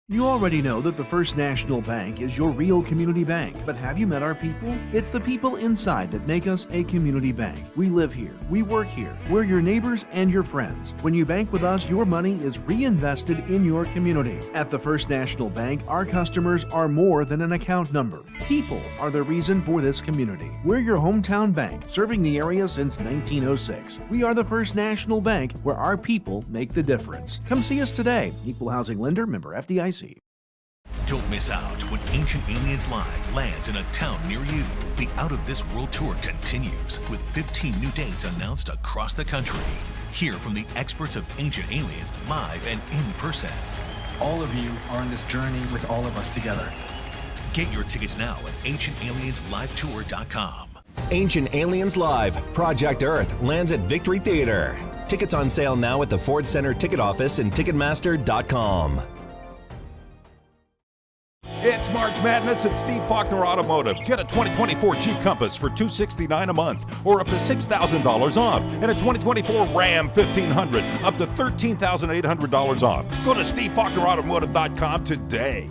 You already know that the First National Bank is your real community bank, but have you met our people? It's the people inside that make us a community bank. We live here, we work here, we're your neighbors and your friends. When you bank with us, your money is reinvested in your community. At the First National Bank, our customers are more than an account number. People are the reason for this community. We're your hometown bank, serving the area since 1906. We are the First National Bank, where our people make the difference. Come see us today. Equal Housing Lender, member FDIC. Don't miss out when Ancient Aliens Live lands in a town near you. The Out of This World Tour continues with 15 new dates announced across the country. Hear from the experts of Ancient Aliens live and in person. All of you are on this journey with all of us together. Get your tickets now at ancientaliensLiveTour.com. Ancient Aliens Live, Project Earth lands at Victory Theater. Tickets on sale now at the Ford Center ticket office and Ticketmaster.com. It's March Madness at Steve Faulkner Automotive. Get a 2024 Jeep Compass for $269 a month or up to $6,000 off. And a 2024 Ram 1500 up to $13,800 off. Go to SteveFaulknerAutomotive.com today.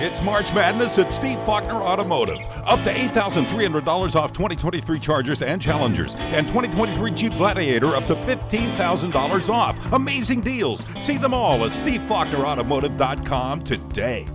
It's March Madness at Steve Faulkner Automotive. Up to $8,300 off 2023 Chargers and Challengers. And 2023 Jeep Gladiator up to $15,000 off. Amazing deals. See them all at SteveFaulknerAutomotive.com today.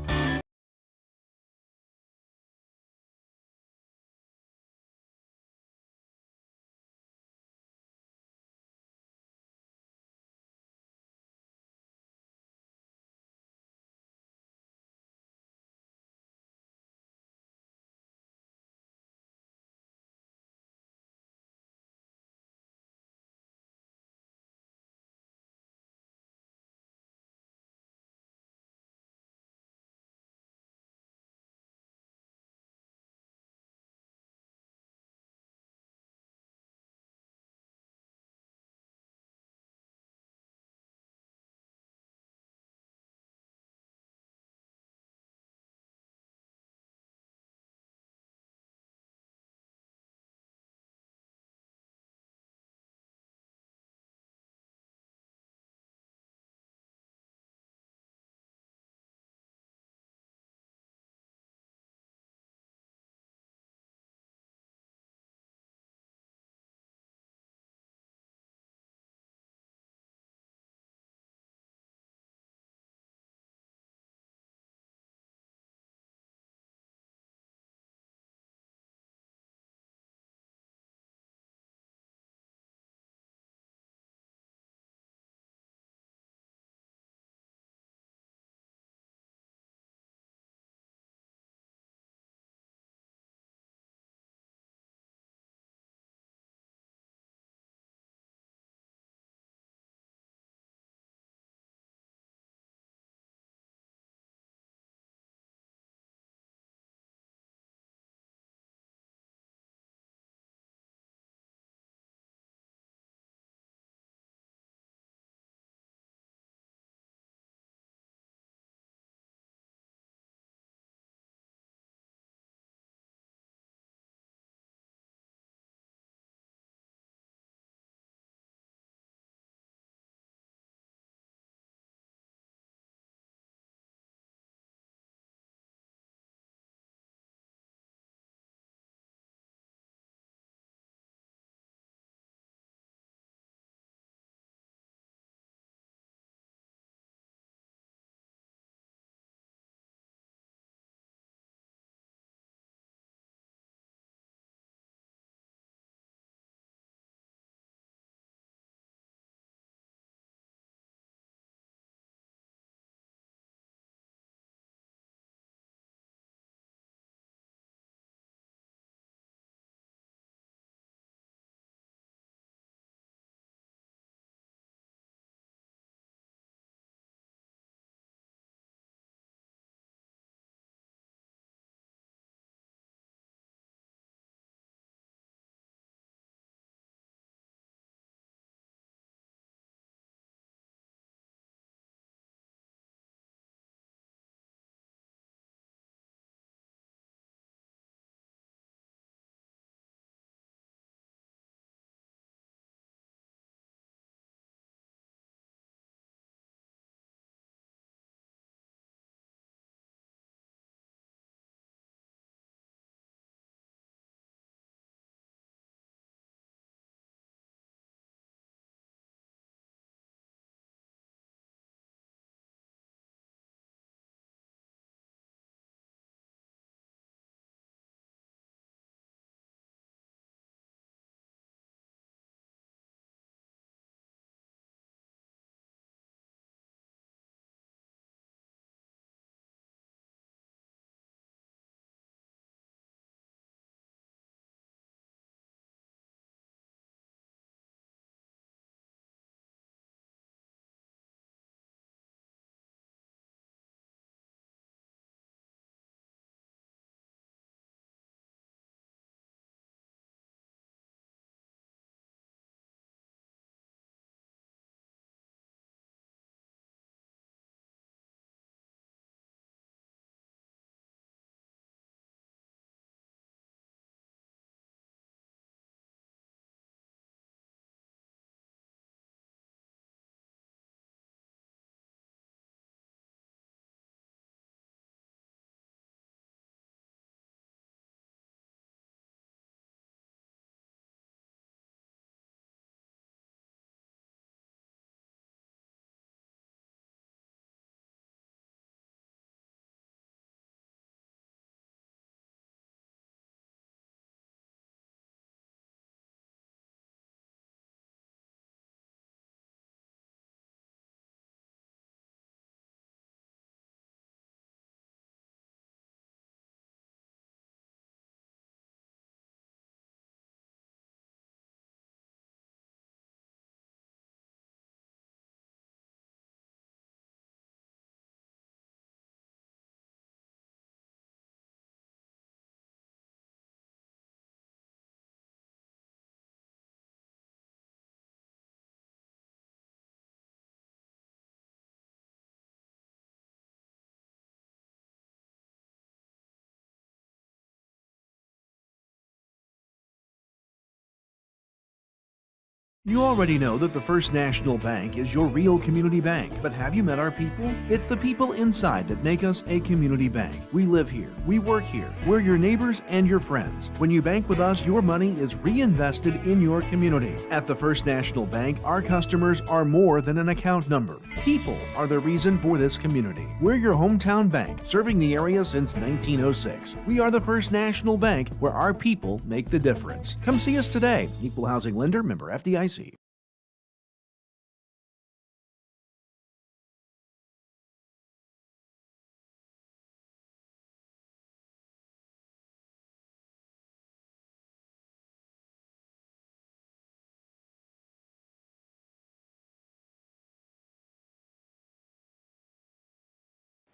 You already know that the First National Bank is your real community bank, but have you met our people? It's the people inside that make us a community bank. We live here, we work here, we're your neighbors and your friends. When you bank with us, your money is reinvested in your community. At the First National Bank, our customers are more than an account number. People are the reason for this community. We're your hometown bank, serving the area since 1906. We are the First National Bank, where our people make the difference. Come see us today. Equal Housing Lender, member FDIC.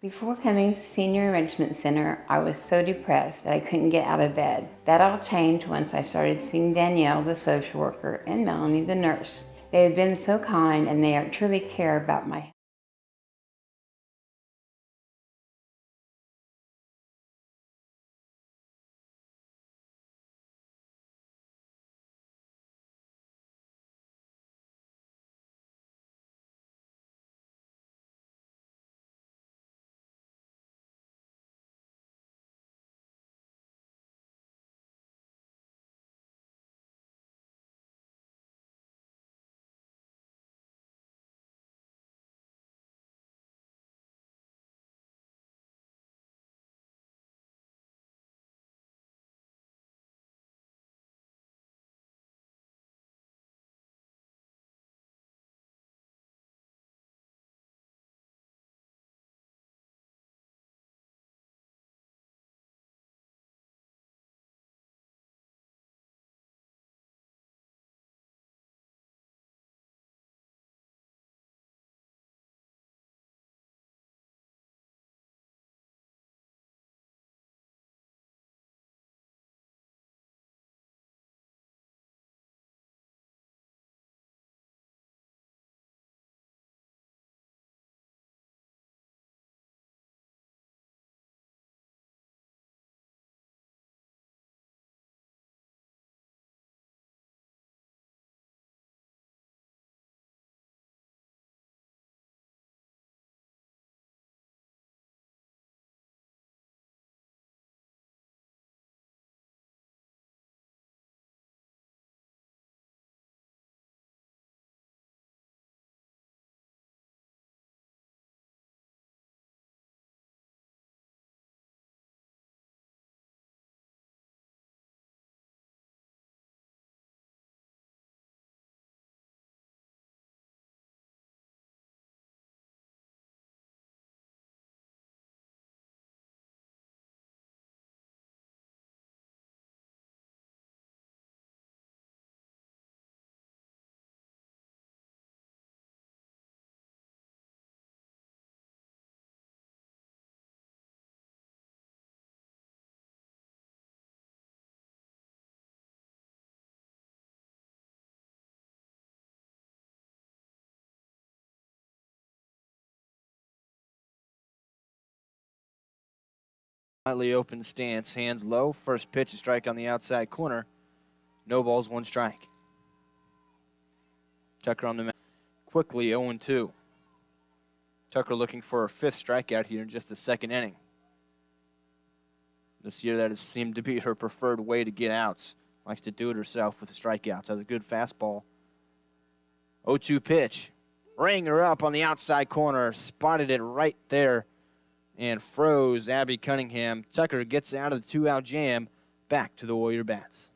Before coming to Senior Enrichment Center, I was so depressed that I couldn't get out of bed. That all changed once I started seeing Danielle, the social worker, and Melanie, the nurse. They have been so kind and they truly care about my health. Slightly open stance, hands low. First pitch, a strike on the outside corner. No balls, one strike. Tucker on the mound. Quickly 0-2. Tucker looking for a fifth strikeout here in just the second inning. This year, that has seemed to be her preferred way to get outs. Likes to do it herself with the strikeouts. Has a good fastball. 0-2 pitch. Rang her up on the outside corner. Spotted it right there and froze Abby Cunningham. Tucker gets out of the two-out jam, back to the Warrior bats.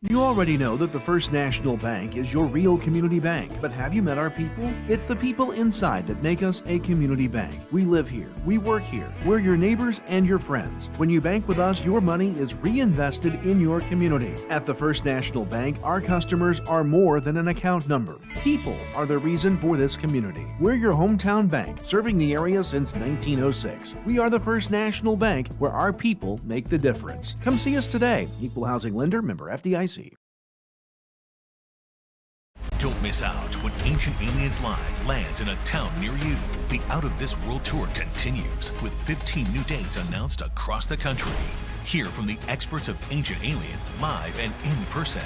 You already know that the First National Bank is your real community bank, but have you met our people? It's the people inside that make us a community bank. We live here, we work here, we're your neighbors and your friends. When you bank with us, your money is reinvested in your community. At the First National Bank, our customers are more than an account number. People are the reason for this community. We're your hometown bank, serving the area since 1906. We are the First National Bank, where our people make the difference. Come see us today. Equal Housing Lender, member FDIC. Don't miss out when Ancient Aliens Live lands in a town near you. The Out of This World Tour continues with 15 new dates announced across the country. Hear from the experts of Ancient Aliens live and in person.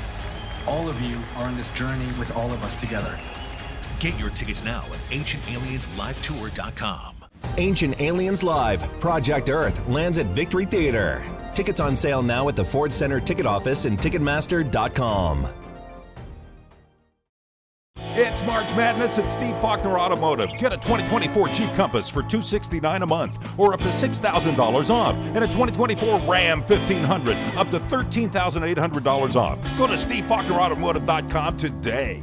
All of you are on this journey with all of us together. Get your tickets now at ancientaliensLiveTour.com. Ancient Aliens Live, Project Earth lands at Victory Theater. Tickets on sale now at the Ford Center ticket office and Ticketmaster.com. It's March Madness at Steve Faulkner Automotive. Get a 2024 Jeep Compass for $269 a month or up to $6,000 off. And a 2024 Ram 1500 up to $13,800 off. Go to SteveFaulknerAutomotive.com today.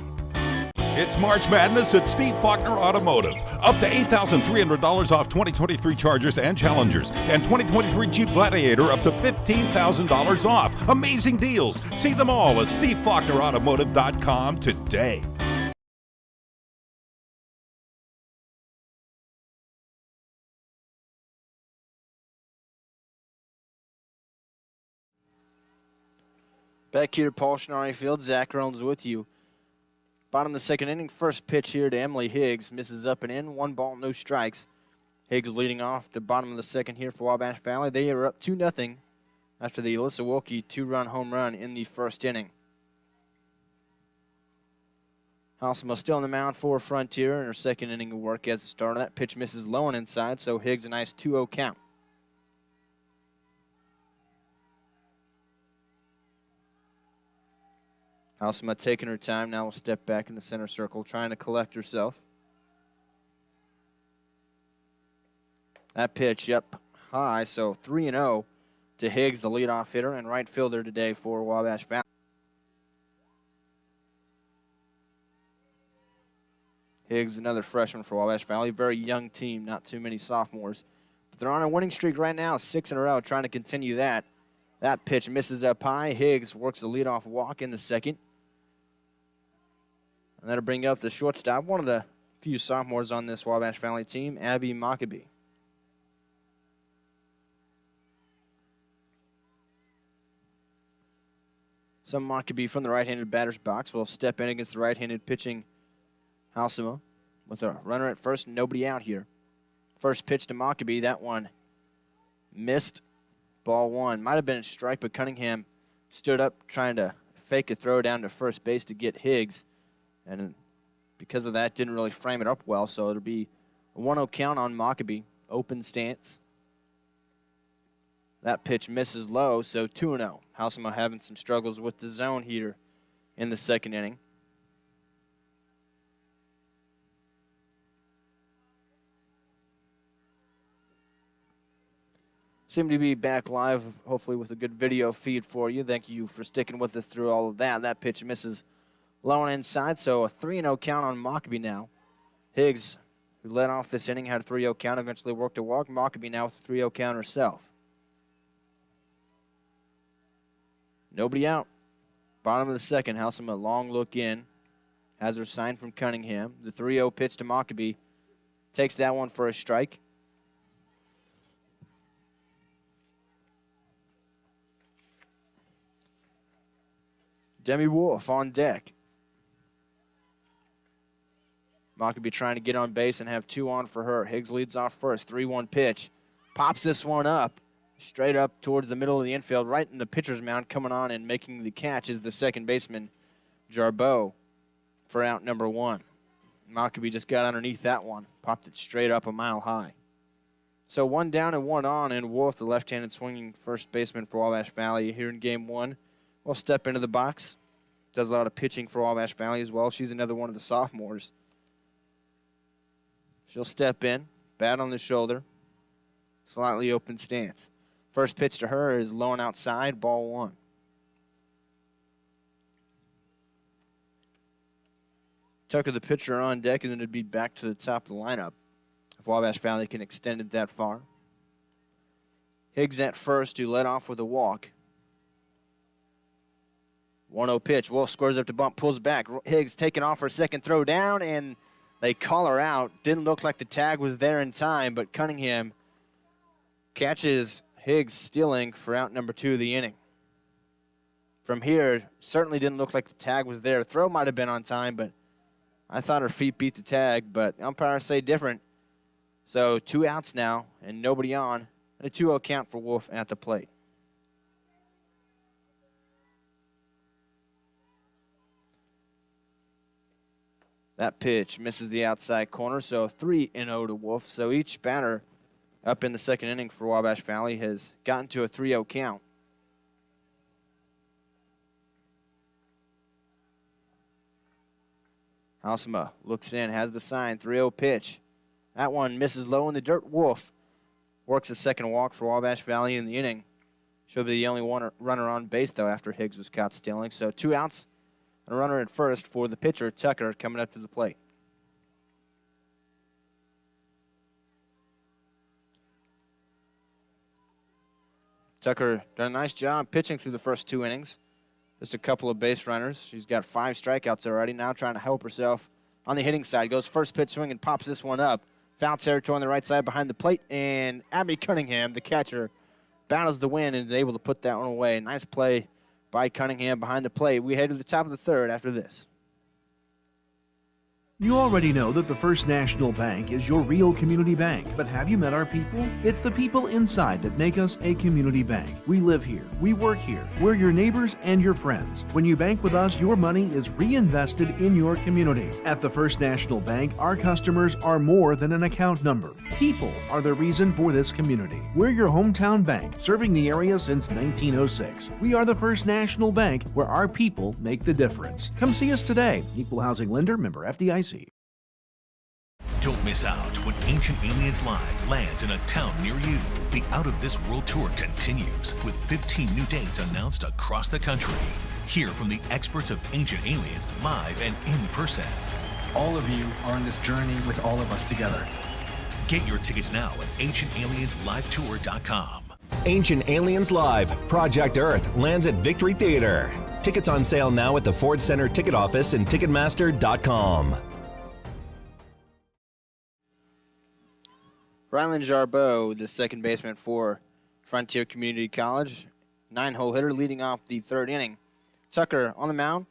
It's March Madness at Steve Faulkner Automotive. Up to $8,300 off 2023 Chargers and Challengers. And 2023 Jeep Gladiator up to $15,000 off. Amazing deals. See them all at SteveFaulknerAutomotive.com today. Back here at Paul Schnarre Field, Zach Rollins with you. Bottom of the second inning, first pitch here to Emily Higgs. Misses up and in, 1 ball, no strikes. Higgs leading off the bottom of the second here for Wabash Valley. They are up 2-0 after the Alyssa Wilkie 2-run home run in the first inning. Halsema still on the mound for Frontier in her second inning of work as a starter. That pitch misses low and inside, so Higgs a nice 2-0 count. Halsema taking her time. Now will step back in the center circle, trying to collect herself. That pitch up high, so 3-0 to Higgs, the leadoff hitter and right fielder today for Wabash Valley. Higgs, another freshman for Wabash Valley. Very young team, not too many sophomores. But they're on a winning streak right now, 6 in a row, trying to continue that. That pitch misses up high. Higgs works the leadoff walk in the second. And that'll bring up the shortstop, one of the few sophomores on this Wabash Valley team, Abby Mockabee. Some Mockabee from the right-handed batter's box will step in against the right-handed pitching Halsema with a runner at first, nobody out here. First pitch to Mockabee, that one missed. Ball 1. Might have been a strike, but Cunningham stood up trying to fake a throw down to first base to get Higgs. And because of that, didn't really frame it up well. So it'll be a 1-0 count on Mockabee. Open stance. That pitch misses low, so 2-0. Halsema having some struggles with the zone here in the second inning. Seem to be back live, hopefully with a good video feed for you. Thank you for sticking with us through all of that. That pitch misses low and inside, so a 3-0 count on Mockabee now. Higgs, who led off this inning, had a 3-0 count, eventually worked a walk. Mockabee now with a 3-0 count herself. Nobody out. Bottom of the second, Halsema, long look in. Has her sign from Cunningham. The 3-0 pitch to Mockabee. Takes that one for a strike. Demi Wolf on deck. Mockabee trying to get on base and have 2 on for her. Higgs leads off first. 3-1 pitch. Pops this one up. Straight up towards the middle of the infield. Right in the pitcher's mound. Coming on and making the catch is the second baseman, Jarbeau, for out number 1. Mockabee just got underneath that one. Popped it straight up a mile high. So 1 down and 1 on. And Wolf, the left-handed swinging first baseman for Wabash Valley here in game 1. Will step into the box. Does a lot of pitching for Wabash Valley as well. She's another one of the sophomores. She'll step in, bat on the shoulder, slightly open stance. First pitch to her is low and outside, ball 1. Tucker, the pitcher, on deck, and then it'd be back to the top of the lineup if Wabash Valley can extend it that far. Higgs at first, who led off with a walk. 1-0 pitch. Wolf squares up to bump, pulls back. Higgs taking off her second throw down, and they call her out. Didn't look like the tag was there in time, but Cunningham catches Higgs stealing for out number 2 of the inning. From here, certainly didn't look like the tag was there. Throw might have been on time, but I thought her feet beat the tag, but umpires say different. So 2 outs now and nobody on, and a 2-0 count for Wolf at the plate. That pitch misses the outside corner, so 3-0 to Wolf. So each batter up in the second inning for Wabash Valley has gotten to a 3-0 count. Halsema looks in, has the sign, 3-0 pitch. That one misses low in the dirt. Wolf works a second walk for Wabash Valley in the inning. She'll be the only runner on base, though, after Higgs was caught stealing. So 2 outs and a runner at first for the pitcher, Tucker, coming up to the plate. Tucker done a nice job pitching through the first 2 innings. Just a couple of base runners. She's got 5 strikeouts already. Now trying to help herself on the hitting side. Goes first pitch swing and pops this one up. Foul territory on the right side behind the plate. And Abby Cunningham, the catcher, battles the win and is able to put that one away. Nice play by Cunningham behind the plate. We head to the top of the third after this. You already know that the First National Bank is your real community bank, but have you met our people? It's the people inside that make us a community bank. We live here, we work here, we're your neighbors and your friends. When you bank with us, your money is reinvested in your community. At the First National Bank, our customers are more than an account number. People are the reason for this community. We're your hometown bank, serving the area since 1906. We are the First National Bank, where our people make the difference. Come see us today. Equal housing lender, member FDIC. Don't miss out when Ancient Aliens Live lands in a town near you. The Out of This World Tour continues with 15 new dates announced across the country. Hear from the experts of Ancient Aliens live and in person. All of you are on this journey with all of us together. Get your tickets now at ancientaliensLiveTour.com. Ancient Aliens Live, Project Earth lands at Victory Theater. Tickets on sale now at the Ford Center ticket office and Ticketmaster.com. Rylan Jarbeau, the second baseman for Frontier Community College. 9-hole hitter leading off the third inning. Tucker on the mound.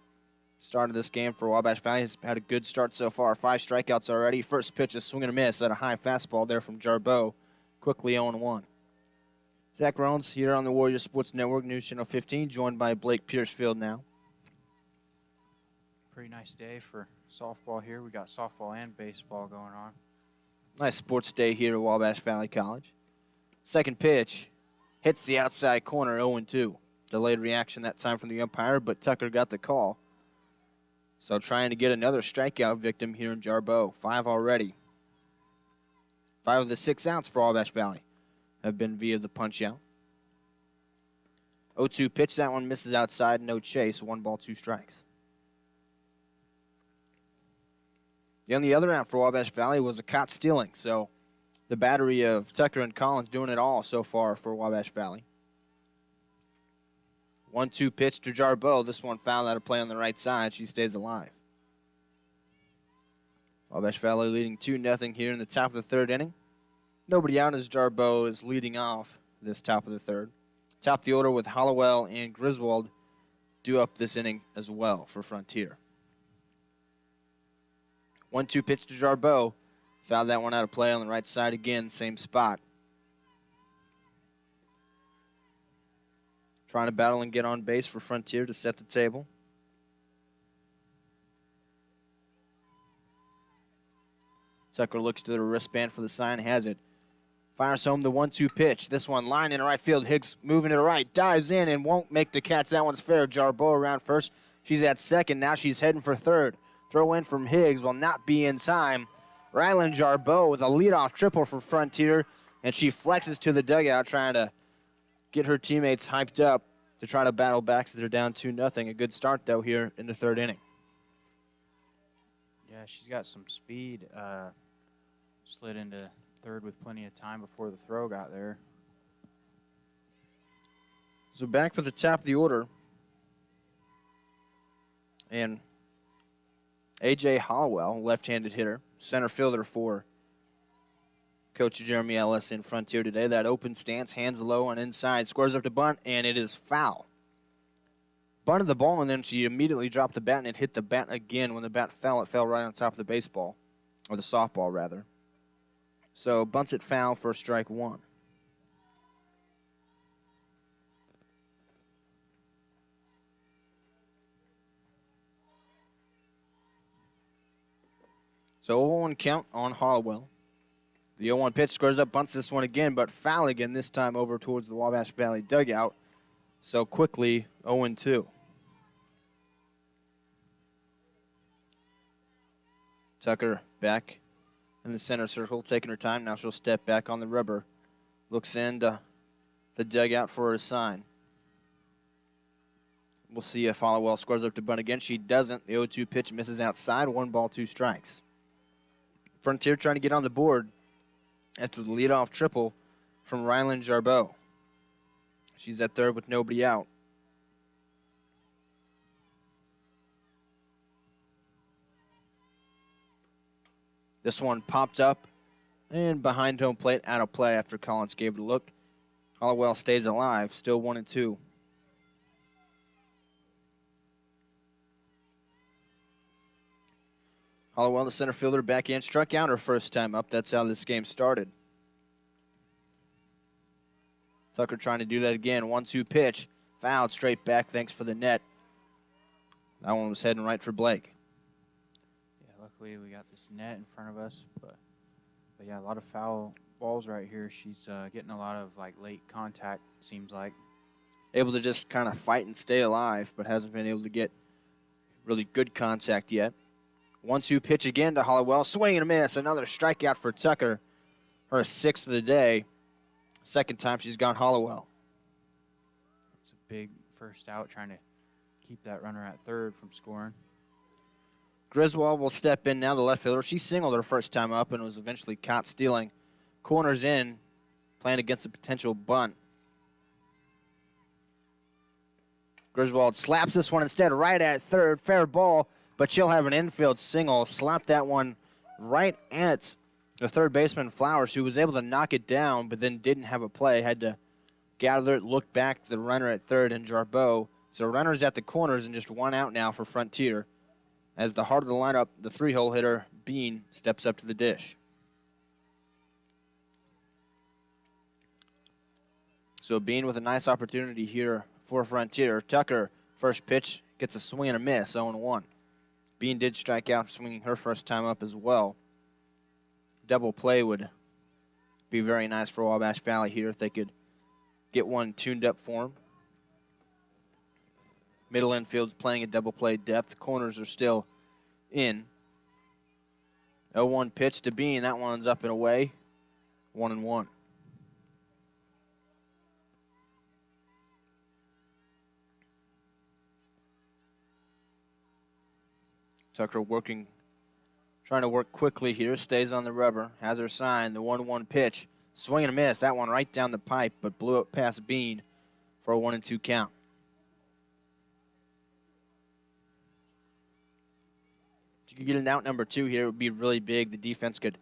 Started this game for Wabash Valley. Has had a good start so far. 5 strikeouts already. First pitch, a swing and a miss at a high fastball there from Jarbeau. Quickly 0-1. Zach Rollins here on the Warrior Sports Network, News Channel 15, joined by Blake Piercefield now. Pretty nice day for softball here. We got softball and baseball going on. Nice sports day here at Wabash Valley College. Second pitch hits the outside corner, 0-2. Delayed reaction that time from the umpire, but Tucker got the call. So trying to get another strikeout victim here in Jarbeau. 5 already. 5 of the 6 outs for Wabash Valley have been via the punch out. 0-2 pitch, that one misses outside, no chase, 1 ball, 2 strikes. The only other out for Wabash Valley was a caught stealing, so the battery of Tucker and Collins doing it all so far for Wabash Valley. 1-2 pitch to Jarbeau. This one fouled out of play on the right side. She stays alive. Wabash Valley leading 2-0 here in the top of the third inning. Nobody out as Jarbeau is leading off this top of the third. Top of the order with Hollowell and Griswold due up this inning as well for Frontier. 1-2 pitch to Jarbeau. Fouled that one out of play on the right side again, same spot. Trying to battle and get on base for Frontier to set the table. Tucker looks to the wristband for the sign, has it. Fires home the 1-2 pitch. This one line in right field. Higgs moving to the right, dives in and won't make the catch. That one's fair. Jarbeau around first. She's at second. Now she's heading for third. Throw in from Higgs will not be in time. Rylan Jarbeau with a leadoff triple for Frontier, and she flexes to the dugout trying to get her teammates hyped up to try to battle back as they're down 2-0. A good start, though, here in the third inning. Yeah, she's got some speed. Slid into third with plenty of time before the throw got there. So back for the top of the order. And A.J. Hollowell, left-handed hitter, center fielder for Coach Jeremy Ellis in Frontier today. That open stance, hands low on inside, squares up to bunt, and it is foul. Bunted the ball, and then she immediately dropped the bat, and it hit the bat again. When the bat fell, it fell right on top of the baseball, or the softball, rather. So bunts it foul for strike 1. So 0-1 count on Hollowell. The 0-1 pitch squares up, bunts this one again, but foul again, this time over towards the Wabash Valley dugout. So quickly 0-2. Tucker back in the center circle, taking her time. Now she'll step back on the rubber. Looks into the dugout for a sign. We'll see if Hollowell scores up to bunt again. She doesn't. The 0-2 pitch misses outside. 1 ball, 2 strikes. Frontier trying to get on the board after the leadoff triple from Ryland Jarbeau. She's at third with nobody out. This one popped up and behind home plate, out of play after Collins gave it a look. Hollowell stays alive, still 1-2. Hollowell, the center fielder, back in, struck out her first time up. That's how this game started. Tucker trying to do that again. 1-2 pitch, fouled straight back. Thanks for the net. That one was heading right for Blake. Yeah, luckily we got this net in front of us, but yeah, a lot of foul balls right here. She's getting a lot of late contact, seems like. Able to just kind of fight and stay alive, but hasn't been able to get really good contact yet. 1-2 pitch again to Hollowell. Swing and a miss. Another strikeout for Tucker. Her 6th of the day. Second time she's gone Hollowell. It's a big first out, trying to keep that runner at third from scoring. Griswold will step in now, the left fielder. She singled her first time up and was eventually caught stealing. Corners in, playing against a potential bunt. Griswold slaps this one instead right at third. Fair ball, but she'll have an infield single. Slapped that one right at the third baseman, Flowers, who was able to knock it down, but then didn't have a play. Had to gather it, look back to the runner at third and Jarbeau. So runners at the corners and just 1 out now for Frontier. As the heart of the lineup, the 3-hole hitter, Bean, steps up to the dish. So Bean with a nice opportunity here for Frontier. Tucker, first pitch, gets a swing and a miss, 0-1. Bean did strike out, swinging her first time up as well. Double play would be very nice for Wabash Valley here if they could get one tuned up for them. Middle infield's playing at double play depth. Corners are still in. 0-1 pitch to Bean. That one's up and away. 1-1. Tucker trying to work quickly here. Stays on the rubber. Has her sign. The 1-1 pitch. Swing and a miss. That one right down the pipe, but blew it past Bean for a 1-2 count. If you could get an out number 2 here, it would be really big. The defense could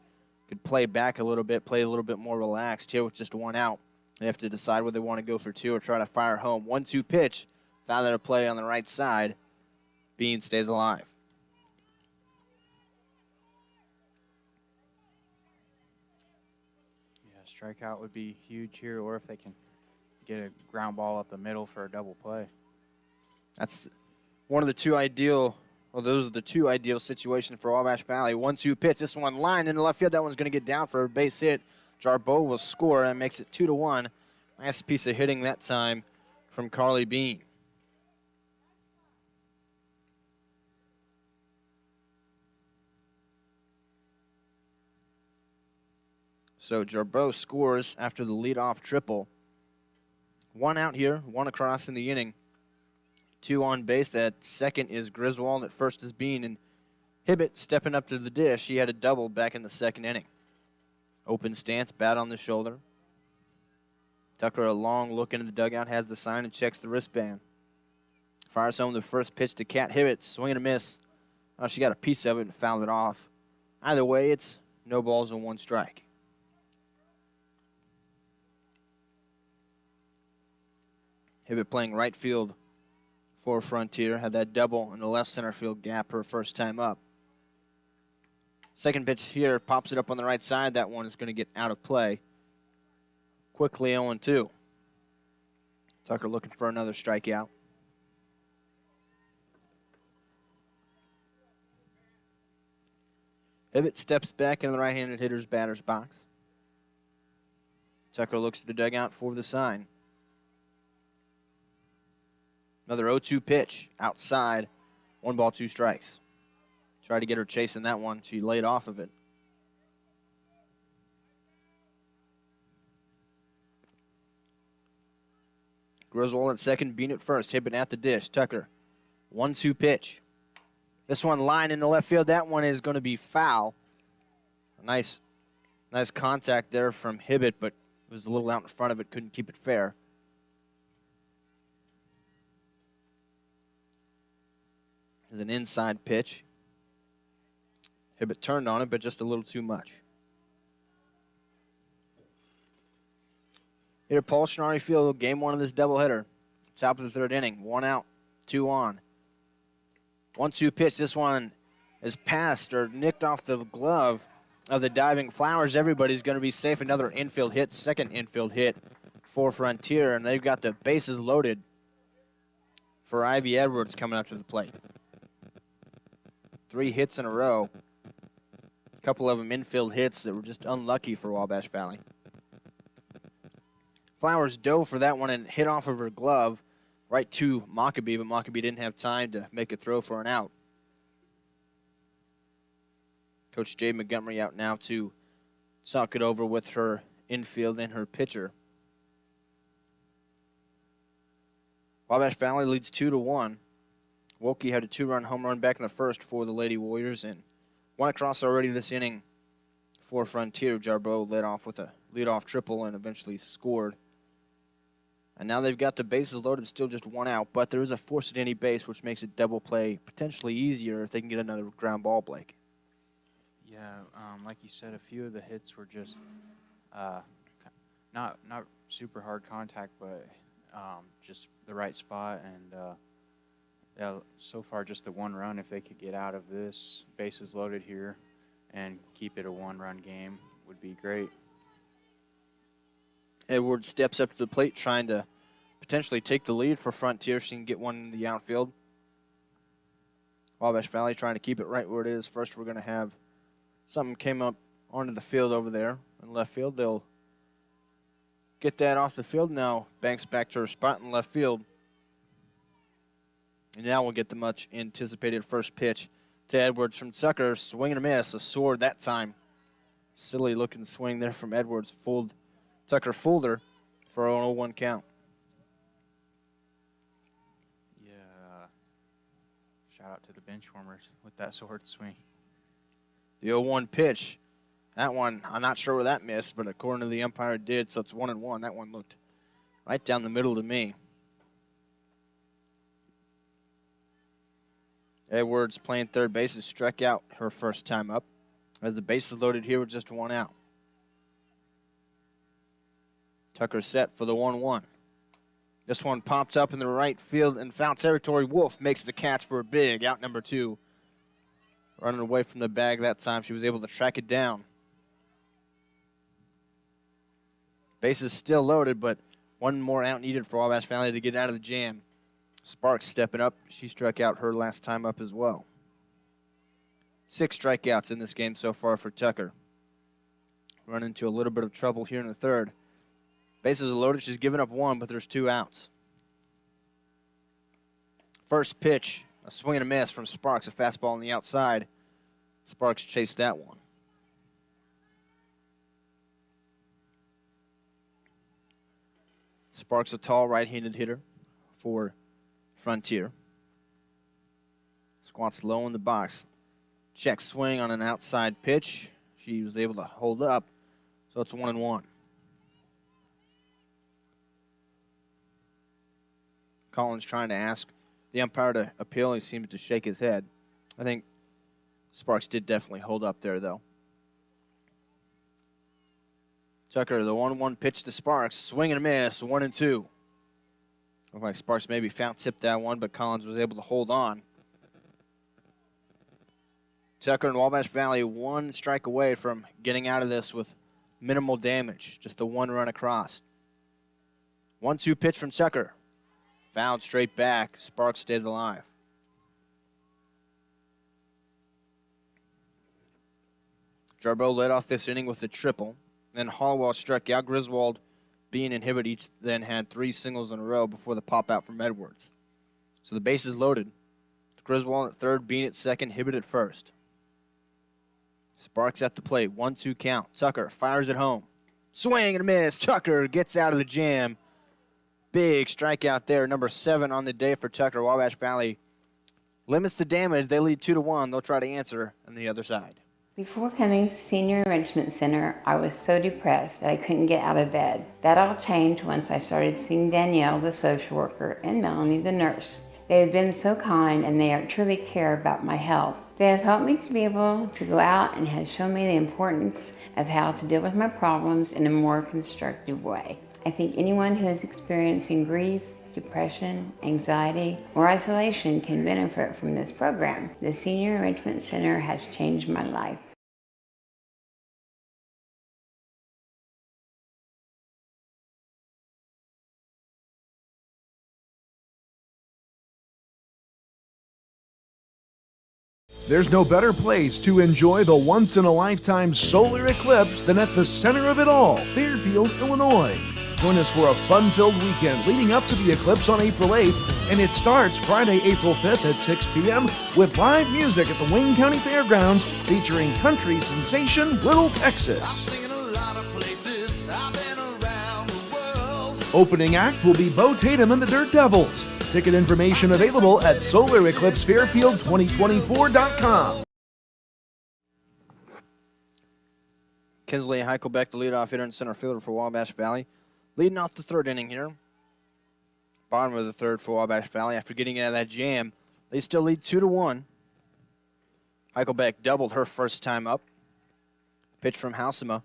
play back a little bit, play a little bit more relaxed here with just 1 out. They have to decide whether they want to go for 2 or try to fire home. 1-2 pitch. Found out a play on the right side. Bean stays alive. Strikeout would be huge here, or if they can get a ground ball up the middle for a double play. That's one of the 2 ideal, well, those are the 2 ideal situations for Wabash Valley. 1-2 pitch. This one line in the left field. That one's going to get down for a base hit. Jarbeau will score and makes it 2-1. Nice piece of hitting that time from Carly Bean. So Jarbeau scores after the leadoff triple. 1 out here, 1 across in the inning. 2 on base. At second is Griswold. At first is Bean. And Hibbett stepping up to the dish. He had a double back in the second inning. Open stance, bat on the shoulder. Tucker, a long look into the dugout, has the sign and checks the wristband. Fires home the first pitch to Kat Hibbett. Swing and a miss. Oh, she got a piece of it and fouled it off. Either way, it's no balls and 1 strike. Hibbett playing right field for Frontier. Had that double in the left center field gap her first time up. Second pitch here, pops it up on the right side. That one is going to get out of play. Quickly 0-2. Tucker looking for another strikeout. Hibbett steps back into the right-handed hitter's batter's box. Tucker looks at the dugout for the sign. Another 0-2 pitch outside. 1 ball, 2 strikes. Tried to get her chasing that one. She laid off of it. Griswold at second, Bean at first. Hibbett at the dish. Tucker, 1-2 pitch. This one line into left field. That one is going to be foul. Nice contact there from Hibbett, but it was a little out in front of it. Couldn't keep it fair. There's an inside pitch. Hibbett turned on it, but just a little too much. Here, Paul Schnarre Field, game 1 of this doubleheader. Top of the 3rd inning. 1 out, 2 on. 1-2 pitch. This one is passed or nicked off the glove of the diving Flowers. Everybody's going to be safe. Another infield hit, second infield hit for Frontier, and they've got the bases loaded for Ivy Edwards coming up to the plate. 3 hits in a row. A couple of them infield hits that were just unlucky for Wabash Valley. Flowers dove for that one and hit off of her glove right to Mockabee, but Mockabee didn't have time to make a throw for an out. Coach Jay Montgomery out now to talk it over with her infield and her pitcher. Wabash Valley leads 2-1. Wilkie had a 2-run home run back in the first for the Lady Warriors, and 1 across already this inning for Frontier. Jarboe led off with a leadoff triple and eventually scored. And now they've got the bases loaded, still just 1 out, but there is a force at any base, which makes it double play potentially easier if they can get another ground ball, Blake. Yeah, like you said, a few of the hits were just not super hard contact, but just the right spot. And yeah, so far just the 1 run. If they could get out of this, bases loaded here, and keep it a 1-run game, would be great. Edwards steps up to the plate trying to potentially take the lead for Frontier. She can get one in the outfield. Wabash Valley trying to keep it right where it is. First, we're going to have something came up onto the field over there in left field. They'll get that off the field now. Banks back to her spot in left field. And now we'll get the much anticipated first pitch to Edwards from Tucker. Swing and a miss. A sword that time. Silly looking swing there from Edwards. Tucker fooled her for an 0-1 count. Yeah. Shout out to the bench warmers with that sword swing. The 0-1 pitch. That one, I'm not sure where that missed, but according to the umpire, it did, so it's 1-1. That one looked right down the middle to me. Edwards playing third base has struck out her first time up as the bases loaded here with just 1 out. Tucker set for the 1-1. This one popped up in the right field in foul territory. Wolf makes the catch for a big out number 2. Running away from the bag that time. She was able to track it down. Bases still loaded, but 1 more out needed for Wabash Valley to get out of the jam. Sparks stepping up. She struck out her last time up as well. 6 strikeouts in this game so far for Tucker. Run into a little bit of trouble here in the third. Bases are loaded. She's given up 1, but there's 2 outs. First pitch, a swing and a miss from Sparks, a fastball on the outside. Sparks chased that one. Sparks a tall right-handed hitter for Frontier. Squats low in the box. Check swing on an outside pitch. She was able to hold up, so it's 1-1. Collins trying to ask the umpire to appeal. He seemed to shake his head. I think Sparks did definitely hold up there, though. Tucker, the 1-1 pitch to Sparks. Swing and a miss, 1-2. Looked like Sparks maybe foul-tipped that one, but Collins was able to hold on. Tucker and Wabash Valley 1 strike away from getting out of this with minimal damage. Just the 1 run across. 1-2 pitch from Tucker. Fouled straight back. Sparks stays alive. Jarboe led off this inning with a triple. Then Hollowell struck out. Griswold, Bean, and Hibbert each then had 3 singles in a row before the pop out from Edwards. So the bases loaded. Griswold at third, Bean at second, Hibbert at first. Sparks at the plate, 1-2 count. Tucker fires it home. Swing and a miss. Tucker gets out of the jam. Big strikeout there, number 7 on the day for Tucker. Wabash Valley limits the damage. They lead 2-1. They'll try to answer on the other side. Before coming to Senior Enrichment Center, I was so depressed that I couldn't get out of bed. That all changed once I started seeing Danielle, the social worker, and Melanie, the nurse. They have been so kind and they truly care about my health. They have helped me to be able to go out and have shown me the importance of how to deal with my problems in a more constructive way. I think anyone who is experiencing grief, depression, anxiety, or isolation can benefit from this program. The Senior Enrichment Center has changed my life. There's no better place to enjoy the once-in-a-lifetime solar eclipse than at the center of it all, Fairfield, Illinois. Join us for a fun-filled weekend leading up to the eclipse on April 8th, and it starts Friday, April 5th at 6 p.m. with live music at the Wayne County Fairgrounds featuring country sensation Little Texas. Opening act will be Bo Tatum and the Dirt Devils. Ticket information available at SolarEclipseFairfield2024.com. Kinsley Heichelbeck, the leadoff hitter and center fielder for Wabash Valley, leading off the third inning here. Bottom of the third for Wabash Valley. After getting out of that jam, they still lead 2-1. Heichelbeck doubled her first time up. Pitch from Halsema.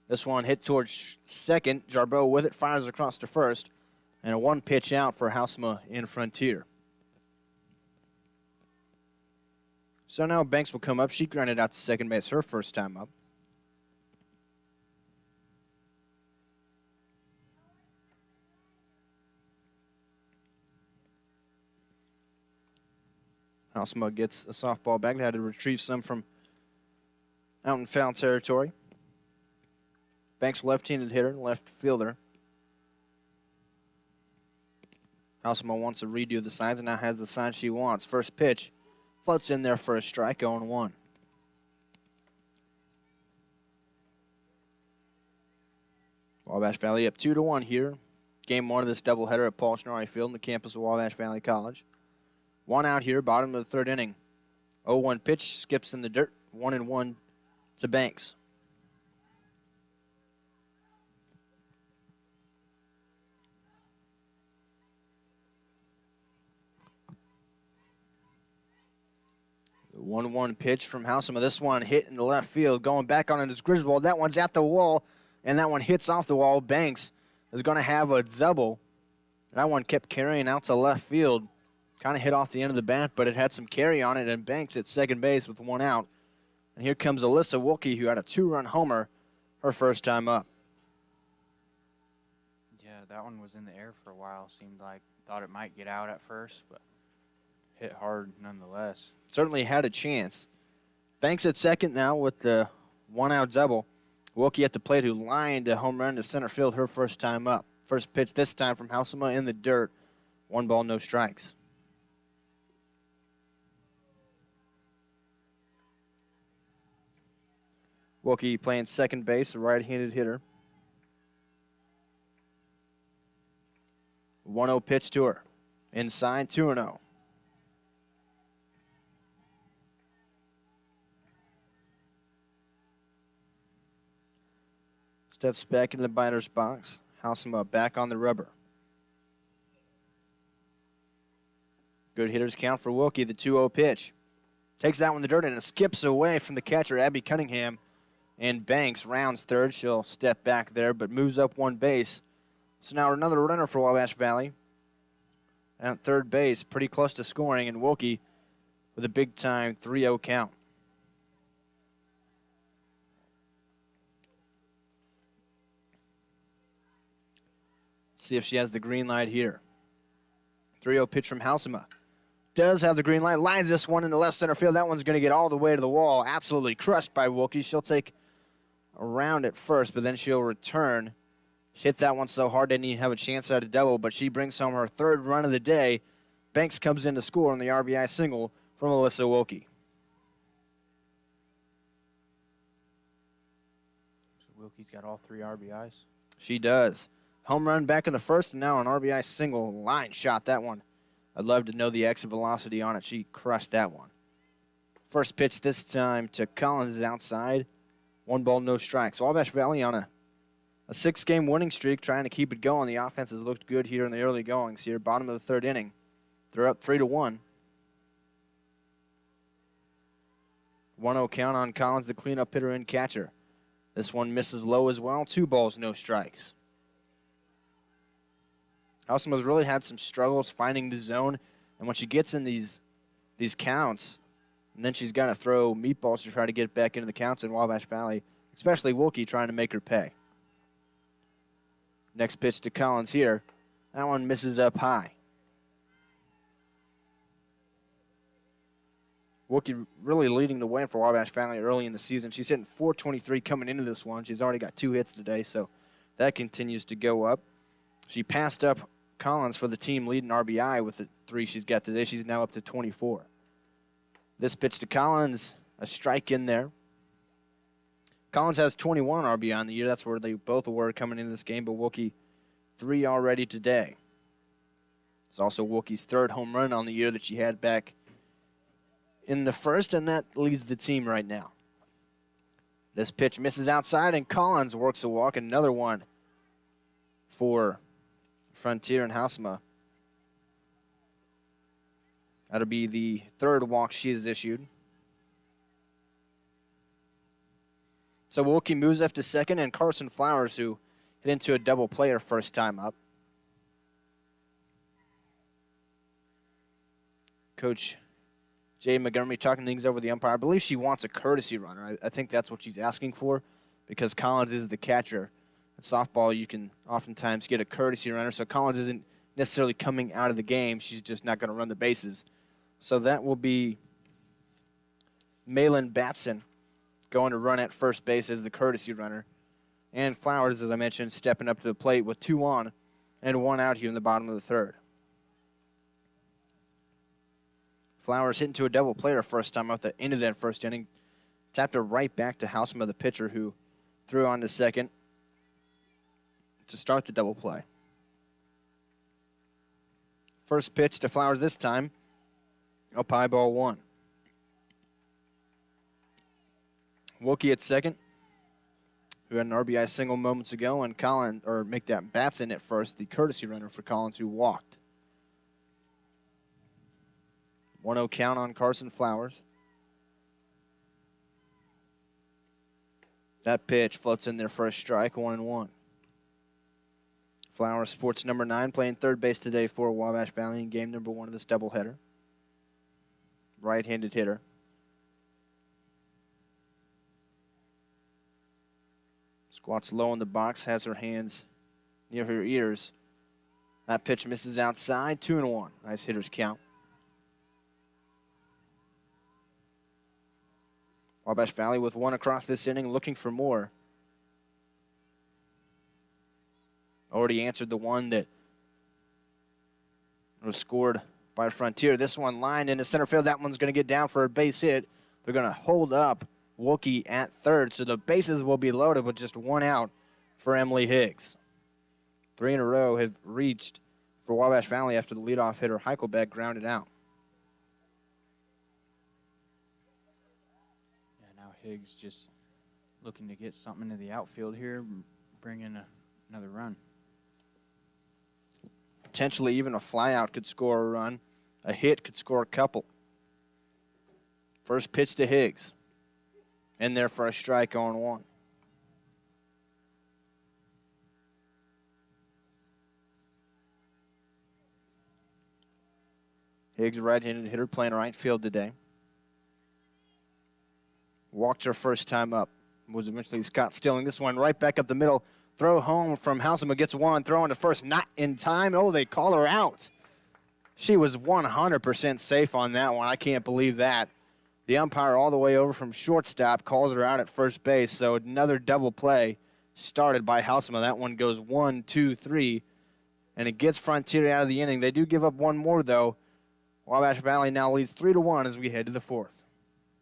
This one hit towards second. Jarboe with it, fires across to first. And a one pitch out for Halsema in Frontier. So now Banks will come up. She grounded out to second base her first time up. Halsema gets a softball back. They had to retrieve some from out in foul territory. Banks left-handed hitter, left fielder. Halsema wants to redo the signs and now has the sign she wants. First pitch floats in there for a strike, 0-1. Wabash Valley up 2-1 here. Game 1 of this doubleheader at Paul Schnarre Field in the campus of Wabash Valley College. One out here, bottom of the third inning. 0-1 pitch, skips in the dirt. 1-1 to Banks. The 1-1 pitch from Halsema. This one hit in the left field. Going back on it is Griswold. That one's at the wall, and that one hits off the wall. Banks is going to have a double. That one kept carrying out to left field. Kind of hit off the end of the bat, but it had some carry on it, and Banks at second base with one out. And here comes Alyssa Wilkie, who had a 2-run homer her first time up. Yeah, that one was in the air for a while. Seemed like, thought it might get out at first, but hit hard nonetheless. Certainly had a chance. Banks at second now with the one-out double. Wilkie at the plate, who lined a home run to center field her first time up. First pitch this time from Halsema in the dirt. 1 ball, no strikes. Wilkie playing second base, a right-handed hitter. 1-0 pitch to her. Inside, 2-0. Steps back into the batter's box. Halsema back on the rubber. Good hitter's count for Wilkie, the 2-0 pitch. Takes that one in the dirt, and it skips away from the catcher, Abby Cunningham. And Banks rounds third. She'll step back there, but moves up one base. So now another runner for Wabash Valley. At third base, pretty close to scoring, and Wilkie with a big-time 3-0 count. See if she has the green light here. 3-0 pitch from Halsema. does have the green light. Lines this one into left center field. That one's going to get all the way to the wall. Absolutely crushed by Wilkie. She'll take a round at first, but then she'll return. She hit that one so hard, didn't even have a chance at a double, but she brings home her third run of the day. Banks comes in to score on the RBI single from Alyssa Wilkie. So Wilkie's got all 3 RBIs. She does. Home run back in the first, and now an RBI single. Line shot, that one. I'd love to know the exit velocity on it. She crushed that one. First pitch this time to Collins is outside. 1 ball, no strikes. Wabash Valley on a 6-game winning streak, trying to keep it going. The offense has looked good here in the early goings here. Bottom of the 3rd inning. They're up 3-1. 1-0 count on Collins, the cleanup hitter and catcher. This one misses low as well. 2 balls, no strikes. Halsema's really had some struggles finding the zone, and when she gets in these counts, and then she's got to throw meatballs to try to get back into the counts in Wabash Valley, especially Wilkie trying to make her pay. Next pitch to Collins here. That one misses up high. Wilkie really leading the way for Wabash Valley early in the season. She's hitting .423 coming into this one. She's already got 2 hits today, so that continues to go up. She passed up Collins for the team leading RBI with the 3 she's got today. She's now up to 24. This pitch to Collins, a strike in there. Collins has 21 RBI on the year. That's where they both were coming into this game, but Wilkie 3 already today. It's also Wilkie's 3rd home run on the year that she had back in the first, and that leads the team right now. This pitch misses outside, and Collins works a walk. Another one for Frontier and Halsema. That'll be the 3rd walk she has issued. So Wilkie moves up to second, and Carson Flowers, who hit into a double play her first time up. Coach Jay Montgomery talking things over the umpire. I believe she wants a courtesy runner. I think that's what she's asking for, because Collins is the catcher. In softball, you can oftentimes get a courtesy runner, so Collins isn't necessarily coming out of the game. She's just not going to run the bases. So that will be Malin Batson going to run at first base as the courtesy runner. And Flowers, as I mentioned, stepping up to the plate with 2 on and 1 out here in the bottom of the 3rd. Flowers hit into a double play her first time out the end of that first inning. Tapped her right back to Halsema, the pitcher, who threw on to second to start the double play. First pitch to Flowers this time. Up high, ball 1. Wilkie at second, who had an RBI single moments ago, and make that Batson at first, the courtesy runner for Collins, who walked. 1-0 count on Carson Flowers. That pitch floats in there for a strike, 1-1. Flowers sports number 9, playing third base today for Wabash Valley in game number 1 of this doubleheader. Right-handed hitter. Squats low in the box, has her hands near her ears. That pitch misses outside, 2-1. Nice hitter's count. Wabash Valley with 1 across this inning, looking for more. Already answered the one that was scored by Frontier. This one lined into center field. That one's going to get down for a base hit. They're going to hold up Wilkie at third, so the bases will be loaded with just 1 out for Emily Higgs. 3 in a row have reached for Wabash Valley after the leadoff hitter Heichelbeck grounded out. Yeah, now Higgs just looking to get something into the outfield here, bring in another run. Potentially even a flyout could score a run. A hit could score a couple. First pitch to Higgs. In there for a strike on 1. Higgs, right-handed hitter, playing right field today. Walked her first time up. Was eventually Scott Stilling. This one right back up the middle. Throw home from Halsema, gets 1. Throw into first, not in time. Oh, they call her out. She was 100% safe on that one. I can't believe that. The umpire all the way over from shortstop calls her out at first base, so another double play started by Halsema. That one goes 1, 2, 3, and it gets Frontier out of the inning. They do give up one more, though. Wabash Valley now leads 3-1 as we head to the fourth.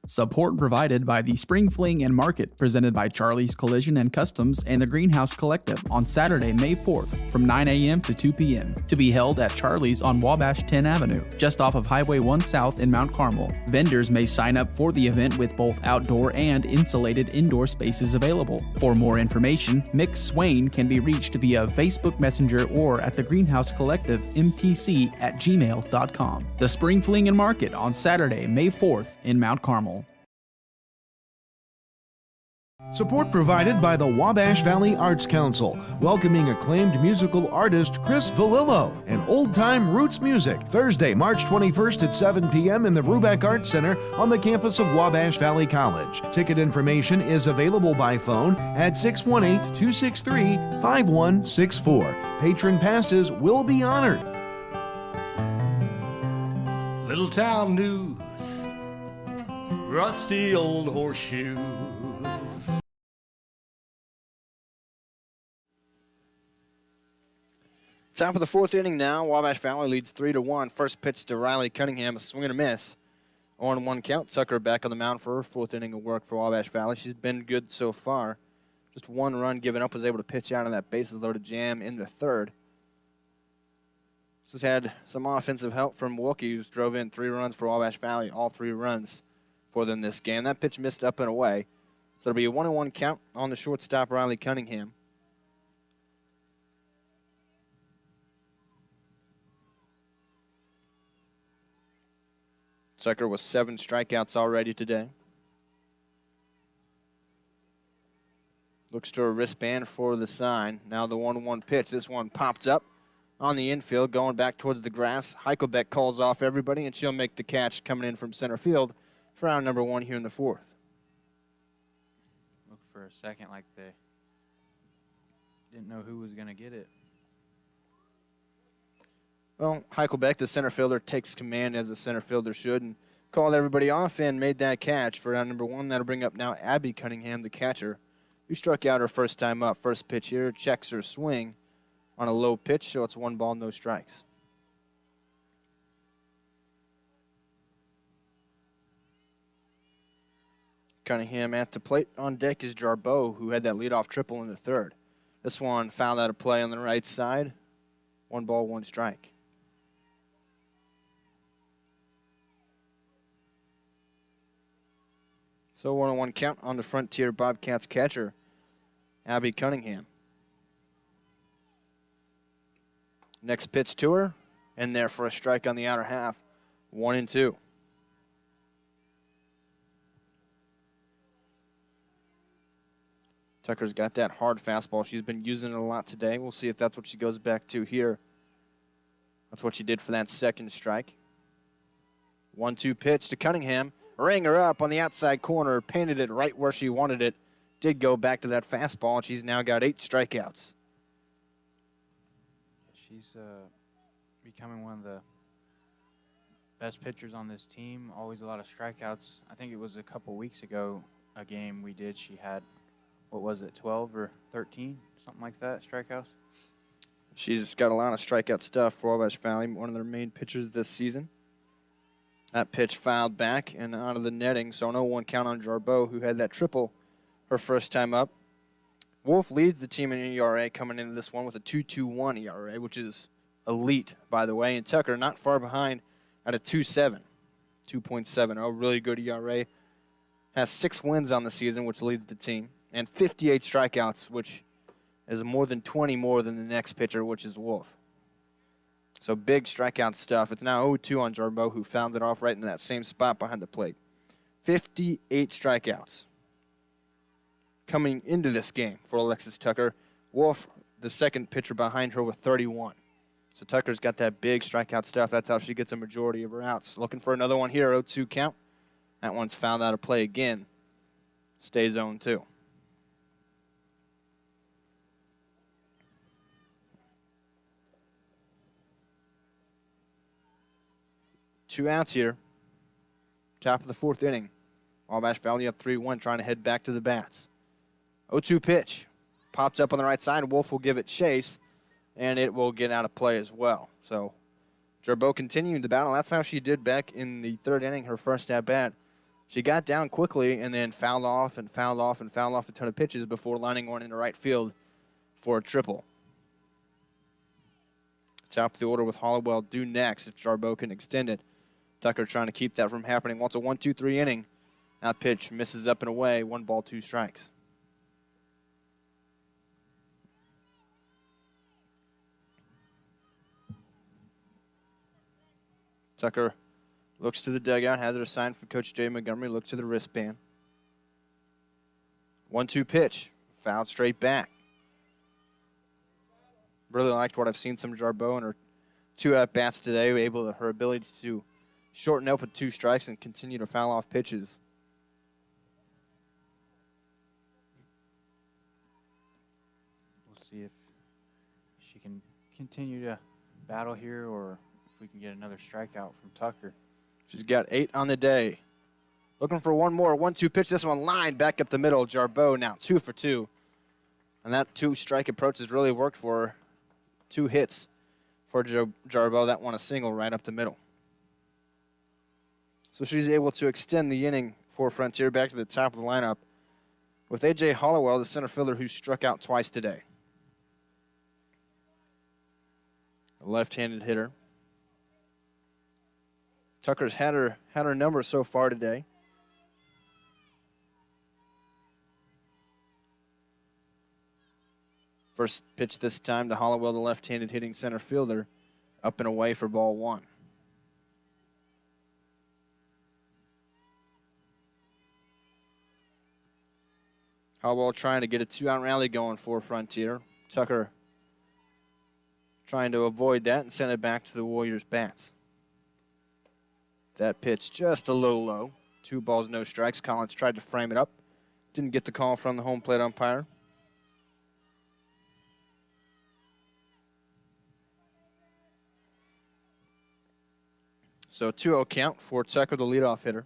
Support provided by the Spring Fling and Market, presented by Charlie's Collision and Customs and the Greenhouse Collective on Saturday, May 4th from 9 a.m. to 2 p.m. to be held at Charlie's on Wabash 10 Avenue, just off of Highway 1 South in Mount Carmel. Vendors may sign up for the event with both outdoor and insulated indoor spaces available. For more information, Mick Swain can be reached via Facebook Messenger or at the Greenhouse Collective mtc@gmail.com. The Spring Fling and Market on Saturday, May 4th in Mount Carmel. Support provided by the Wabash Valley Arts Council, welcoming acclaimed musical artist Chris Valillo and old-time roots music, Thursday, March 21st at 7 p.m. in the Rubeck Arts Center on the campus of Wabash Valley College. Ticket information is available by phone at 618-263-5164. Patron passes will be honored. Little town news, rusty old horseshoes. Top of the fourth inning now. Wabash Valley leads 3-1. First pitch to Riley Cunningham, a swing and a miss. 0-1 count. Tucker back on the mound for her fourth inning of work for Wabash Valley. She's been good so far. Just one run given up, was able to pitch out on that bases-loaded jam in the third. She's had some offensive help from Wilkie, who's drove in 3 runs for Wabash Valley, all 3 runs for them this game. That pitch missed up and away. So it'll be a 1-1 count on the shortstop, Riley Cunningham. Tucker with 7 strikeouts already today. Looks to a wristband for the sign. Now the 1-1 pitch. This one popped up on the infield, going back towards the grass. Heichelbeck calls off everybody, and she'll make the catch coming in from center field for round number 1 here in the fourth. Look for a second like they didn't know who was going to get it. Well, Heichelbeck, the center fielder, takes command as a center fielder should and called everybody off and made that catch for round number 1. That'll bring up now Abby Cunningham, the catcher, who struck out her first time up. First pitch here, checks her swing on a low pitch, so it's 1 ball, no strikes. Cunningham at the plate. On deck is Jarbeau, who had that leadoff triple in the third. This one fouled out of play on the right side. 1 ball, 1 strike. So 1-1 count on the Frontier Bobcats catcher, Abby Cunningham. Next pitch to her, and there for a strike on the outer half. 1-2. Tucker's got that hard fastball. She's been using it a lot today. We'll see if that's what she goes back to here. That's what she did for that second strike. 1-2 pitch to Cunningham. Rang her up on the outside corner, painted it right where she wanted it. Did go back to that fastball, and she's now got 8 strikeouts. She's becoming one of the best pitchers on this team. Always a lot of strikeouts. I think it was a couple weeks ago, a game we did, she had, what was it, 12 or 13, something like that, strikeouts? She's got a lot of strikeout stuff for Wabash Valley, one of their main pitchers this season. That pitch fouled back and out of the netting, so no 1 count on Jarbeau, who had that triple her first time up. Wolf leads the team in ERA coming into this one with a 2.21 ERA, which is elite, by the way. And Tucker not far behind at a 2.70, really good ERA. Has 6 wins on the season, which leads the team, and 58 strikeouts, which is more than 20 more than the next pitcher, which is Wolf. So big strikeout stuff. It's now 0-2 on Jarbeau, who found it off right in that same spot behind the plate. 58 strikeouts coming into this game for Alexis Tucker. Wolf, the second pitcher behind her, with 31. So Tucker's got that big strikeout stuff. That's how she gets a majority of her outs. Looking for another one here, 0-2 count. That one's fouled out of play again. Stays 0-2. 2 outs here. Top of the 4th inning. Wabash Valley up 3-1, trying to head back to the bats. 0-2 pitch. Pops up on the right side. Wolf will give it chase, and it will get out of play as well. So Jarboe continuing the battle. That's how she did back in the 3rd inning, her first at-bat. She got down quickly and then fouled off and fouled off and fouled off a ton of pitches before lining one into right field for a triple. Top of the order with Hollowell due next if Jarboe can extend it. Tucker trying to keep that from happening. Wants a 1-2-3 inning. That pitch misses up and away. 1 ball, 2 strikes. Tucker looks to the dugout, has it assigned from Coach Jay Montgomery. Look to the wristband. 1-2 pitch. Fouled straight back. Really liked what I've seen from Jarboe in her 2 at-bats today. Her ability to shorten up with 2 strikes and continue to foul off pitches. We'll see if she can continue to battle here or if we can get another strikeout from Tucker. She's got 8 on the day. Looking for one more. 1-2 pitch. This one lined back up the middle. Jarboe now 2 for 2. And that 2-strike approach has really worked for her. 2 hits for Jarboe. That one a single right up the middle. So she's able to extend the inning for Frontier back to the top of the lineup with A.J. Hollowell, the center fielder who struck out twice today. A left-handed hitter. Tucker's had her number so far today. First pitch this time to Hollowell, the left-handed hitting center fielder, up and away for ball 1. Hollowell trying to get a 2-out rally going for Frontier. Tucker trying to avoid that and send it back to the Warriors' bats. That pitch just a little low. 2 balls, no strikes. Collins tried to frame it up. Didn't get the call from the home plate umpire. So 2-0 count for Tucker, the leadoff hitter.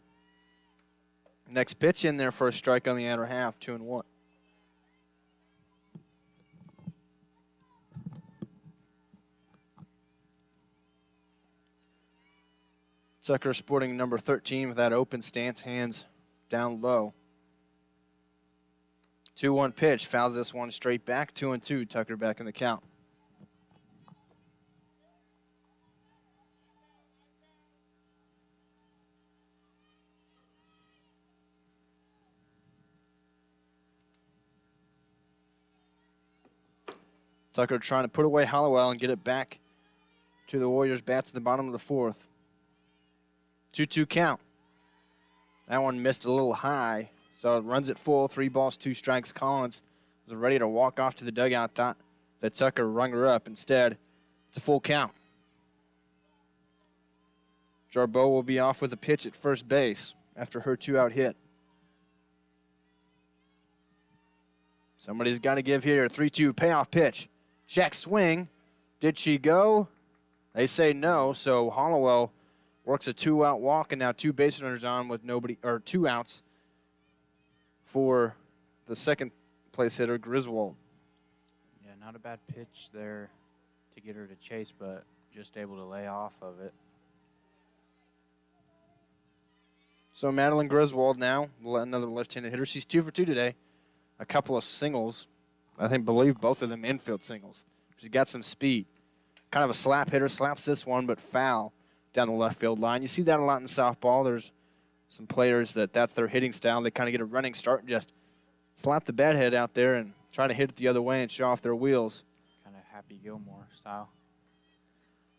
Next pitch in there for a strike on the outer half, 2-1. Tucker sporting number 13 with that open stance, hands down low. 2-1 pitch, fouls this one straight back, 2-2, Tucker back in the count. Tucker trying to put away Hollowell and get it back to the Warriors' bats at the bottom of the 4th. 2-2 count. That one missed a little high, so it runs it full. 3 balls, 2 strikes. Collins was ready to walk off to the dugout. Thought that Tucker rung her up. Instead, it's a full count. Jarboe will be off with a pitch at first base after her 2-out hit. Somebody's got to give here. 3-2 payoff pitch. Shack swing. Did she go? They say no, so Hollowell works a 2-out walk, and now 2 base runners on with 2 outs for the second place hitter, Griswold. Yeah, not a bad pitch there to get her to chase, but just able to lay off of it. So Madeline Griswold now, another left-handed hitter. She's 2 for 2 today. A couple of singles. Believe both of them infield singles. She's got some speed. Kind of a slap hitter, slaps this one, but foul down the left field line. You see that a lot in softball. There's some players that's their hitting style. They kind of get a running start and just slap the bat head out there and try to hit it the other way and show off their wheels. Kind of Happy Gilmore style.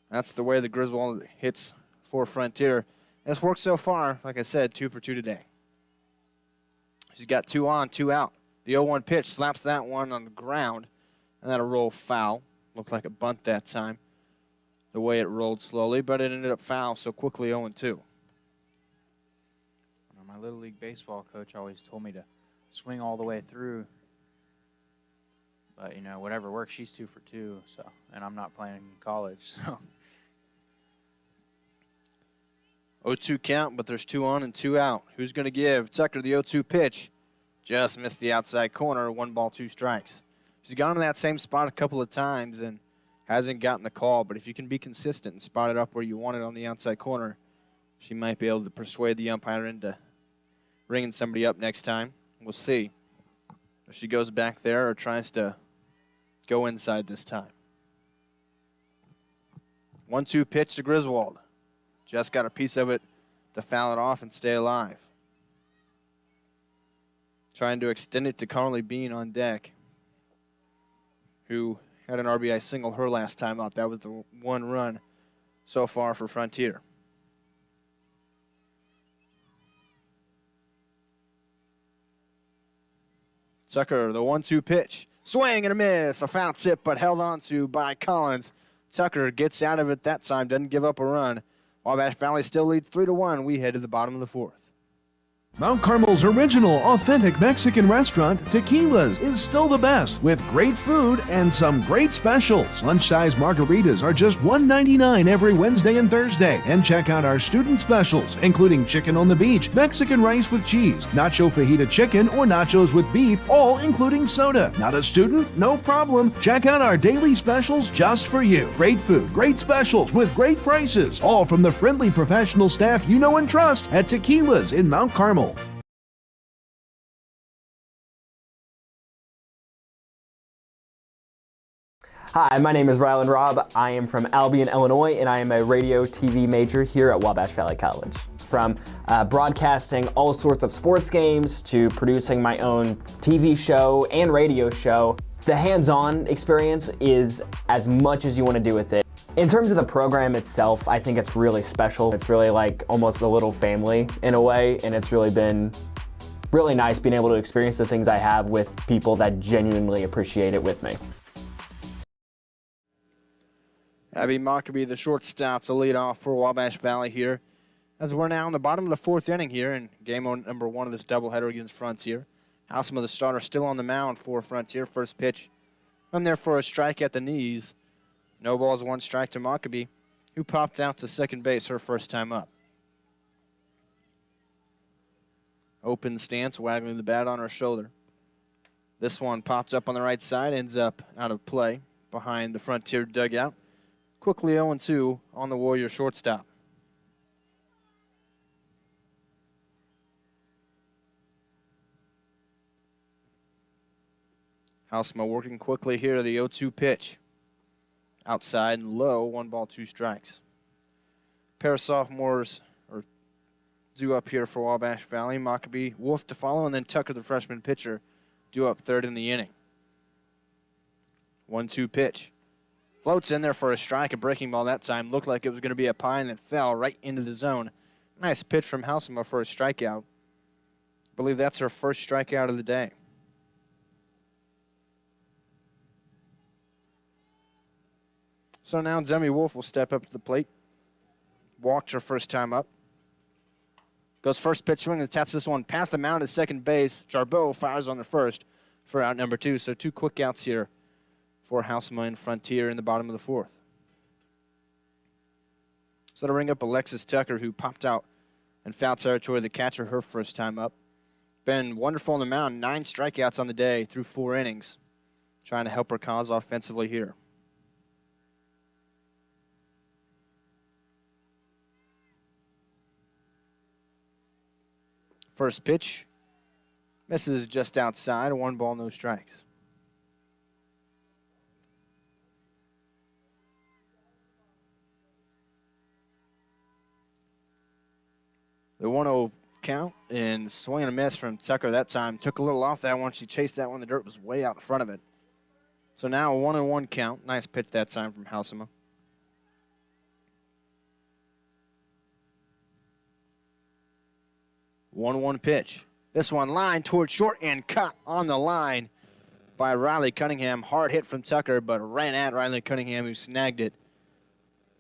That's the way the Griswold hits for Frontier. And it's worked so far. Like I said, 2 for 2 today. She's got 2 on, 2 out. The 0-1 pitch slaps that one on the ground, and that'll roll foul. Looked like a bunt that time, the way it rolled slowly, but it ended up foul so quickly, 0-2. My Little League Baseball coach always told me to swing all the way through. But, whatever works, she's 2 for 2, so, and I'm not playing in college, so. 0-2 count, but there's 2 on and 2 out. Who's going to give Tucker the 0-2 pitch? Just missed the outside corner. 1 ball, 2 strikes. She's gone to that same spot a couple of times and hasn't gotten the call. But if you can be consistent and spot it up where you want it on the outside corner, she might be able to persuade the umpire into ringing somebody up next time. We'll see if she goes back there or tries to go inside this time. 1-2 pitch to Griswold. Just got a piece of it to foul it off and stay alive. Trying to extend it to Carly Bean on deck, who had an RBI single her last time up. That was the 1 run so far for Frontier. Tucker, the 1-2 pitch. Swing and a miss. A foul tip, but held on to by Collins. Tucker gets out of it that time, doesn't give up a run. Wabash Valley still leads 3-1. We head to the bottom of the 4th. Mount Carmel's original, authentic Mexican restaurant, Tequila's, is still the best, with great food and some great specials. Lunch-size margaritas are just $1.99 every Wednesday and Thursday. And check out our student specials, including chicken on the beach, Mexican rice with cheese, nacho fajita chicken, or nachos with beef, all including soda. Not a student? No problem. Check out our daily specials just for you. Great food, great specials, with great prices, all from the friendly professional staff you know and trust at Tequila's in Mount Carmel. Hi, my name is Rylan Robb. I am from Albion, Illinois, and I am a radio TV major here at Wabash Valley College. From broadcasting all sorts of sports games to producing my own TV show and radio show, the hands-on experience is as much as you want to do with it. In terms of the program itself, I think it's really special. It's really like almost a little family in a way, and it's really been really nice being able to experience the things I have with people that genuinely appreciate it with me. Abby Mockabee, the shortstop, to lead off for Wabash Valley here. As we're now in the bottom of the 4th inning here in game number 1 of this doubleheader against Frontier. Houseman, the starter, still on the mound for Frontier. First pitch, run there for a strike at the knees. No balls, 1 strike to Mockabee, who popped out to second base her first time up. Open stance, waggling the bat on her shoulder. This one pops up on the right side, ends up out of play behind the Frontier dugout. Quickly 0-2 on the Warrior shortstop. Housema working quickly here, the 0-2 pitch. Outside and low, 1 ball, 2 strikes. Pair of sophomores are due up here for Wabash Valley. Mockabee, Wolf to follow, and then Tucker, the freshman pitcher, due up 3rd in the inning. 1-2 pitch. Floats in there for a strike, a breaking ball that time. Looked like it was going to be a pine that fell right into the zone. Nice pitch from Housema for a strikeout. I believe that's her first strikeout of the day. So now Demi Wolf will step up to the plate. Walked her first time up. Goes first pitch swing and taps this one past the mound at second base. Jarbeau fires on the first for out number 2. So 2 quick outs here for Housema and Frontier in the bottom of the 4th. So to bring up Alexis Tucker, who popped out in foul territory, the catcher, her first time up. Been wonderful on the mound, 9 strikeouts on the day through 4 innings. Trying to help her cause offensively here. First pitch misses just outside, 1 ball, no strikes. The 1-0 count and swing and a miss from Tucker that time. Took a little off that one. She chased that one. The dirt was way out in front of it. So now a 1-1 count. Nice pitch that time from Housema. One pitch. This one line towards short and cut on the line by Riley Cunningham. Hard hit from Tucker, but ran at Riley Cunningham, who snagged it.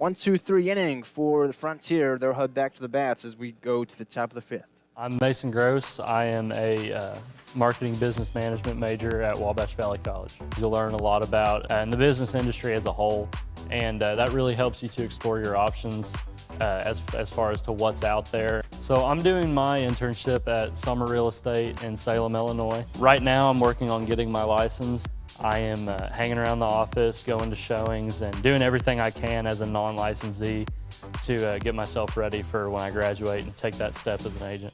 1-2-3 inning for the Frontier. They'll head back to the bats as we go to the top of the 5th. I'm Mason Gross. I am a marketing business management major at Wabash Valley College. You'll learn a lot about the business industry as a whole, and that really helps you to explore your options as far as to what's out there. So I'm doing my internship at Summer Real Estate in Salem, Illinois. Right now I'm working on getting my license. I am hanging around the office, going to showings, and doing everything I can as a non-licensee to get myself ready for when I graduate and take that step as an agent.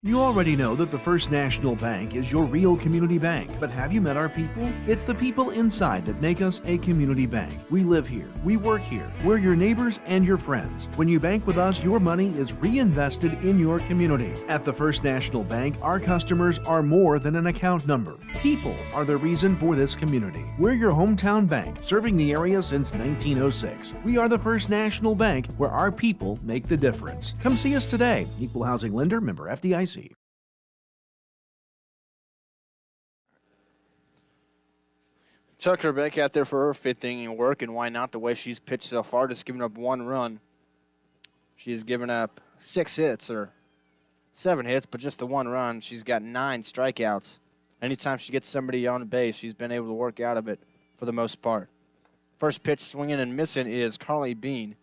You already know that the First National Bank is your real community bank, but have you met our people? It's the people inside that make us a community bank. We live here, we work here, we're your neighbors and your friends. When you bank with us, your money is reinvested in your community. At the First National Bank, our customers are more than an account number. People are the reason for this community. We're your hometown bank, serving the area since 1906. We are the First National Bank, where our people make the difference. Come see us today. Equal Housing Lender, member FDIC. Tucker back out there for her fifth inning work, and why not the way she's pitched so far, just giving up one run. She's given up 6 hits, or 7 hits, but just the one run. She's got 9 strikeouts. Anytime she gets somebody on base, she's been able to work out of it for the most part. First pitch swinging and missing is Carly Bean.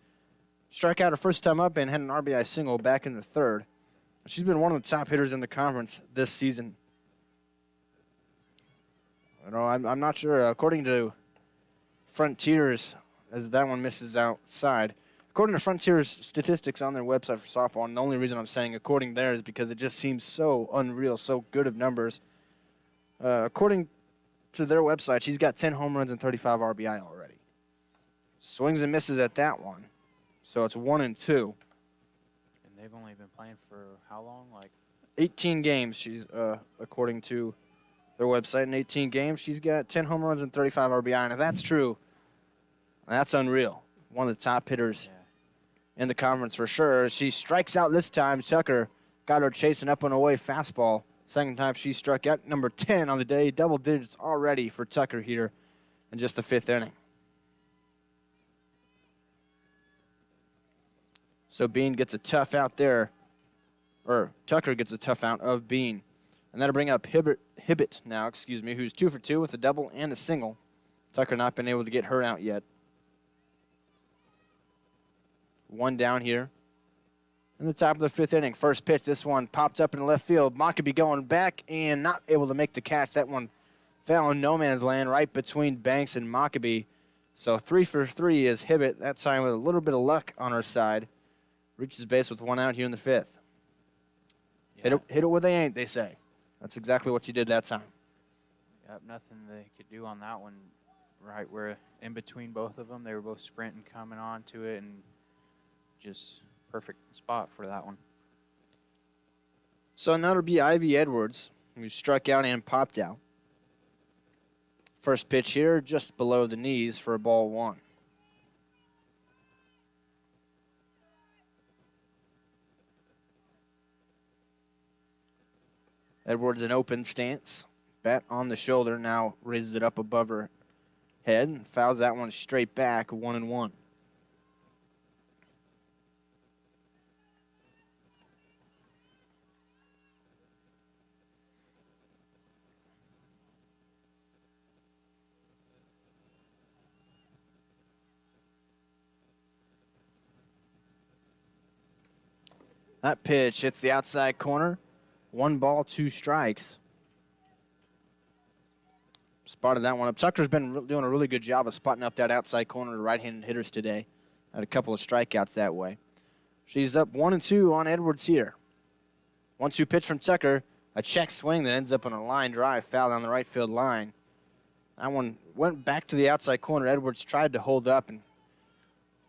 Strikeout her first time up and had an RBI single back in the third. She's been one of the top hitters in the conference this season. You know, I'm not sure. According to Frontiers, as that one misses outside, according to Frontiers statistics on their website for softball, and the only reason I'm saying according there is because it just seems so unreal, so good of numbers. According to their website, she's got 10 home runs and 35 RBI already. Swings and misses at that one. So it's 1-2. And they've only been playing for how long? Like 18 games, she's according to their website. In 18 games, she's got 10 home runs and 35 RBI. And if that's true, that's unreal. One of the top hitters in the conference for sure. She strikes out this time. Tucker got her chasing up and away fastball. Second time she struck out, number 10 on the day. Double digits already for Tucker here in just the 5th inning. So Bean gets a tough out there, or Tucker gets a tough out of Bean. And that'll bring up Hibbett now, who's 2 for 2 with a double and a single. Tucker not been able to get her out yet. 1 down here. In the top of the 5th inning, first pitch, this one popped up in the left field. Mockabee going back and not able to make the catch. That one fell in no man's land right between Banks and Mockabee. So 3 for 3 is Hibbett. That time with a little bit of luck on her side. Reaches base with 1 out here in the 5th. Yeah. Hit it where they ain't, they say. That's exactly what you did that time. Yep, nothing they could do on that one. Right where in between both of them, they were both sprinting, coming on to it, and just perfect spot for that one. So now it'll be Ivy Edwards, who struck out and popped out. First pitch here, just below the knees for a ball 1. Edwards in open stance. Bat on the shoulder, now raises it up above her head and fouls that one straight back, 1-1. That pitch hits the outside corner. 1 ball, 2 strikes. Spotted that one up. Tucker's been doing a really good job of spotting up that outside corner to right-handed hitters today. Had a couple of strikeouts that way. She's up 1-2 on Edwards here. 1-2 pitch from Tucker. A check swing that ends up on a line drive, foul down the right field line. That one went back to the outside corner. Edwards tried to hold up and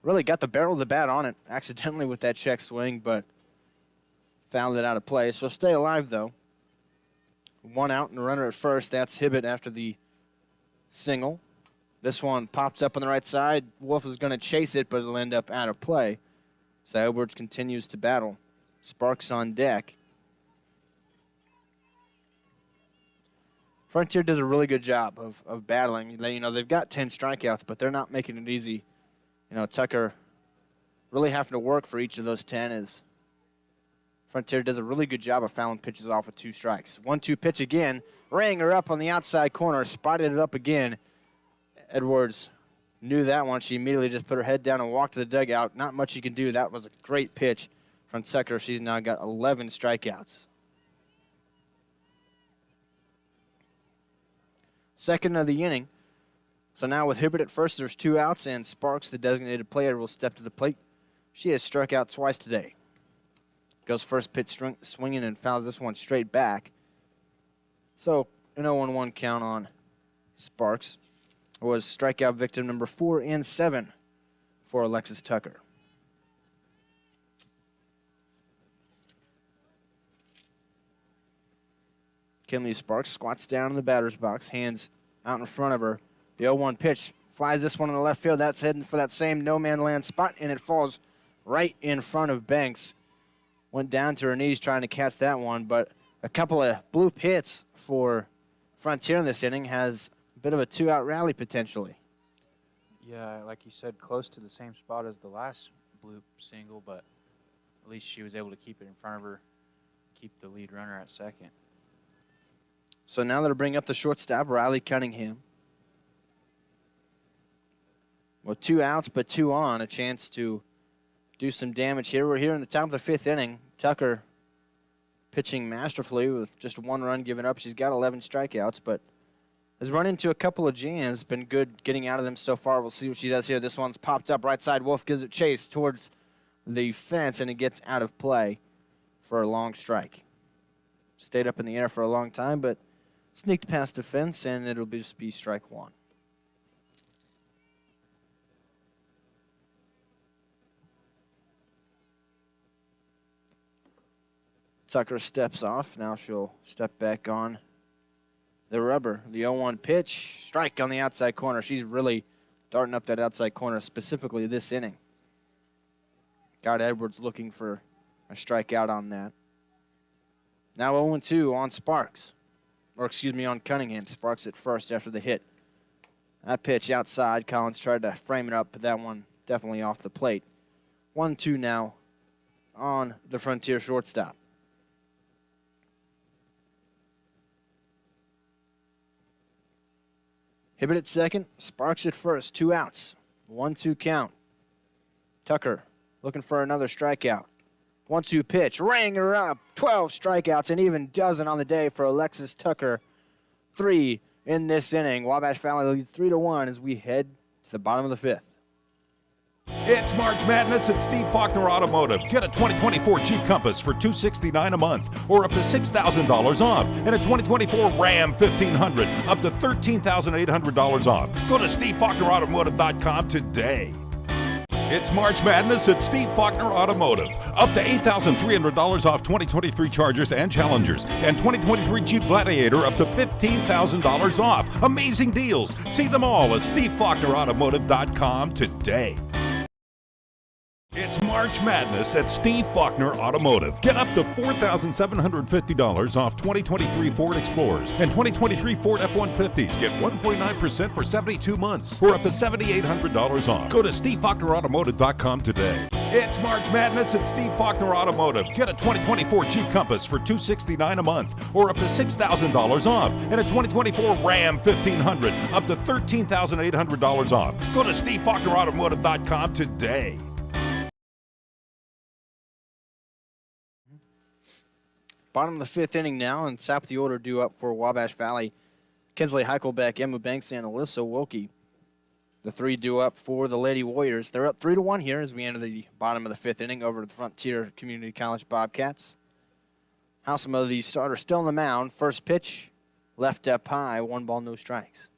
really got the barrel of the bat on it accidentally with that check swing, but fouled it out of play. So stay alive, though. 1 out and a runner at first. That's Hibbett after the single. This one pops up on the right side. Wolf is going to chase it, but it'll end up out of play. So Edwards continues to battle. Sparks on deck. Frontier does a really good job of battling. They've got 10 strikeouts, but they're not making it easy. Tucker really having to work for each of those 10 as Frontier does a really good job of fouling pitches off with 2 strikes. 1-2 pitch again. Rang her up on the outside corner. Spotted it up again. Edwards knew that one. She immediately just put her head down and walked to the dugout. Not much you can do. That was a great pitch from Tucker. She's now got 11 strikeouts. Second of the inning. So now with Hibbert at first, there's 2 outs, and Sparks, the designated player, will step to the plate. She has struck out twice today. Goes first pitch swinging and fouls this one straight back. So an 0-1 count on Sparks. Was strikeout victim number 4 and 7 for Alexis Tucker. Kinley Sparks squats down in the batter's box, hands out in front of her. The 0-1 pitch flies this one in the left field. That's heading for that same no-man land spot, and it falls right in front of Banks. Went down to her knees trying to catch that one, but a couple of bloop hits for Frontier in this inning has a bit of a 2-out rally potentially. Yeah, like you said, close to the same spot as the last bloop single, but at least she was able to keep it in front of her, keep the lead runner at second. So now they'll bring up the shortstop, Riley Cunningham. With 2 outs but 2 on, a chance to do some damage here. We're here in the top of the 5th inning. Tucker pitching masterfully with just 1 run given up. She's got 11 strikeouts, but has run into a couple of jams. Been good getting out of them so far. We'll see what she does here. This one's popped up right side. Wolf gives it chase towards the fence, and it gets out of play for a long strike. Stayed up in the air for a long time, but sneaked past the fence, and it'll just be strike 1. Tucker steps off. Now she'll step back on the rubber. The 0-1 pitch. Strike on the outside corner. She's really darting up that outside corner, specifically this inning. Got Edwards looking for a strikeout on that. Now 0-2 on Sparks. Or excuse me, on Cunningham. Sparks at first after the hit. That pitch outside. Collins tried to frame it up, but that one definitely off the plate. 1-2 now on the Frontier shortstop. Hibbert at second, Sparks at first, 2 outs. 1-2 count. Tucker looking for another strikeout. 1-2 pitch, rang her up. 12 strikeouts, an even dozen on the day for Alexis Tucker. 3 in this inning. Wabash Valley leads 3-1 as we head to the bottom of the 5th. It's March Madness at Steve Faulkner Automotive. Get a 2024 Jeep Compass for $269 a month or up to $6,000 off. And a 2024 Ram 1500 up to $13,800 off. Go to SteveFaulknerAutomotive.com today. It's March Madness at Steve Faulkner Automotive. Up to $8,300 off 2023 Chargers and Challengers. And 2023 Jeep Gladiator up to $15,000 off. Amazing deals. See them all at SteveFaulknerAutomotive.com today. It's March Madness at Steve Faulkner Automotive. Get up to $4,750 off 2023 Ford Explorers and 2023 Ford F-150s. Get 1.9% for 72 months or up to $7,800 off. Go to SteveFaulknerAutomotive.com today. It's March Madness at Steve Faulkner Automotive. Get a 2024 Jeep Compass for $269 a month or up to $6,000 off. And a 2024 Ram 1500 up to $13,800 off. Go to SteveFaulknerAutomotive.com today. Bottom of the 5th inning now, and top of the order due up for Wabash Valley. Kinsley Heichelbeck, Emma Banks, and Alyssa Wilkie. The 3 due up for the Lady Warriors. They're up 3-1 here as we enter the bottom of the 5th inning over to the Frontier Community College Bobcats. How some of these starters still on the mound. First pitch, left up high, 1 ball, no strikes.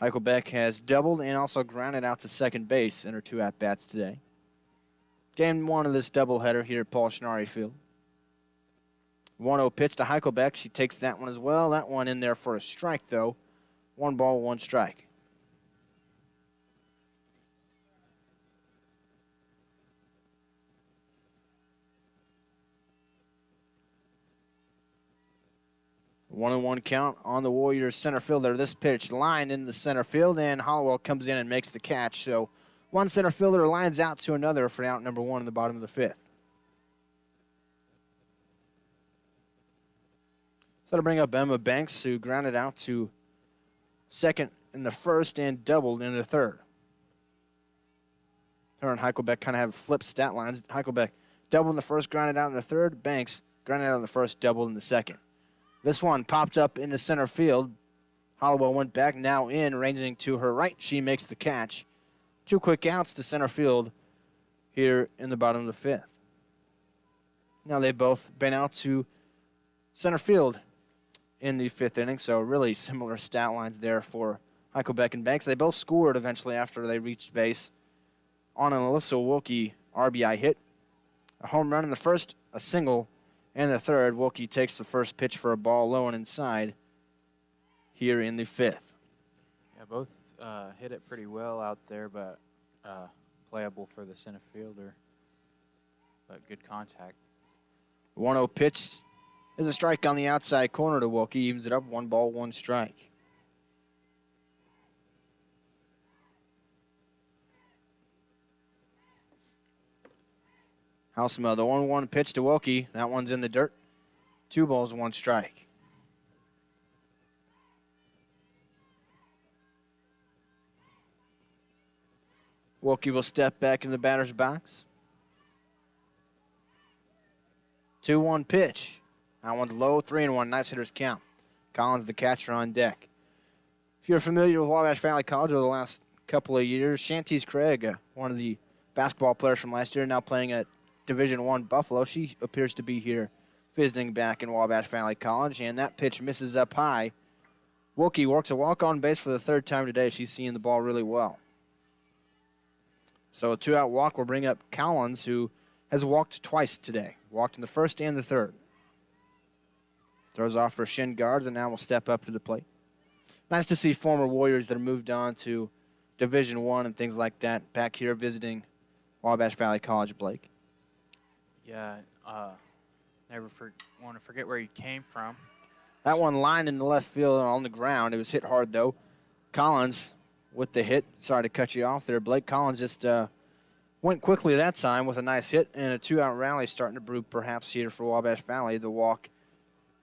Heichelbeck has doubled and also grounded out to second base in her 2 at-bats today. Game 1 of this doubleheader here at Paul Schnarre Field. 1-0 pitch to Heichelbeck. She takes that one as well. That one in there for a strike, though. 1 ball, 1 strike. A 1-1 count on the Warriors center fielder. This pitch lined in the center field, and Hollowell comes in and makes the catch. So one center fielder lines out to another for out number 1 in the bottom of the 5th. So to bring up Emma Banks, who grounded out to second in the first and doubled in the third. Her and Heichelbeck kind of have flipped stat lines. Heichelbeck doubled in the first, grounded out in the third. Banks grounded out in the first, doubled in the second. This one popped up into center field. Hollowell went back, now in, ranging to her right. She makes the catch. 2 quick outs to center field here in the bottom of the fifth. Now they've both been out to center field in the fifth inning, so really similar stat lines there for Heichelbeck and Banks. They both scored eventually after they reached base on an Alyssa Wilkie RBI hit. A home run in the first, a single in the third. Wilkie takes the first pitch for a ball low and inside here in the fifth. Yeah, both hit it pretty well out there, but playable for the center fielder, but good contact. 1-0 pitch is a strike on the outside corner to Wilkie. Evens it up, 1 ball, 1 strike. Halsema, the 1-1 pitch to Wilkie. That one's in the dirt. 2 balls, 1 strike. Wilkie will step back in the batter's box. 2-1 pitch. That one's low, 3-1. Nice hitter's count. Collins, the catcher, on deck. If you're familiar with Wabash Valley College over the last couple of years, Shantice Craig, one of the basketball players from last year, now playing at Division I Buffalo. She appears to be here visiting back in Wabash Valley College, and that pitch misses up high. Wilkie works a walk on base for the 3rd time today. She's seeing the ball really well. So a 2-out walk will bring up Collins, who has walked twice today. Walked in the first and the third. Throws off for shin guards and now will step up to the plate. Nice to see former Warriors that have moved on to Division I and things like that back here visiting Wabash Valley College, Blake. Yeah, never want to forget where he came from. That one lined in the left field on the ground. It was hit hard, though. Collins with the hit. Sorry to cut you off there, Blake. Collins just went quickly that time with a nice hit and a 2-out rally starting to brew perhaps here for Wabash Valley. The walk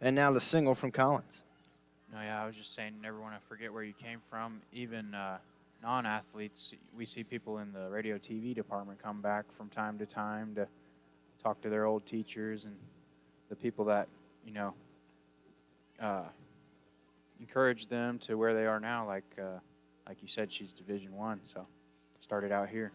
and now the single from Collins. No, yeah, I was just saying never want to forget where you came from. Even non-athletes, we see people in the radio TV department come back from time to time to talk to their old teachers and the people that, you know, encourage them to where they are now. Like you said, she's Division I, so started out here.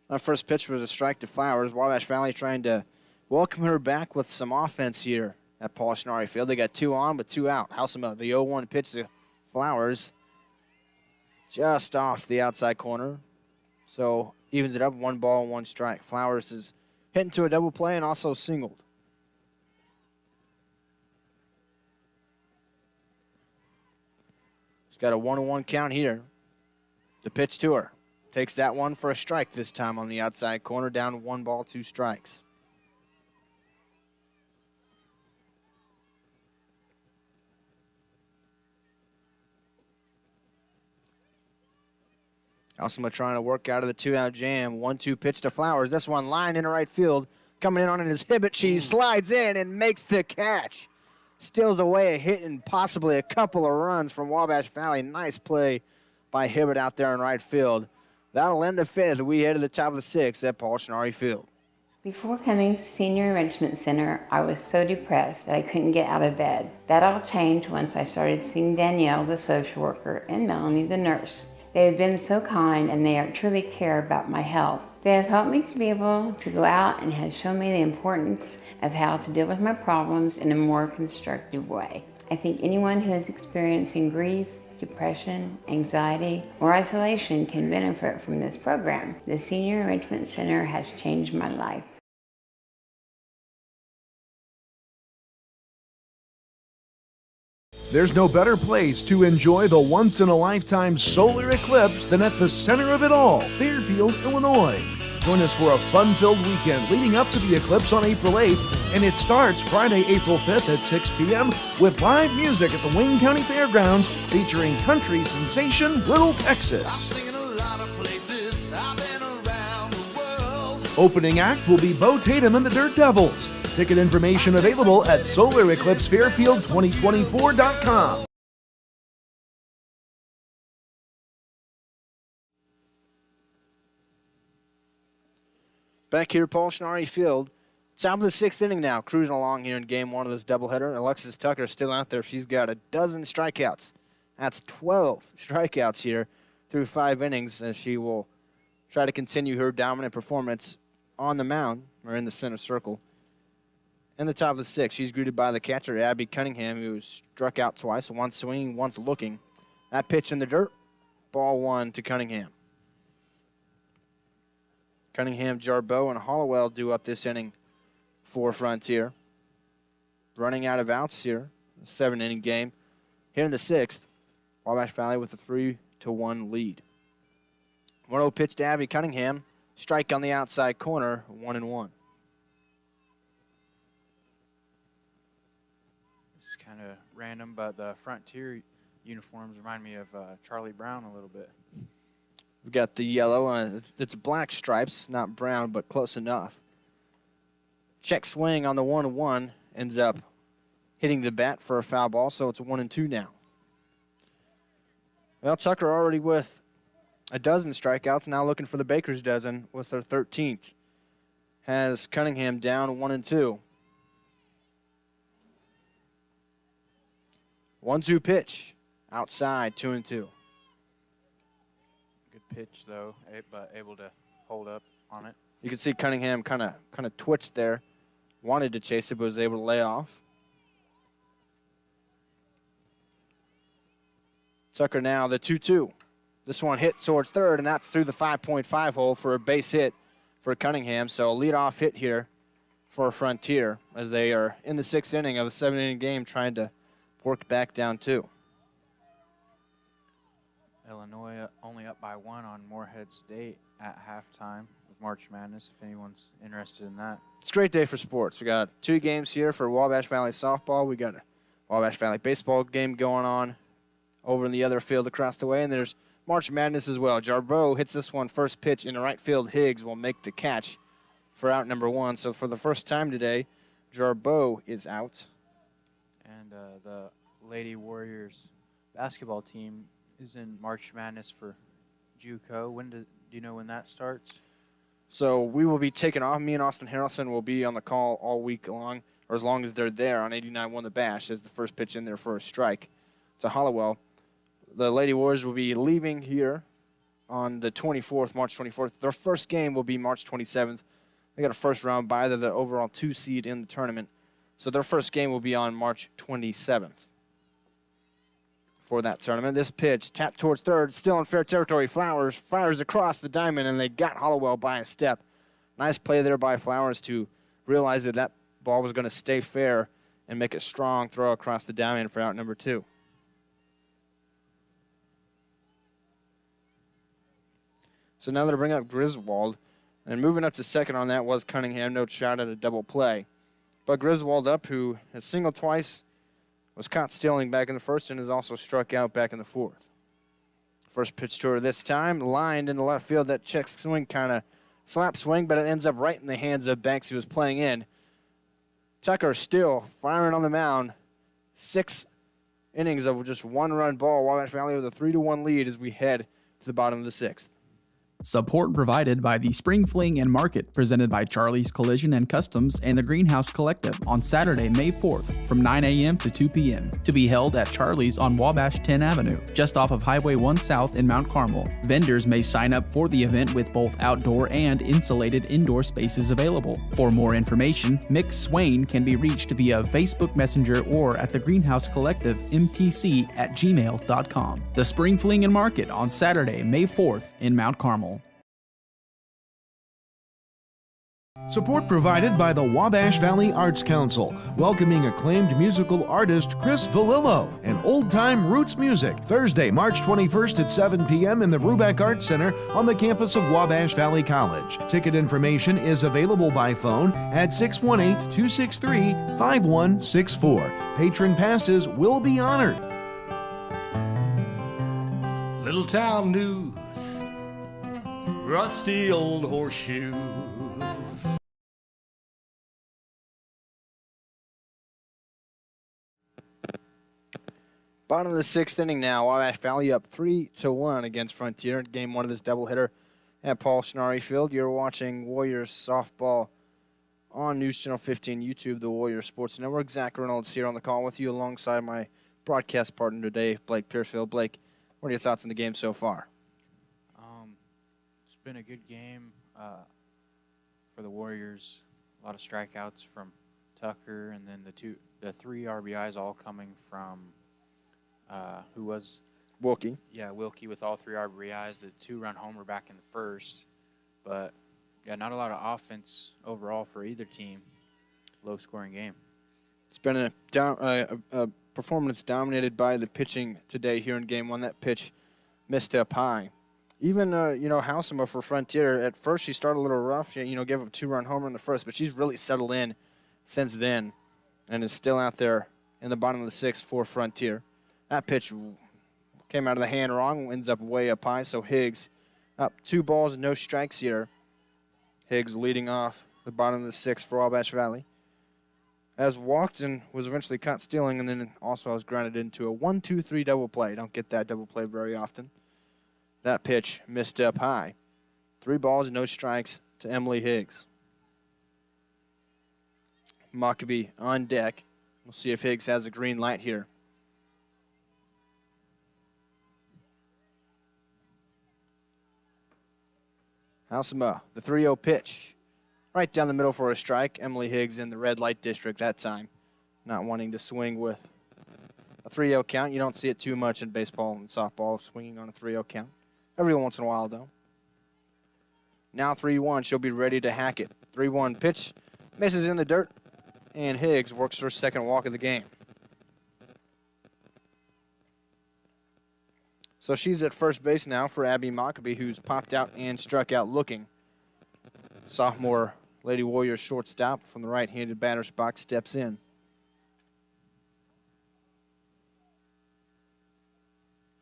That first pitch was a strike to Flowers. Wabash Valley trying to welcome her back with some offense here at Paul Schnarre Field. They got 2 on, but 2 out. Halsema, the 0-1 pitch to Flowers, just off the outside corner. So evens it up, 1 ball, 1 strike. Flowers is hitting to a double play and also singled. She's got a 1-1 count here. The pitch to her. Takes that one for a strike this time on the outside corner, down 1 ball, 2 strikes. Halsema trying to work out of the 2-out jam. 1-2 pitch to Flowers. This one lined into right field. Coming in on an exhibit. She slides in and makes the catch. Steals away a hit and possibly a couple of runs from Wabash Valley. Nice play by Hibbert out there in right field. That'll end the 5th. We head to the top of the 6th at Paul Schnarre Field. Before coming to Senior Enrichment Center, I was so depressed that I couldn't get out of bed. That all changed once I started seeing Danielle, the social worker, and Melanie, the nurse. They have been so kind and they truly care about my health. They have helped me to be able to go out and have shown me the importance of how to deal with my problems in a more constructive way. I think anyone who is experiencing grief, depression, anxiety, or isolation can benefit from this program. The Senior Enrichment Center has changed my life. There's no better place to enjoy the once-in-a-lifetime solar eclipse than at the center of it all, Fairfield, Illinois. Join us for a fun-filled weekend leading up to the eclipse on April 8th, and it starts Friday, April 5th at 6 p.m. with live music at the Wayne County Fairgrounds featuring country sensation Little Texas. Opening act will be Bo Tatum and the Dirt Devils. Ticket information available at SolarEclipseFairfield2024.com. Back here, Paul Schnarre Field. Top of the 6th inning now, cruising along here in game 1 of this doubleheader. Alexis Tucker is still out there. She's got a dozen strikeouts. That's 12 strikeouts here through 5 innings, as she will try to continue her dominant performance on the mound, or in the center circle. In the top of the 6th, she's greeted by the catcher, Abby Cunningham, who struck out twice, once swinging, once looking. That pitch in the dirt, ball 1 to Cunningham. Cunningham, Jarboe, and Hollowell due up this inning for Frontier. Running out of outs here, 7-inning game. Here in the 6th, Wabash Valley with a 3-1 lead. 1-0 pitch to Abby Cunningham. Strike on the outside corner, 1-1. This is kind of random, but the Frontier uniforms remind me of Charlie Brown a little bit. We've got the yellow. It's black stripes, not brown, but close enough. Check swing on the 1-1 ends up hitting the bat for a foul ball, so it's 1-2 now. Well, Tucker already with a dozen strikeouts, now looking for the Baker's dozen with their 13th. Has Cunningham down 1-2. 1-2 pitch outside, 2-2. Good pitch, though, but able to hold up on it. You can see Cunningham kind of twitched there. Wanted to chase it, but was able to lay off. Tucker now the 2-2. This one hit towards third, and that's through the 5.5 hole for a base hit for Cunningham. So a leadoff hit here for Frontier as they are in the 6th inning of a 7-inning game trying to work back down 2. Illinois only up by 1 on Morehead State at halftime of March Madness, if anyone's interested in that. It's a great day for sports. We got 2 games here for Wabash Valley Softball. We got a Wabash Valley Baseball game going on over in the other field across the way, and there's March Madness as well. Jarboe hits this one first pitch in right field. Higgs will make the catch for out number 1. So for the first time today, Jarboe is out. And the Lady Warriors basketball team is in March Madness for JUCO. Do you know when that starts? So we will be taking off. Me and Austin Harrelson will be on the call all week long, or as long as they're there on 89-1 The Bash as the first pitch in there for a strike to Hollowell. The Lady Warriors will be leaving here on the 24th, March 24th. Their first game will be March 27th. They got a first round bye. They're the overall 2 seed in the tournament. So their first game will be on March 27th. For that tournament. This pitch tapped towards third, still in fair territory. Flowers fires across the diamond, and they got Hollowell by a step. Nice play there by Flowers to realize that that ball was going to stay fair and make a strong throw across the diamond for out number 2. So now they'll bring up Griswold, and moving up to second on that was Cunningham. No shot at a double play. But Griswold up, who has singled twice, was caught stealing back in the first and is also struck out back in the 4th. First pitch to her this time, lined in the left field. That check swing kind of slap swing, but it ends up right in the hands of Banks, who was playing in. Tucker still firing on the mound. 6 innings of just 1-run ball. Wabash Valley with a 3-1 lead as we head to the bottom of the 6th. Support provided by the Spring Fling and Market, presented by Charlie's Collision and Customs and the Greenhouse Collective on Saturday, May 4th from 9 a.m. to 2 p.m. to be held at Charlie's on Wabash 10 Avenue, just off of Highway 1 South in Mount Carmel. Vendors may sign up for the event with both outdoor and insulated indoor spaces available. For more information, Mick Swain can be reached via Facebook Messenger or at the Greenhouse Collective mtc@gmail.com. The Spring Fling and Market on Saturday, May 4th in Mount Carmel. Support provided by the Wabash Valley Arts Council, welcoming acclaimed musical artist Chris Valillo and old-time roots music, Thursday, March 21st at 7 p.m. in the Rubeck Arts Center on the campus of Wabash Valley College. Ticket information is available by phone at 618-263-5164. Patron passes will be honored. Little town news, rusty old horseshoes. Bottom of the 6th inning now. Wabash Valley up 3-1 against Frontier in game 1 of this doubleheader. at Paul Schnarre Field. You're watching Warriors softball on News Channel 15, YouTube, the Warriors Sports Network. Zach Reynolds here on the call with you alongside my broadcast partner today, Blake Piercefield. Blake, what are your thoughts on the game so far? It's been a good game for the Warriors. A lot of strikeouts from Tucker, and then the 3 RBIs all coming from who was Wilkie. Yeah, Wilkie with all 3 RBIs. The 2-run homer back in the first, but yeah, not a lot of offense overall for either team. Low-scoring game. It's been a performance dominated by the pitching today here in Game 1. That pitch missed up high. Even, Halsema for Frontier, at first she started a little rough. She, gave up a 2-run homer in the first, but she's really settled in since then and is still out there in the bottom of the 6th for Frontier. That pitch came out of the hand wrong, ends up way up high, so Higgs up 2 balls, no strikes here. Higgs leading off the bottom of the 6th for Wabash Valley. As walked and was eventually caught stealing, and then also was grounded into a 1-2-3 double play. Don't get that double play very often. That pitch missed up high. 3 balls, no strikes to Emily Higgs. Mockabee on deck. We'll see if Higgs has a green light here. Halsema, the 3-0 pitch. Right down the middle for a strike. Emily Higgs in the red light district that time. Not wanting to swing with a 3-0 count. You don't see it too much in baseball and softball, swinging on a 3-0 count. Every once in a while, though. Now 3-1. She'll be ready to hack it. 3-1 pitch. Misses in the dirt. And Higgs works her second walk of the game. So she's at first base now for Abby Mockabee, who's popped out and struck out looking. Sophomore Lady Warriors shortstop from the right-handed batter's box steps in.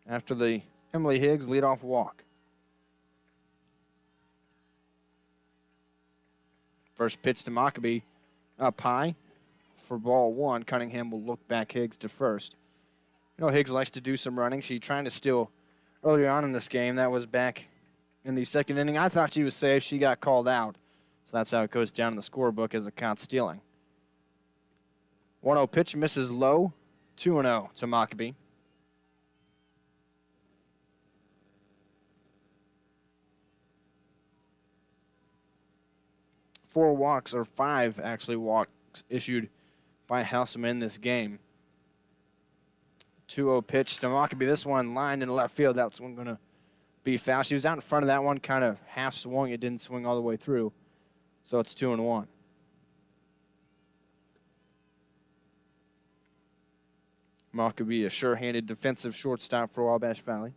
After the Emily Higgs leadoff walk. First pitch to Mockabee up high for ball 1. Cunningham will look back Higgs to first. Higgs likes to do some running. She tried to steal earlier on in this game. That was back in the second inning. I thought she was safe. She got called out. So that's how it goes down in the scorebook as a caught stealing. 1-0 pitch misses low. 2-0 to Mockabee. Five walks issued by Halsema in this game. 2-0 pitch to Mockabee. This one lined in left field. That's one going to be foul. She was out in front of that one, kind of half swung. It didn't swing all the way through. So it's 2-1. Mockabee, a sure-handed defensive shortstop for Wabash Valley.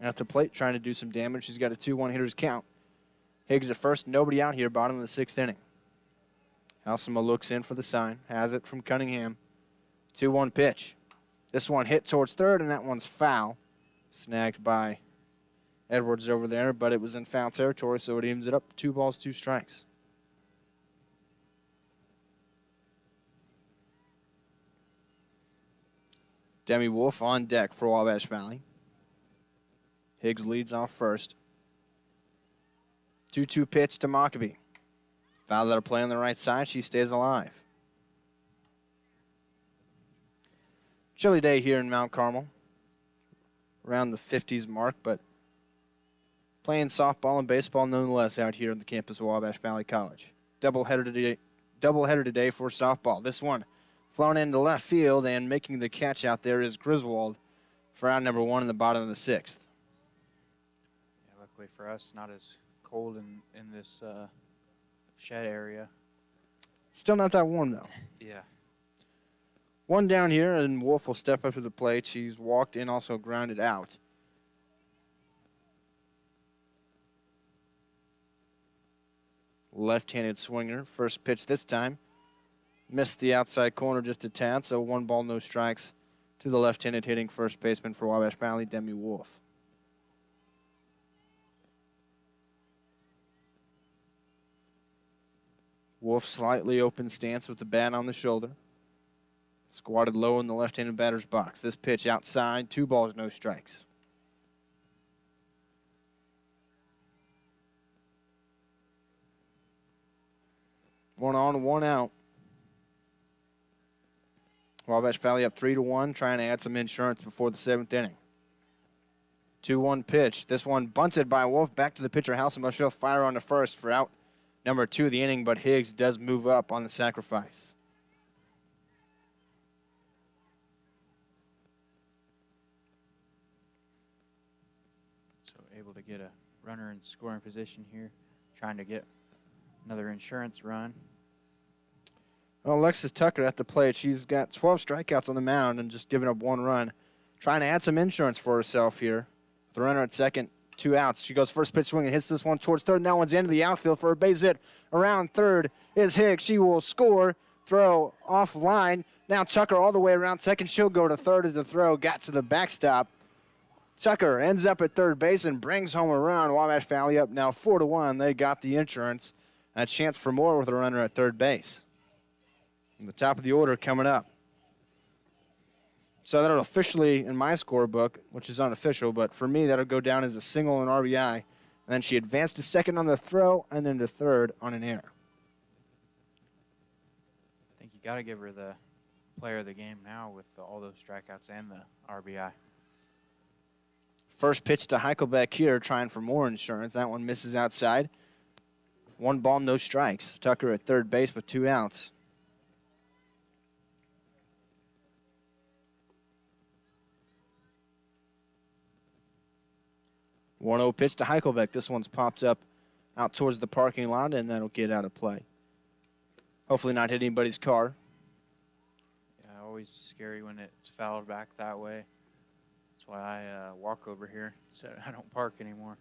At the plate, trying to do some damage. She's got a 2-1 hitter's count. Higgs at first, nobody out here, bottom of the 6th inning. Halsema looks in for the sign, has it from Cunningham. 2-1 pitch. This one hit towards third, and that one's foul. Snagged by Edwards over there, but it was in foul territory, so it evens it up. 2 balls, 2 strikes. Demi Wolf on deck for Wabash Valley. Higgs leads off first. 2-2 pitch to Mockabee. Foul that are play on the right side. She stays alive. Chilly day here in Mount Carmel. Around the 50s mark, but playing softball and baseball nonetheless out here on the campus of Wabash Valley College. Doubleheader today for softball. This one flown into left field, and making the catch out there is Griswold for out number 1 in the bottom of the 6th. Yeah, luckily for us, not as cold in this shed area. Still not that warm, though. Yeah. One down here, and Wolf will step up to the plate. She's walked in, also grounded out. Left-handed swinger. First pitch this time. Missed the outside corner just a tad, so 1 ball, no strikes to the left-handed hitting first baseman for Wabash Valley, Demi Wolf. Wolf slightly open stance with the bat on the shoulder. Squatted low in the left-handed batter's box. This pitch outside, 2 balls, no strikes. One on, one out. Wabash Valley up 3-1, trying to add some insurance before the 7th inning. 2-1 pitch. This one bunted by Wolf. Back to the pitcher, Halsema. She'll fire on the first for out number 2 of the inning, but Higgs does move up on the sacrifice. So able to get a runner in scoring position here, trying to get another insurance run. Well, Alexis Tucker at the plate. She's got 12 strikeouts on the mound and just giving up 1 run. Trying to add some insurance for herself here. The runner at second, 2 outs. She goes first pitch swing and hits this one towards third, and that one's into the outfield for a base hit. Around third is Higgs. She will score. Throw offline. Now Tucker all the way around second. She'll go to third as the throw got to the backstop. Tucker ends up at third base and brings home a run. Wabash Valley up now 4-1. They got the insurance. A chance for more with a runner at third base. And the top of the order coming up. So that'll officially, in my scorebook, which is unofficial, but for me, that'll go down as a single and RBI. And then she advanced to second on the throw and then to third on an error. I think you got to give her the player of the game now with all those strikeouts and the RBI. First pitch to Heichelbeck here, trying for more insurance. That one misses outside. 1 ball, no strikes. Tucker at third base with 2 outs. One 1-0 pitch to Heichelbeck. This one's popped up out towards the parking lot, and that'll get out of play. Hopefully not hit anybody's car. Yeah, always scary when it's fouled back that way. That's why I walk over here so I don't park anymore.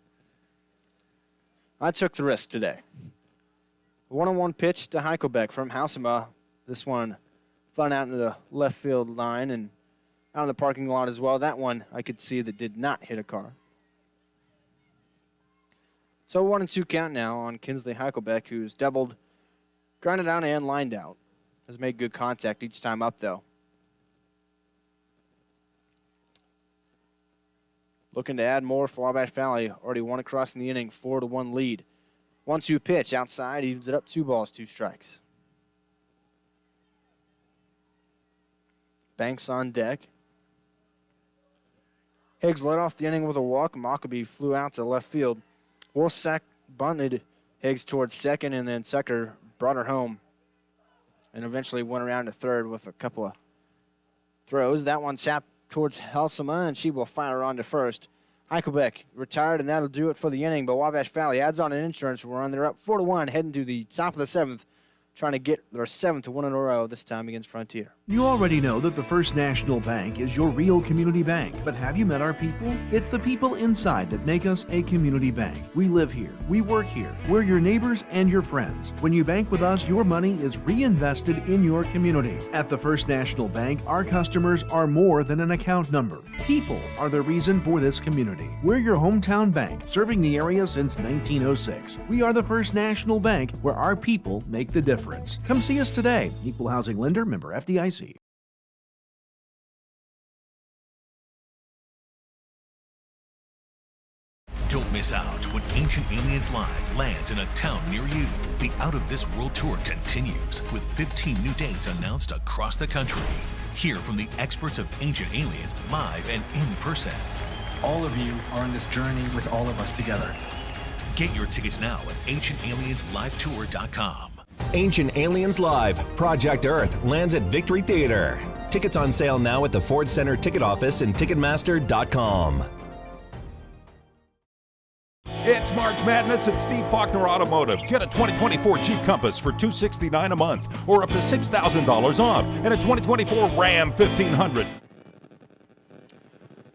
I took the risk today. 1-1 pitch to Heichelbeck from Halsema. This one fun out into the left field line and out in the parking lot as well. That one I could see that did not hit a car. So 1-2 count now on Kinsley Heichelbeck, who's doubled, grounded out, and lined out. Has made good contact each time up, though. Looking to add more for Wabash Valley. Already one across in the inning, 4-1 lead. 1-2 pitch outside, evens it up, 2 balls, 2 strikes. Banks on deck. Higgs led off the inning with a walk. Mockabee flew out to left field. Wolfsack bunted Higgs towards second, and then Sucker brought her home and eventually went around to third with a couple of throws. That one tapped towards Halsema, and she will fire on to first. Heichelbeck retired, and that'll do it for the inning, but Wabash Valley adds on an insurance run. They're up 4-1, heading to the top of the 7th, trying to get their 7th win in a row, this time against Frontier. You already know that the First National Bank is your real community bank, but have you met our people? It's the people inside that make us a community bank. We live here, we work here, we're your neighbors and your friends. When you bank with us, your money is reinvested in your community. At the First National Bank, our customers are more than an account number. People are the reason for this community. We're your hometown bank, serving the area since 1906. We are the First National Bank, where our people make the difference. Come see us today. Equal housing lender, member FDIC. Don't miss out when Ancient Aliens Live lands in a town near you. The Out of This World Tour continues with 15 new dates announced across the country. Hear from the experts of Ancient Aliens live and in person. All of you are on this journey with all of us together. Get your tickets now at ancientaliensLiveTour.com. Ancient Aliens Live, Project Earth lands at Victory Theater. Tickets on sale now at the Ford Center ticket office and Ticketmaster.com. It's March Madness at Steve Faulkner Automotive. Get a 2024 Jeep Compass for $269 a month or up to $6,000 off and a 2024 Ram 1500.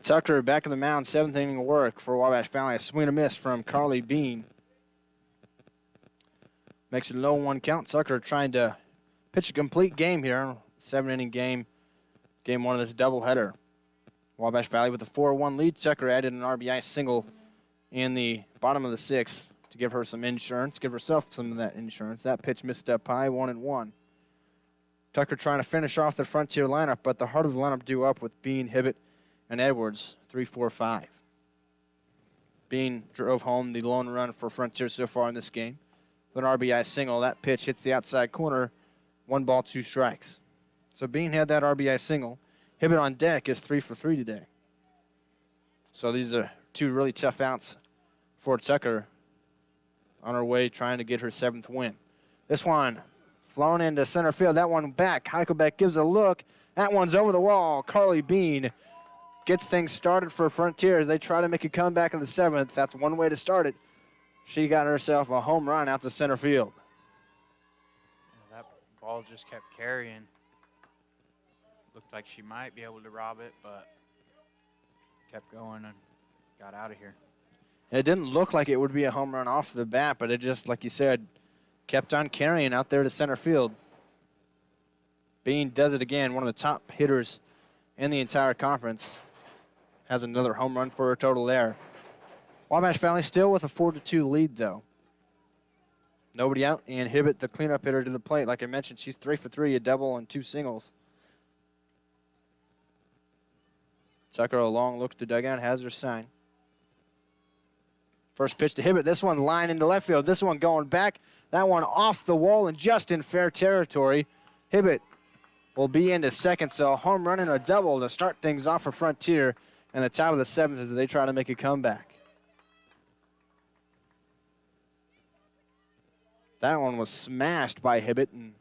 Tucker back in the mound, 7th inning work for Wabash Valley. A swing and a miss from Carly Bean. Makes it a 0-1 count. Tucker trying to pitch a complete game here. 7-inning game. Game 1 of this doubleheader. Wabash Valley with a 4-1 lead. Tucker added an RBI single in the bottom of the 6th to give her some insurance, give herself some of that insurance. That pitch missed up high, 1-1. Tucker trying to finish off the Frontier lineup, but the heart of the lineup due up with Bean, Hibbett, and Edwards, 3-4-5. Bean drove home the lone run for Frontier so far in this game. with an RBI single. That pitch hits the outside corner. 1 ball, 2 strikes. So Bean had that RBI single. Hibbett on deck is 3 for 3 today. So these are 2 really tough outs for Tucker on her way trying to get her 7th win. This one flown into center field. That one back. Heichelbeck gives a look. That one's over the wall. Carly Bean gets things started for Frontier as they try to make a comeback in the 7th. That's one way to start it. She got herself a home run out to center field. That ball just kept carrying. Looked like she might be able to rob it, but kept going and got out of here. It didn't look like it would be a home run off the bat, but it just, like you said, kept on carrying out there to center field. Bean does it again, one of the top hitters in the entire conference. Has another home run for her total there. Wabash Valley still with a 4-2 lead, though. Nobody out, and Hibbett, the cleanup hitter, to the plate. Like I mentioned, she's 3 for 3, a double and 2 singles. Tucker, a long look at the dugout, has her sign. First pitch to Hibbett. This one line into left field. This one going back. That one off the wall and just in fair territory. Hibbett will be into second, so a home run and a double to start things off for Frontier and the top of the 7th as they try to make a comeback. That one was smashed by Hibbett and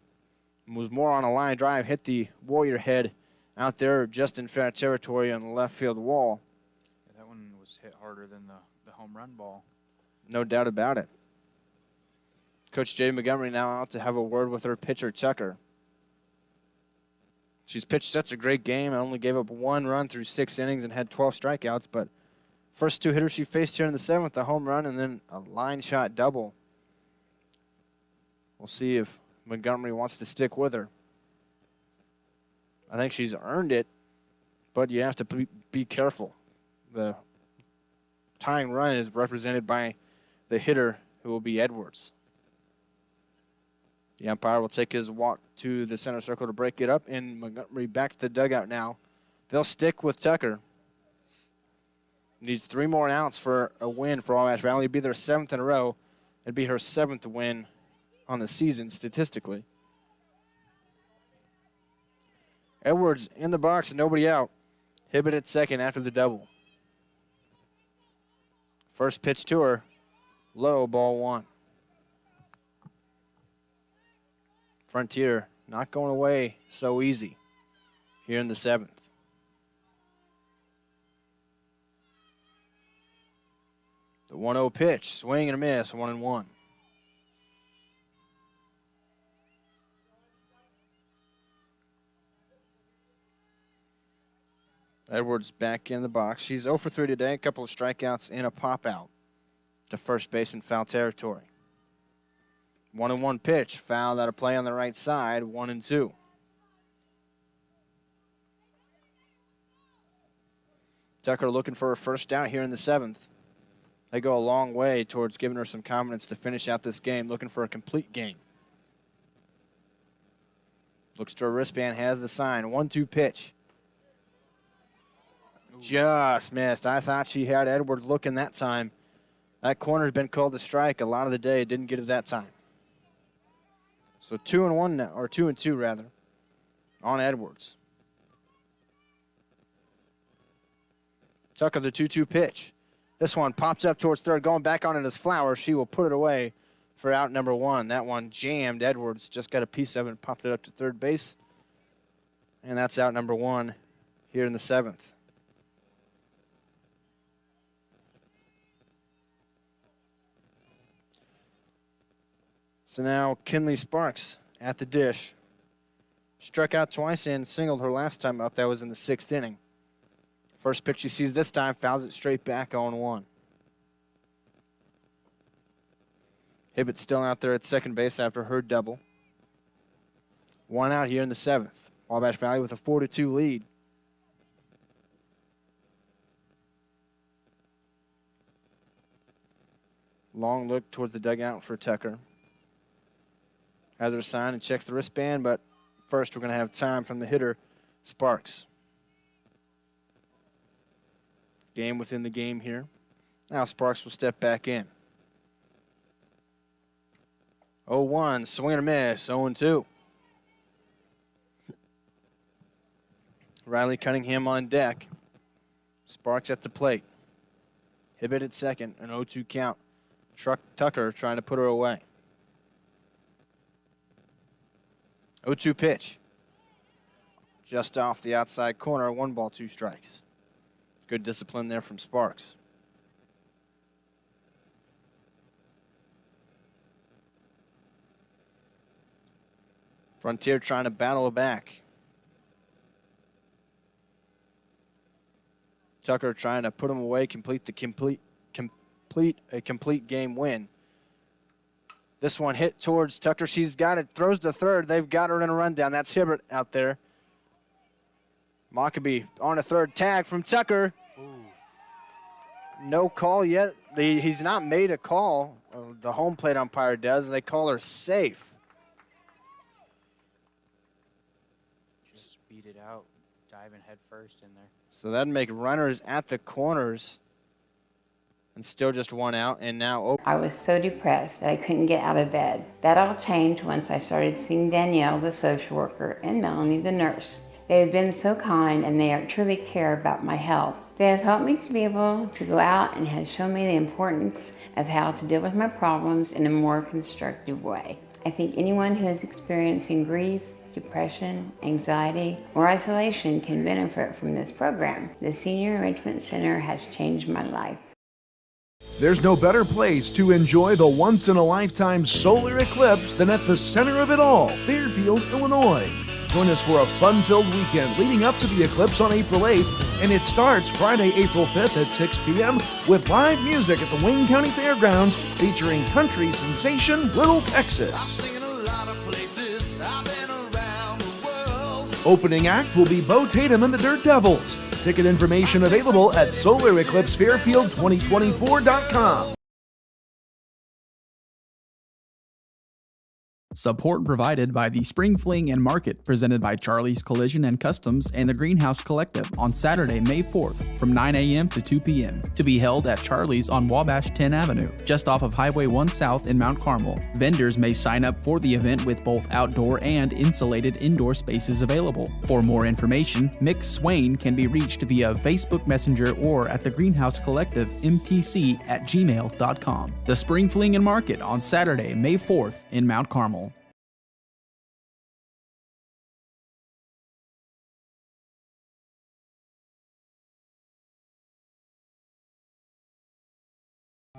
was more on a line drive. Hit the Warrior head out there just in fair territory on the left field wall. Yeah, that one was hit harder than the home run ball. No doubt about it. Coach Jay Montgomery now out to have a word with her pitcher, Tucker. She's pitched such a great game and only gave up 1 run through 6 innings and had 12 strikeouts, but first 2 hitters she faced here in the 7th, a home run and then a line shot double. We'll see if Montgomery wants to stick with her. I think she's earned it, but you have to be careful. The tying run is represented by the hitter, who will be Edwards. The umpire will take his walk to the center circle to break it up, and Montgomery back to the dugout now. They'll stick with Tucker. Needs 3 more outs for a win for Wabash Valley. It'd be their 7th in a row. It'd be her 7th win on the season statistically. Edwards in the box, nobody out. Hibbett at second after the double. First pitch to her, low, ball 1. Frontier not going away so easy here in the 7th. The 1-0 pitch, swing and a miss, 1-1. Edwards back in the box. She's 0 for 3 today, a couple of strikeouts and a pop-out to first base in foul territory. 1-1 pitch, foul out of play on the right side, 1-2. Tucker looking for her first out here in the 7th. They go a long way towards giving her some confidence to finish out this game, looking for a complete game. Looks to her wristband, has the sign, 1-2 pitch. Just missed. I thought she had Edwards looking that time. That corner's been called a strike a lot of the day. Didn't get it that time. So 2-1 now, or 2-2 rather, on Edwards. Tucker, the 2-2 pitch. This one pops up towards third, going back on it as Flowers. She will put it away for out number 1. That one jammed. Edwards just got a piece of it and popped it up to third base. And that's out number 1 here in the 7th. So now Kinley Sparks at the dish. Struck out twice and singled her last time up. That was in the 6th inning. First pitch she sees this time, fouls it straight back, 0-1. Hibbett still out there at second base after her double. 1 out here in the 7th. Wabash Valley with a 4-2 lead. Long look towards the dugout for Tucker. Has her sign and checks the wristband, but first we're going to have time from the hitter, Sparks. Game within the game here. Now Sparks will step back in. 0-1, swing and a miss, 0-2. Riley Cunningham on deck. Sparks at the plate. Hibbett at second, an 0-2 count. Tucker trying to put her away. 0-2 pitch. Just off the outside corner, 1 ball, 2 strikes. Good discipline there from Sparks. Frontier trying to battle back. Tucker trying to put him away, complete a complete game win. This one hit towards Tucker. She's got it, throws to third. They've got her in a rundown. That's Hibbert out there. Mockabee on a third, tag from Tucker. Ooh. No call yet. He's not made a call. The home plate umpire does, and they call her safe. Just beat it out, diving head first in there. So that'd make runners at the corners, and still just 1 out, and now... I was so depressed that I couldn't get out of bed. That all changed once I started seeing Danielle, the social worker, and Melanie, the nurse. They have been so kind, and they truly care about my health. They have helped me to be able to go out and have shown me the importance of how to deal with my problems in a more constructive way. I think anyone who is experiencing grief, depression, anxiety, or isolation can benefit from this program. The Senior Enrichment Center has changed my life. There's no better place to enjoy the once-in-a-lifetime solar eclipse than at the center of it all, Fairfield, Illinois. Join us for a fun-filled weekend leading up to the eclipse on April 8th, and it starts Friday, April 5th at 6 p.m. with live music at the Wayne County Fairgrounds featuring country sensation Little Texas. Opening act will be Bo Tatum and the Dirt Devils. Ticket information available at SolarEclipseFairfield2024.com. Support provided by the Spring Fling and Market, presented by Charlie's Collision and Customs and the Greenhouse Collective on Saturday, May 4th from 9 a.m. to 2 p.m. to be held at Charlie's on Wabash 10 Avenue, just off of Highway 1 South in Mount Carmel. Vendors may sign up for the event with both outdoor and insulated indoor spaces available. For more information, Mick Swain can be reached via Facebook Messenger or at the Greenhouse Collective mtc@gmail.com. The Spring Fling and Market on Saturday, May 4th in Mount Carmel.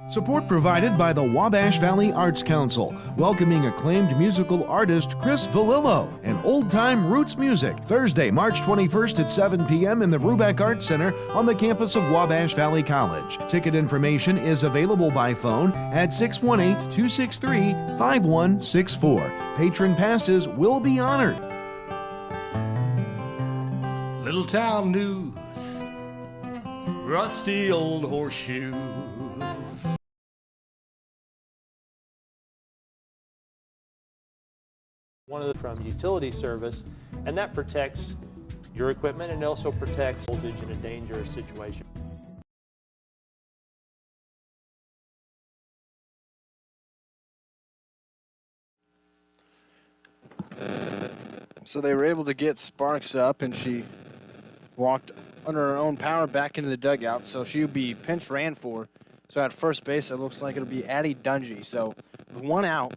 Support provided by the Wabash Valley Arts Council, welcoming acclaimed musical artist Chris Valillo and old-time roots music, Thursday, March 21st at 7 p.m. in the Rubeck Arts Center on the campus of Wabash Valley College. Ticket information is available by phone at 618-263-5164. Patron passes will be honored. Little town news, rusty old horseshoes. One of them from utility service, and that protects your equipment and also protects voltage in a dangerous situation. So they were able to get Sparks up, and she walked under her own power back into the dugout, so she'll be pinch ran for. So at first base, it looks like it'll be Addie Dungy. So with 1 out,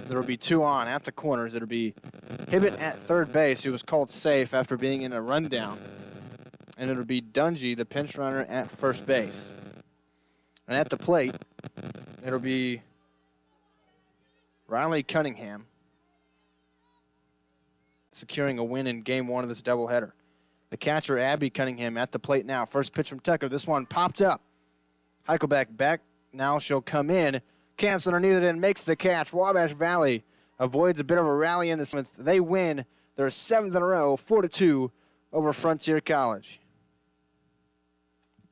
there will be 2 on at the corners. It'll be Hibbett at third base, who was called safe after being in a rundown. And it'll be Dungy, the pinch runner, at first base. And at the plate, it'll be Riley Cunningham securing a win in game 1 of this doubleheader. The catcher, Abby Cunningham, at the plate now. First pitch from Tucker. This one popped up. Heichelbeck back. Now she'll come in. Camps underneath it and makes the catch. Wabash Valley avoids a bit of a rally in the 7th. They win their 7th in a row, 4-2 over Frontier College.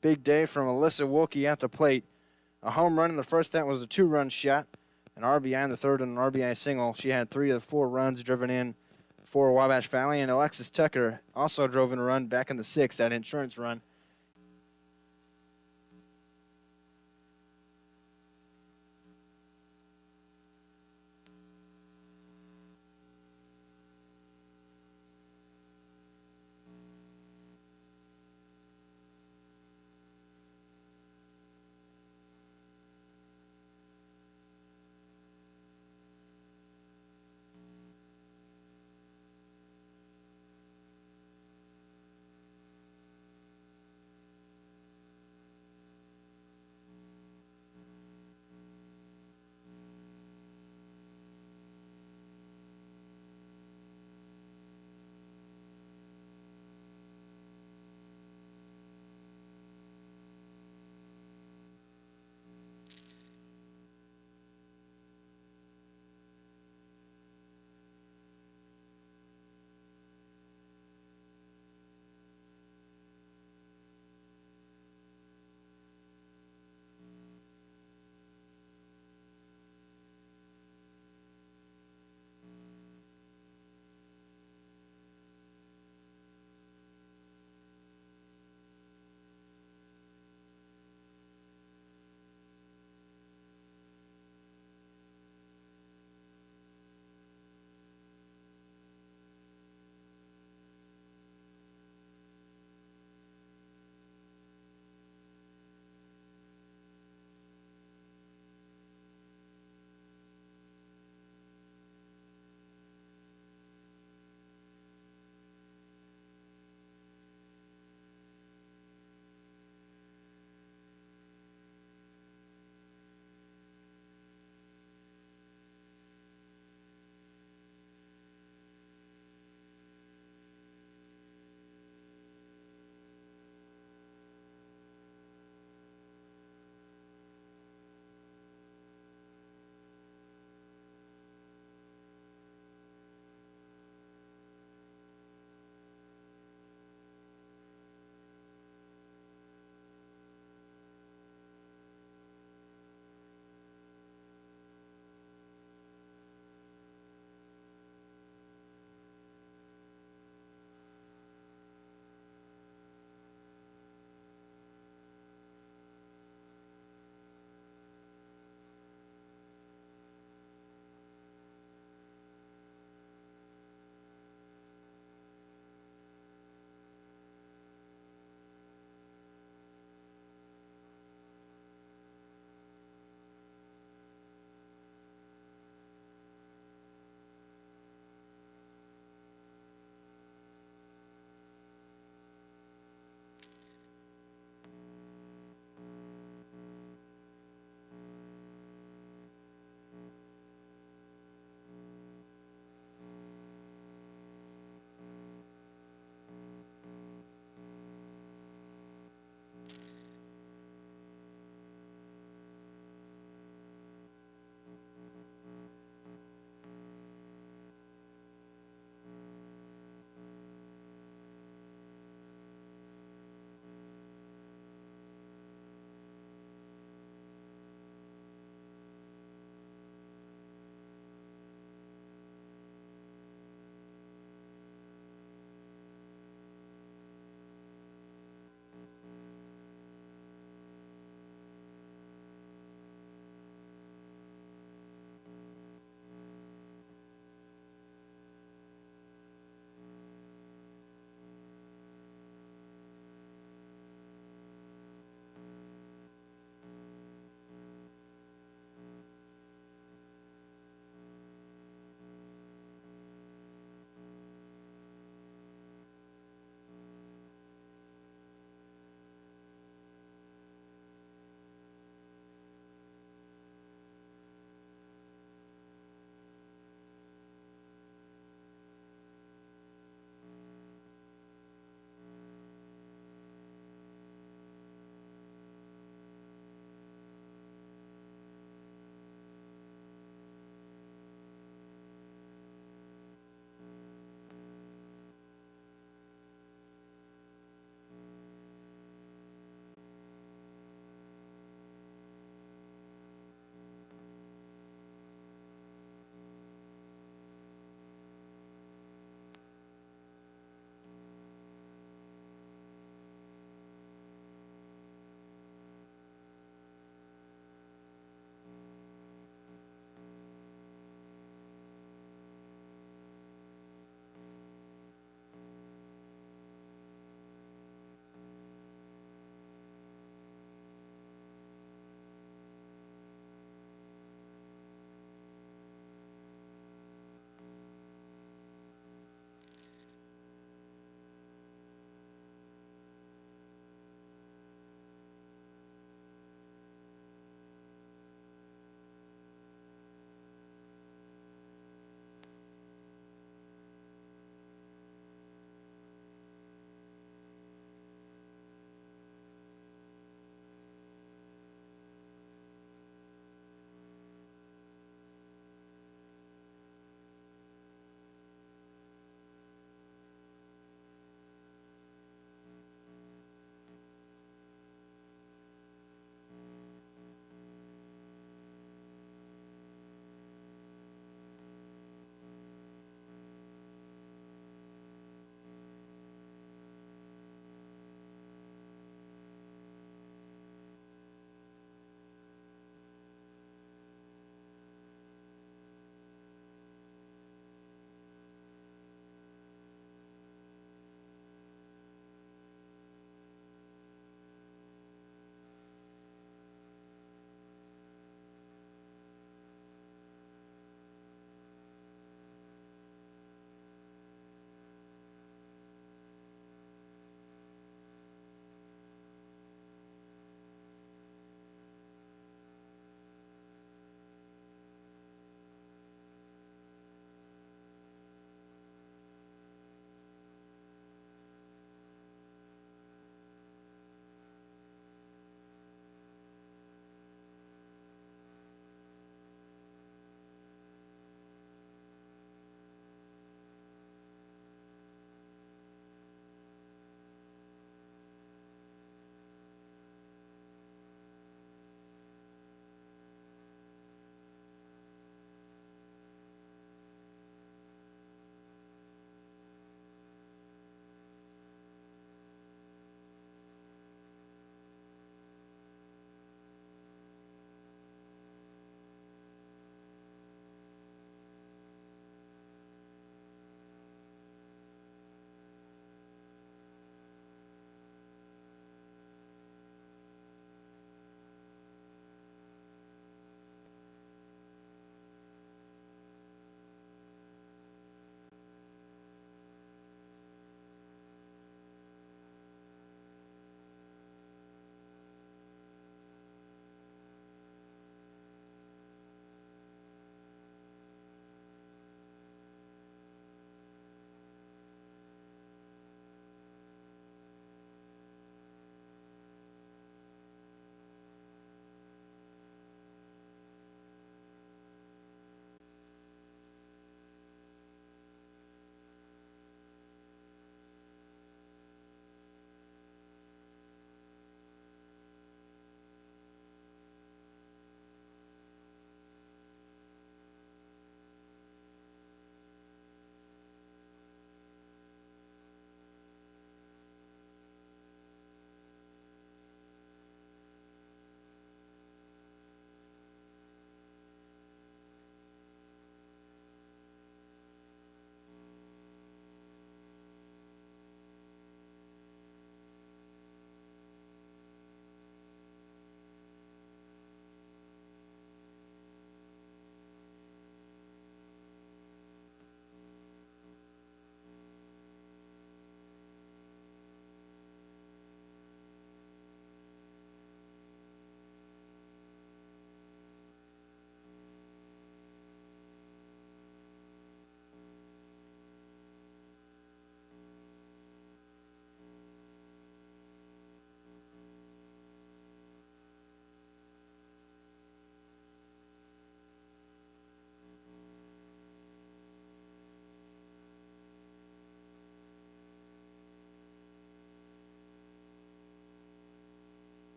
Big day from Alyssa Wilkie at the plate. A home run in the first, that was a 2-run shot. An RBI in the third and an RBI single. She had 3 of the 4 runs driven in for Wabash Valley. And Alexis Tucker also drove in a run back in the 6th, that insurance run.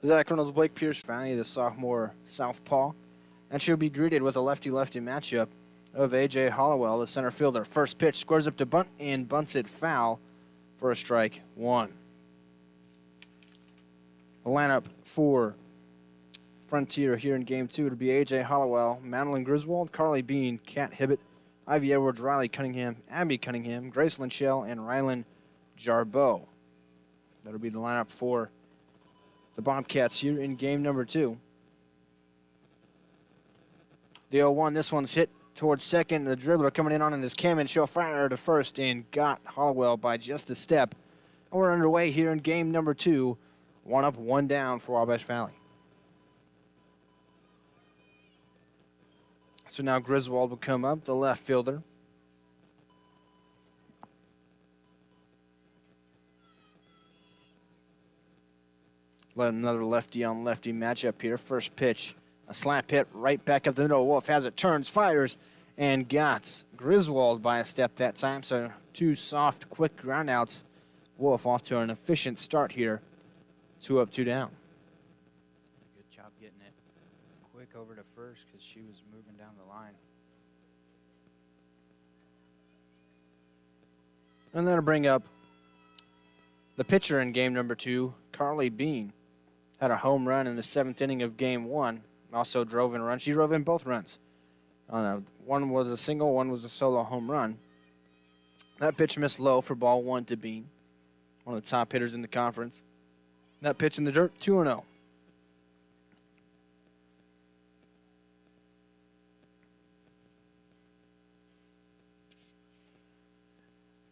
Zach Reynolds, Blake Pierce, Fanny, the sophomore southpaw. And she'll be greeted with a lefty-lefty matchup of A.J. Hollowell, the center fielder. First pitch, squares up to bunt and bunts it foul for a strike one. The lineup for Frontier here in Game 2 to be A.J. Hollowell, Madeline Griswold, Carly Bean, Kat Hibbett, Ivy Edwards, Riley Cunningham, Abby Cunningham, Grace Linchell, and Rylan Jarbeau. That'll be the lineup for the Bobcats here in game number 2. The 0-1, this one's hit towards second. The dribbler coming in on his Cam and she'll fire to first and got Hollowell by just a step. And we're underway here in game number 2. 1 up, 1 down for Wabash Valley. So now Griswold will come up, the left fielder. Let another lefty on lefty matchup here. First pitch, a slap hit right back up the middle. Wolf has it, turns, fires, and got Griswold by a step that time. So 2 soft, quick groundouts. Wolf off to an efficient start here. 2 up, 2 down. Good job getting it quick over to first because she was moving down the line. And that'll bring up the pitcher in game number 2, Carly Bean. Had a home run in the 7th inning of game 1. Also drove in a run. She drove in both runs. One was a single, one was a solo home run. That pitch missed low for ball 1 to Bean. One of the top hitters in the conference. That pitch in the dirt, 2-0.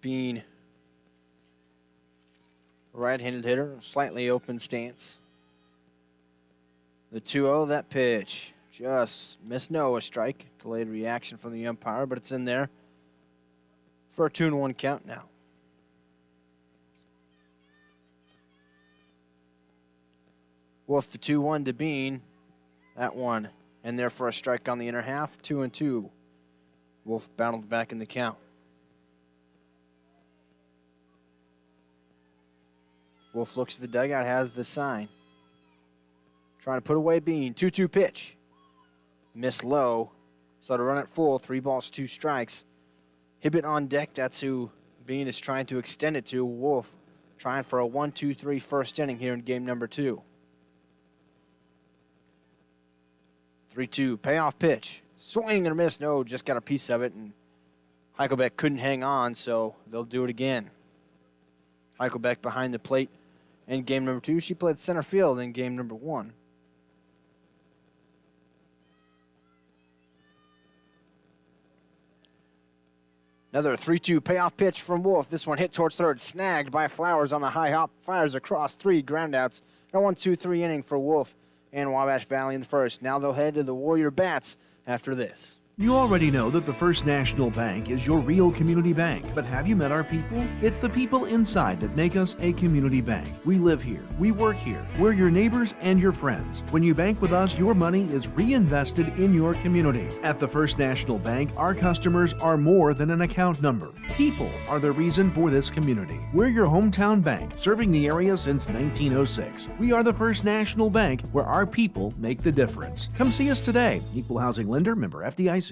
Bean, right-handed hitter, slightly open stance. The 2-0, that pitch just missed no, a strike. Delayed reaction from the umpire, but it's in there for a 2-1 count now. Wolf the 2-1 to Bean. That one in there for a strike on the inner half, 2-2. Wolf battled back in the count. Wolf looks at the dugout, has the sign. Trying to put away Bean. 2-2 pitch. Missed low. So to run it full, 3 balls, 2 strikes. Hibbett on deck, that's who Bean is trying to extend it to. Wolf trying for a 1-2-3 first inning here in game number 2. 3-2, payoff pitch. Swing and a miss. No, just got a piece of it, and Heichelbeck couldn't hang on, so they'll do it again. Heichelbeck behind the plate in game number 2. She played center field in game number 1. Another 3-2 payoff pitch from Wolf. This one hit towards third, snagged by Flowers on the high hop. Fires across 3 groundouts. A 1-2-3 inning for Wolf and Wabash Valley in the first. Now they'll head to the Warrior Bats after this. You already know that the First National Bank is your real community bank, but have you met our people? It's the people inside that make us a community bank. We live here, we work here, we're your neighbors and your friends. When you bank with us, your money is reinvested in your community. At the First National Bank, our customers are more than an account number. People are the reason for this community. We're your hometown bank, serving the area since 1906. We are the First National Bank, where our people make the difference. Come see us today. Equal housing lender, member FDIC.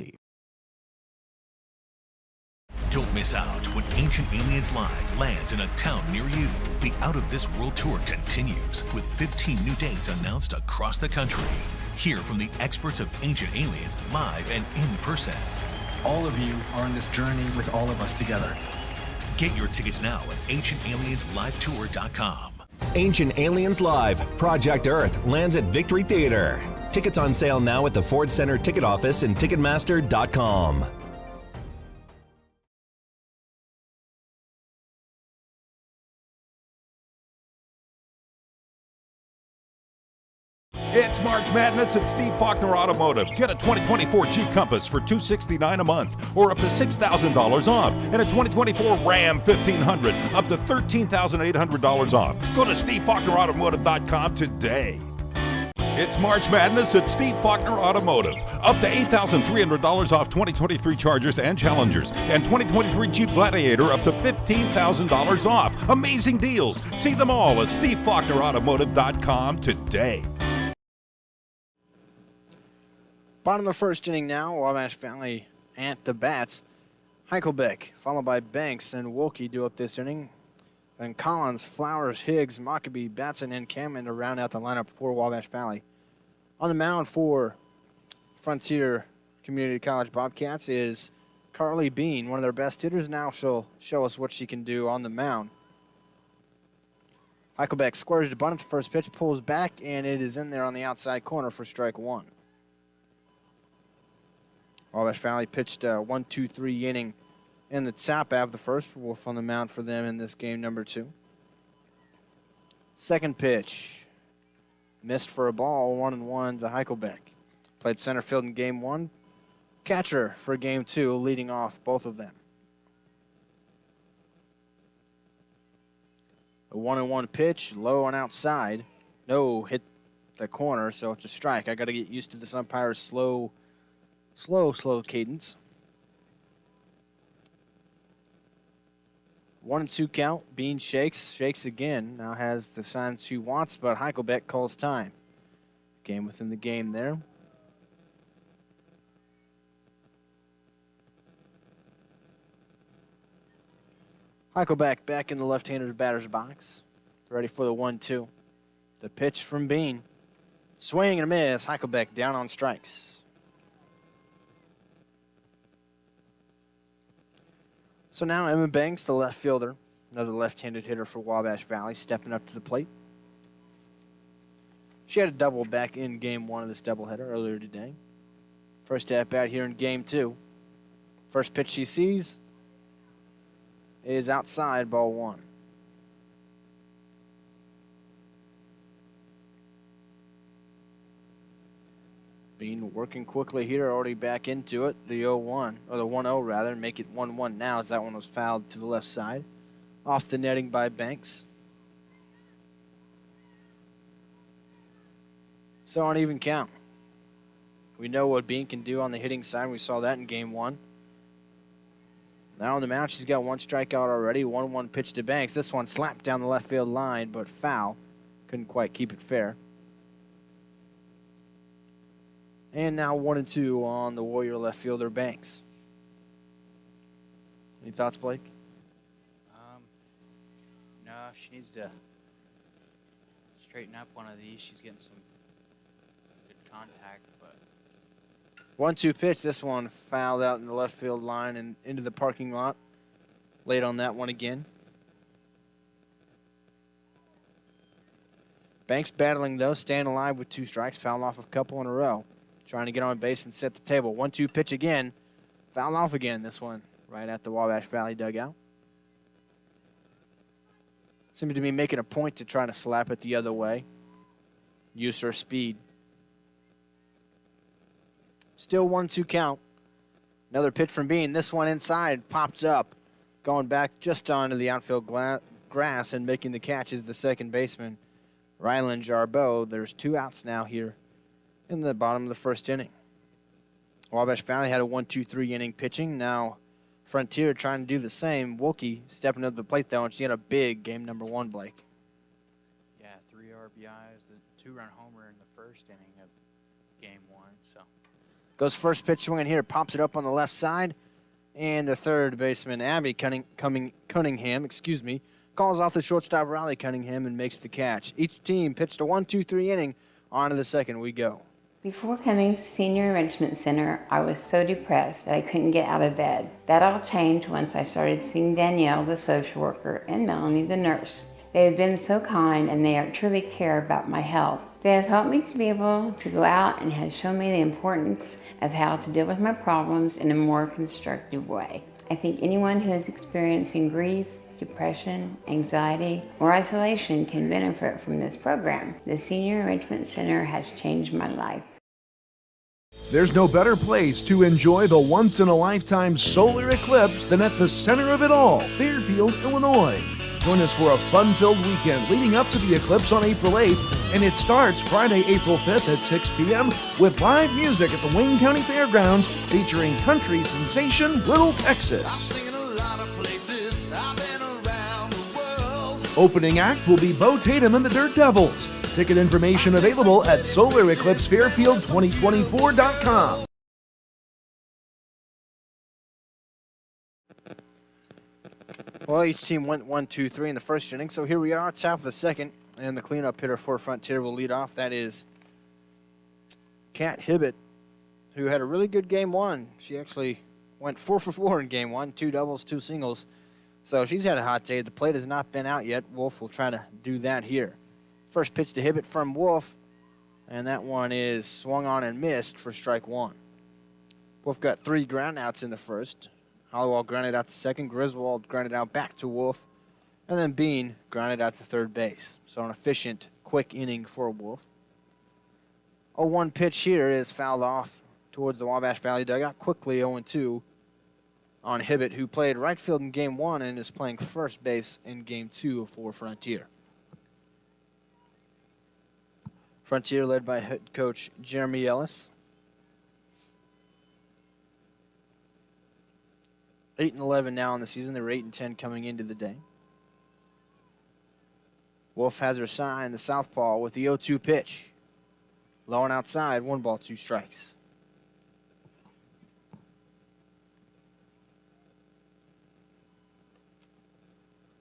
Don't miss out when Ancient Aliens Live lands in a town near you. The Out of This World Tour continues with 15 new dates announced across the country. Hear from the experts of Ancient Aliens live and in person. All of you are on this journey with all of us together. Get your tickets now at ancientaliensLiveTour.com. Ancient Aliens Live, Project Earth lands at Victory Theater. Tickets on sale now at the Ford Center ticket office and Ticketmaster.com. It's March Madness at Steve Faulkner Automotive. Get a 2024 Jeep Compass for $269 a month or up to $6,000 off. And a 2024 Ram 1500 up to $13,800 off. Go to SteveFaulknerAutomotive.com today. It's March Madness at Steve Faulkner Automotive. Up to $8,300 off 2023 Chargers and Challengers, and 2023 Jeep Gladiator up to $15,000 off. Amazing deals. See them all at SteveFaulknerAutomotive.com today. Bottom of the first inning now, Wabash Valley at the bats. Heichelbeck, followed by Banks and Wilkie do up this inning. Then Collins, Flowers, Higgs, Mockabee, Batson, and Cameron to round out the lineup for Wabash Valley. On the mound for Frontier Community College Bobcats is Carly Bean, one of their best hitters. Now she'll show us what she can do on the mound. Heichelbeck squares the bunt. First pitch pulls back, and it is in there on the outside corner for strike one. Wabash Valley pitched a 1-2-3 inning in the top half of the first. Wolf on the mound for them in this game number 2. Second pitch. Missed for a ball, 1-1 to Heichelbeck. Played center field in game 1. Catcher for game 2, leading off both of them. A 1-1 pitch, low and outside. No, hit the corner, so it's a strike. I got to get used to this umpire's slow cadence. 1-2 count. Bean shakes again. Now has the sign she wants, but Heichelbeck calls time. Game within the game there. Heichelbeck back in the left-hander's batter's box. Ready for the 1-2. The pitch from Bean. Swing and a miss. Heichelbeck down on strikes. So now Emma Banks, the left fielder, another left-handed hitter for Wabash Valley, stepping up to the plate. She had a double back in game 1 of this doubleheader earlier today. First at-bat here in game 2. First pitch she sees is outside, ball 1. Bean working quickly here, already back into it. The 0-1, or the 1-0 rather, make it 1-1 now as that one was fouled to the left side. Off the netting by Banks. So on even count. We know what Bean can do on the hitting side. We saw that in game 1. Now on the mound, she's got 1 strikeout already. 1-1 pitch to Banks. This one slapped down the left field line, but foul. Couldn't quite keep it fair. And now 1-2 on the Warrior left fielder, Banks. Any thoughts, Blake? No, she needs to straighten up one of these. She's getting some good contact, but 1-2 pitch. This one fouled out in the left field line and into the parking lot. Late on that one again. Banks battling, though, staying alive with 2 strikes. Fouled off a couple in a row. Trying to get on base and set the table. 1-2 pitch again. Fouled off again, this one, right at the Wabash Valley dugout. Seems to be making a point to try to slap it the other way. Use her speed. Still 1-2 count. Another pitch from Bean. This one inside, pops up. Going back just onto the outfield grass and making the catch is the second baseman, Rylan Jarbeau. There's 2 outs now here in the bottom of the first inning. Wabash Valley had a 1-2-3 inning pitching. Now Frontier trying to do the same. Wilkie stepping up to the plate, though, and she had a big game number 1, Blake. yeah, 3 RBIs, the 2-run homer in the first inning of game 1. So Goes first pitch swinging here, pops it up on the left side, and the third baseman, Abby Cunningham, calls off the shortstop, Riley Cunningham, and makes the catch. Each team pitched a 1-2-3 inning. On to the second we go. Before coming to Senior Enrichment Center, I was so depressed that I couldn't get out of bed. That all changed once I started seeing Danielle, the social worker, and Melanie, the nurse. They have been so kind, and they truly care about my health. They have helped me to be able to go out and have shown me the importance of how to deal with my problems in a more constructive way. I think anyone who is experiencing grief, depression, anxiety, or isolation can benefit from this program. The Senior Enrichment Center has changed my life. There's no better place to enjoy the once-in-a-lifetime solar eclipse than at the center of it all, Fairfield, Illinois. Join us for a fun-filled weekend leading up to the eclipse on April 8th, and it starts Friday, April 5th at 6 p.m. with live music at the Wayne County Fairgrounds featuring country sensation Little Texas. Opening act will be Bo Tatum and the Dirt Devils. Ticket information available at SolarEclipseFairfield2024.com. Well, each team went 1-2-3 in the first inning, so here we are, top of the second, and the cleanup hitter for Frontier will lead off. That is Kat Hibbett, who had a really good game one. She actually went 4 for 4 in game one, 2 doubles, 2 singles. So she's had a hot day. The plate has not been out yet. Wolf will try to do that here. First pitch to Hibbett from Wolf, and that one is swung on and missed for strike one. Wolf got 3 groundouts in the first. Hollowell grounded out to second. Griswold grounded out back to Wolf. And then Bean grounded out to third base. So an efficient, quick inning for Wolf. 0-1 pitch here is fouled off towards the Wabash Valley dugout. Quickly 0-2 on Hibbett, who played right field in game one and is playing first base in game two for Frontier. Frontier led by head coach Jeremy Ellis. 8-11 now in the season. They were 8-10 coming into the day. Wolf has her sign, the southpaw, with the 0-2 pitch. Low and outside, 1 ball, 2 strikes.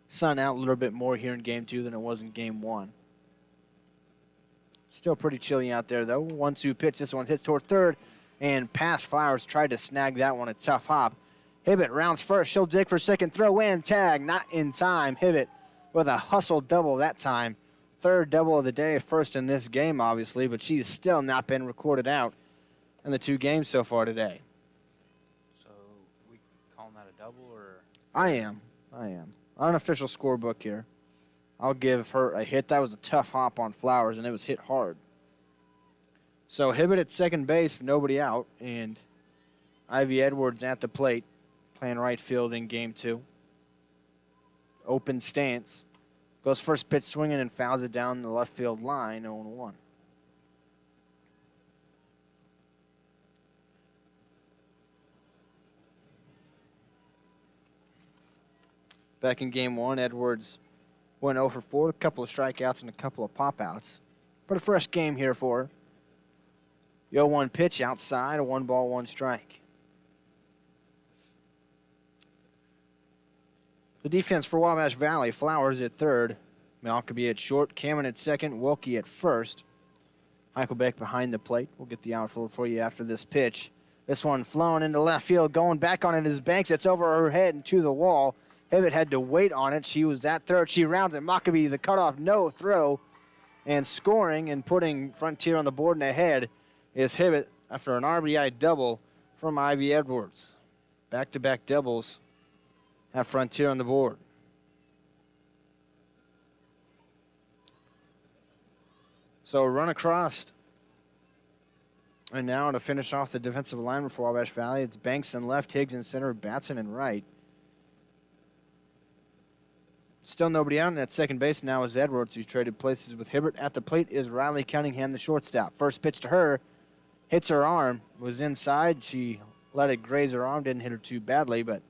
Sun out a little bit more here in game two than it was in game one. Still pretty chilly out there, though. 1-2 pitch. This one hits toward third, and past Flowers tried to snag that one. A tough hop. Hibbett rounds first. She'll dig for second. Throw in. Tag. Not in time. Hibbett with a hustle double that time. Third double of the day. First in this game, obviously, but she's still not been recorded out in the 2 games so far today. So we calling that a double, or? I am. Unofficial scorebook here. I'll give her a hit. That was a tough hop on Flowers, and it was hit hard. So Hibbett at second base, nobody out, and Ivy Edwards at the plate, playing right field in game two. Open stance. Goes first pitch swinging and fouls it down the left field line, 0-1. Back in game one, Edwards went 0 for 4, a couple of strikeouts and a couple of pop-outs. But a fresh game here for her. The 0-1 pitch outside, a 1 ball, 1 strike. The defense for Wabash Valley, Flowers at third, Malkaby at short, Cameron at second, Wilkie at first. Heichelbeck behind the plate. We'll get the outfield for you after this pitch. This one flown into left field, going back on it is Banks. It's over her head and to the wall. Hibbett had to wait on it. She was at third. She rounds it. Malkaby, the cutoff, no throw. And scoring and putting Frontier on the board and ahead is Hibbett after an RBI double from Ivy Edwards. Back-to-back doubles have Frontier on the board. So run across. And now to finish off the defensive alignment for Wabash Valley, it's Banks in left, Higgs in center, Batson in right. Still nobody out, and at second base now is Edwards, who traded places with Hibbert. At the plate is Riley Cunningham, the shortstop. First pitch to her, hits her arm, was inside. She let it graze her arm, didn't hit her too badly, but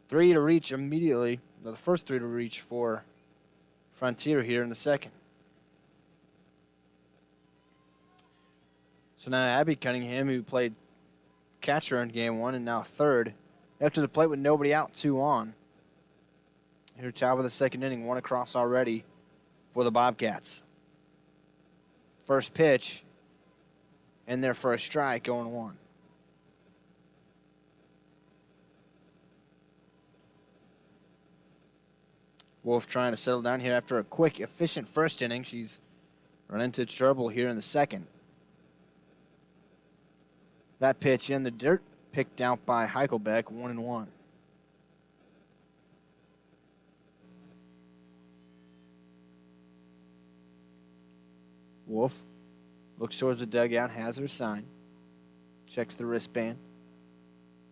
3 to reach immediately. The first 3 to reach for Frontier here in the second. So now Abby Cunningham, who played catcher in game one and now third, after the plate with nobody out, 2 on. Here, top of the second inning, 1 across already for the Bobcats. First pitch, and their first strike, 0-1. Wolf trying to settle down here after a quick, efficient first inning. She's run into trouble here in the second. That pitch in the dirt, picked out by Heichelbeck, 1-1. Wolf looks towards the dugout, has her sign, checks the wristband.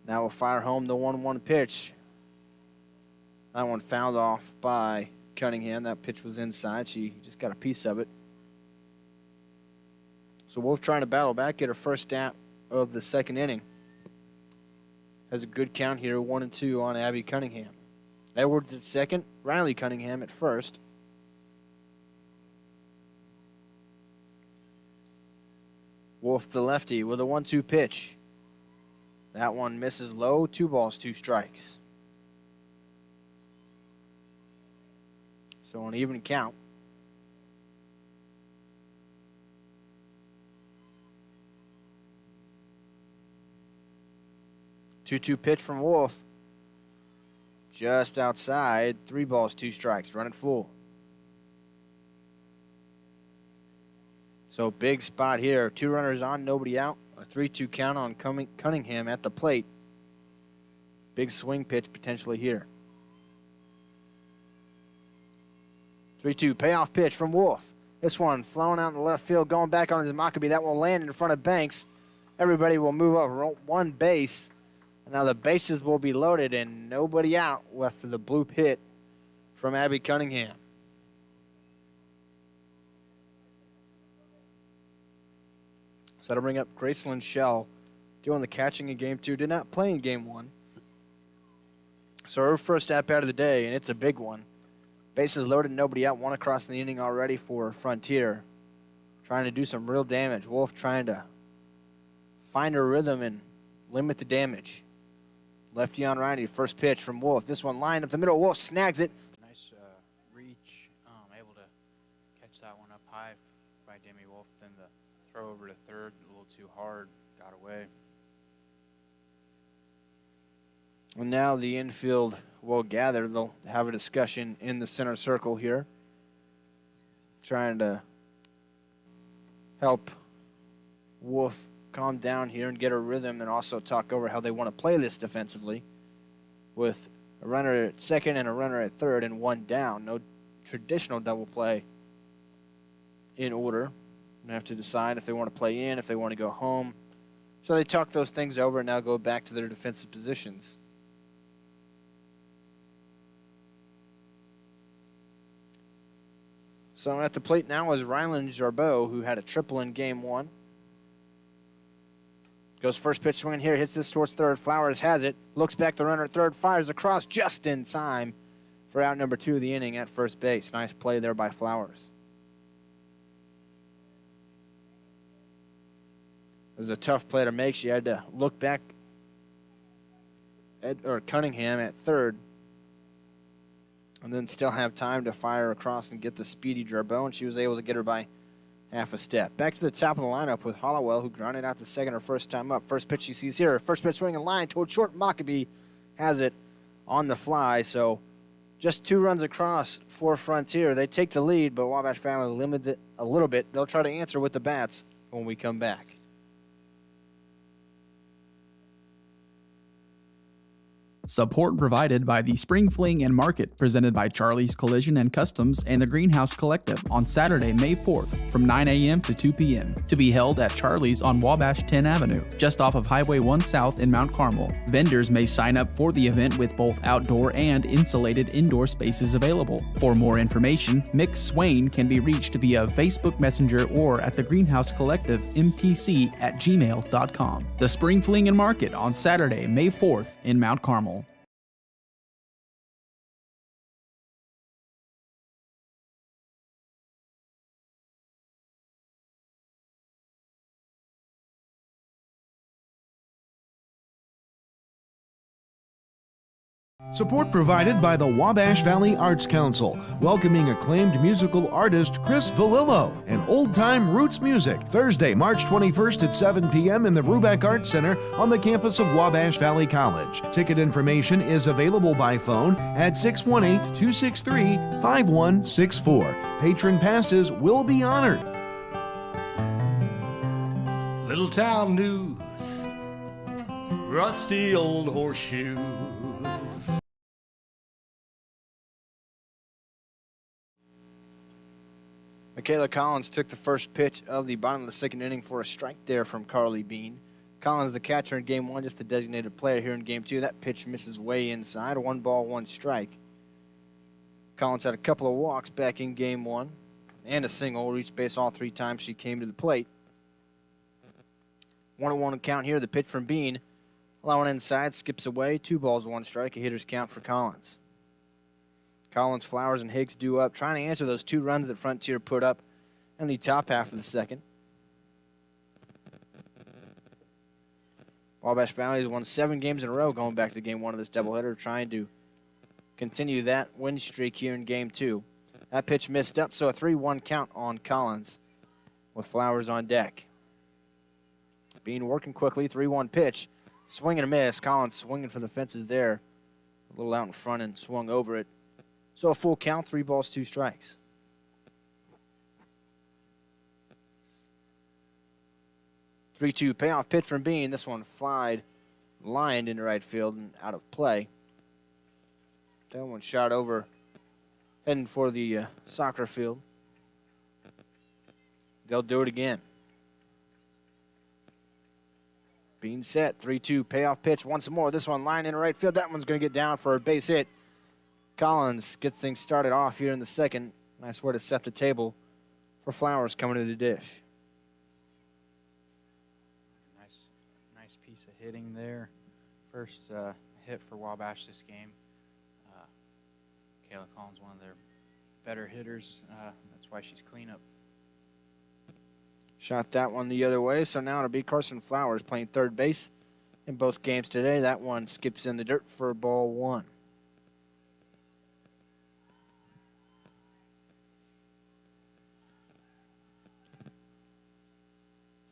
Now will fire home the 1-1 pitch. That one fouled off by Cunningham. That pitch was inside. She just got a piece of it. So Wolf trying to battle back, get her first out of the second inning. Has a good count here, 1-2 on Abby Cunningham. Edwards at second, Riley Cunningham at first. Wolf the lefty with a 1-2 pitch. That one misses low, 2 balls, 2 strikes. So an even count. Two-two pitch from Wolf. Just outside, 3 balls, 2 strikes. Run it full. So big spot here. 2 runners on, nobody out. A 3-2 count on Cunningham at the plate. Big swing pitch potentially here. 3-2 payoff pitch from Wolf. This one flowing out in the left field, going back on his Maccabee. That will land in front of Banks. Everybody will move up 1 base. And now the bases will be loaded and nobody out after the bloop hit from Abby Cunningham. So that'll bring up Gracelyn Shell doing the catching in game 2. Did not play in game 1. So her first at bat of the day, and it's a big one. Bases loaded, nobody out. 1 across the inning already for Frontier. Trying to do some real damage. Wolf trying to find her rhythm and limit the damage. Lefty on righty, first pitch from Wolf. This one lined up the middle. Wolf snags it. Nice reach, able to catch that one up high by Demi Wolf. Then the throw over to third, a little too hard, got away. And now the infield will gather. They'll have a discussion in the center circle here, trying to help Wolf calm down here and get her rhythm, and also talk over how they want to play this defensively with a runner at second and a runner at third and 1 down. No traditional double play in order. They have to decide if they want to play in, if they want to go home. So they talk those things over and now go back to their defensive positions. So at the plate now is Ryland Jarbeau, who had a triple in game 1. Goes first pitch swinging here, hits this towards third. Flowers has it, looks back, the runner at third, fires across just in time for out number 2 of the inning at first base. Nice play there by Flowers. It was a tough play to make. She had to look back at Cunningham at third and then still have time to fire across and get the speedy Jarbeau, and she was able to get her by half a step. Back to the top of the lineup with Hollowell, who grounded out to second her first time up. First pitch she sees here. First pitch swinging line toward short. Maccabee has it on the fly. So just 2 runs across for Frontier. They take the lead, but Wabash Valley limits it a little bit. They'll try to answer with the bats when we come back. Support provided by the Spring Fling and Market, presented by Charlie's Collision and Customs and the Greenhouse Collective on Saturday, May 4th from 9 a.m. to 2 p.m. to be held at Charlie's on Wabash 10 Avenue, just off of Highway 1 South in Mount Carmel. Vendors may sign up for the event with both outdoor and insulated indoor spaces available. For more information, Mick Swain can be reached via Facebook Messenger or at the Greenhouse Collective mtc@gmail.com. The Spring Fling and Market on Saturday, May 4th in Mount Carmel. Support provided by the Wabash Valley Arts Council, welcoming acclaimed musical artist Chris Valillo and old-time roots music, Thursday, March 21st at 7 p.m. in the Rubeck Arts Center on the campus of Wabash Valley College. Ticket information is available by phone at 618-263-5164. Patron passes will be honored. Little town news, rusty old horseshoe. Michaela Collins took the first pitch of the bottom of the second inning for a strike there from Carly Bean. Collins, the catcher in game 1, just the designated player here in game 2. That pitch misses way inside. 1 ball, 1 strike. Collins had a couple of walks back in game 1 and a single, reached base all 3 times she came to the plate. 1-1 count here. The pitch from Bean. Allowing inside, skips away. 2 balls, 1 strike. A hitter's count for Collins. Collins, Flowers, and Higgs due up, trying to answer those 2 runs that Frontier put up in the top half of the second. Wabash Valley has won 7 games in a row going back to game 1 of this doubleheader, trying to continue that win streak here in game 2. That pitch missed up, so a 3-1 count on Collins with Flowers on deck. Bean working quickly, 3-1 pitch. Swing and a miss. Collins swinging for the fences there. A little out in front and swung over it. So a full count, 3 balls, 2 strikes. Three-two payoff pitch from Bean. This one flied, lined into right field and out of play. That one shot over, heading for the soccer field. They'll do it again. Bean set, 3-2 payoff pitch once more. This one line in right field. That one's going to get down for a base hit. Collins gets things started off here in the second. Nice way to set the table for Flowers coming to the dish. Nice piece of hitting there. First hit for Wabash this game. Kayla Collins, one of their better hitters. That's why she's cleanup. Shot that one the other way, so now it'll be Carson Flowers playing third base in both games today. That one skips in the dirt for ball 1.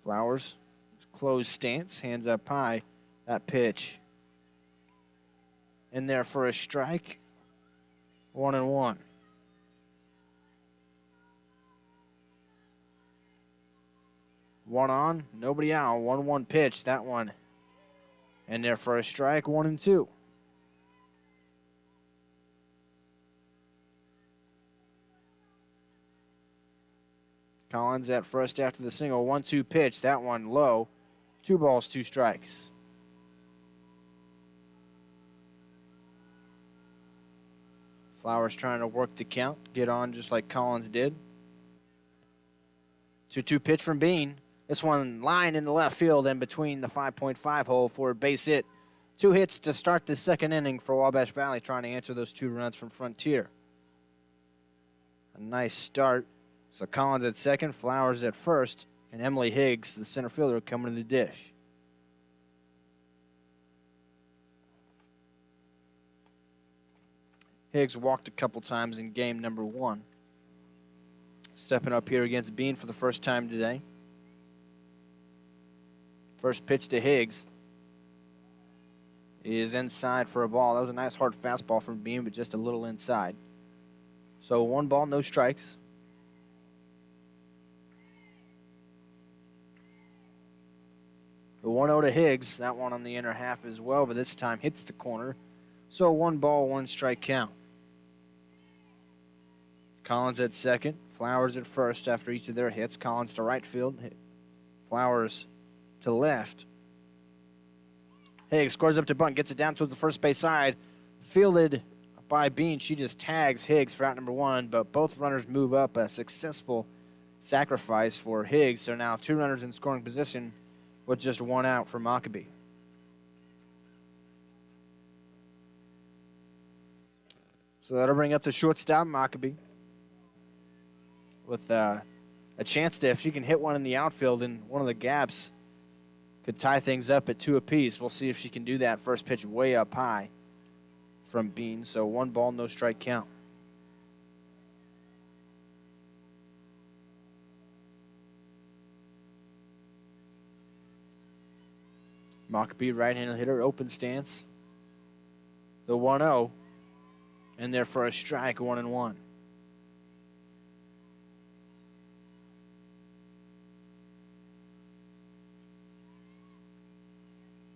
Flowers, closed stance, hands up high. That pitch in there for a strike. 1-1. One on, nobody out. 1-1 pitch. That one in there for a strike. 1-2. Collins at first after the single. 1-2 pitch. That one low. 2 balls, 2 strikes. Flowers trying to work the count, get on just like Collins did. 2-2 pitch from Bean. This one lined in the left field and between the 5.5 hole for a base hit. 2 hits to start the second inning for Wabash Valley, trying to answer those 2 runs from Frontier. A nice start. So Collins at second, Flowers at first, and Emily Higgs, the center fielder, coming to the dish. Higgs walked a couple times in game number 1. Stepping up here against Bean for the first time today. First pitch to Higgs is inside for a ball. That was a nice hard fastball from Bean, but just a little inside. So 1 ball, no strikes. The 1-0 to Higgs. That one on the inner half as well, but this time hits the corner. So 1 ball, 1 strike count. Collins at second. Flowers at first after each of their hits. Collins to right field. Flowers to left. Higgs scores up to bunt, gets it down to the first base side. Fielded by Bean. She just tags Higgs for out number 1, but both runners move up. A successful sacrifice for Higgs. So now 2 runners in scoring position with just 1 out for Mockabee. So that'll bring up the shortstop, Mockabee, with a chance to, if she can hit one in the outfield in one of the gaps, could tie things up at 2 apiece. We'll see if she can do that. First pitch way up high from Bean. So 1 ball, no strike count. Mockabee, right-handed hitter, open stance. The 1-0. And there for a strike, 1-1.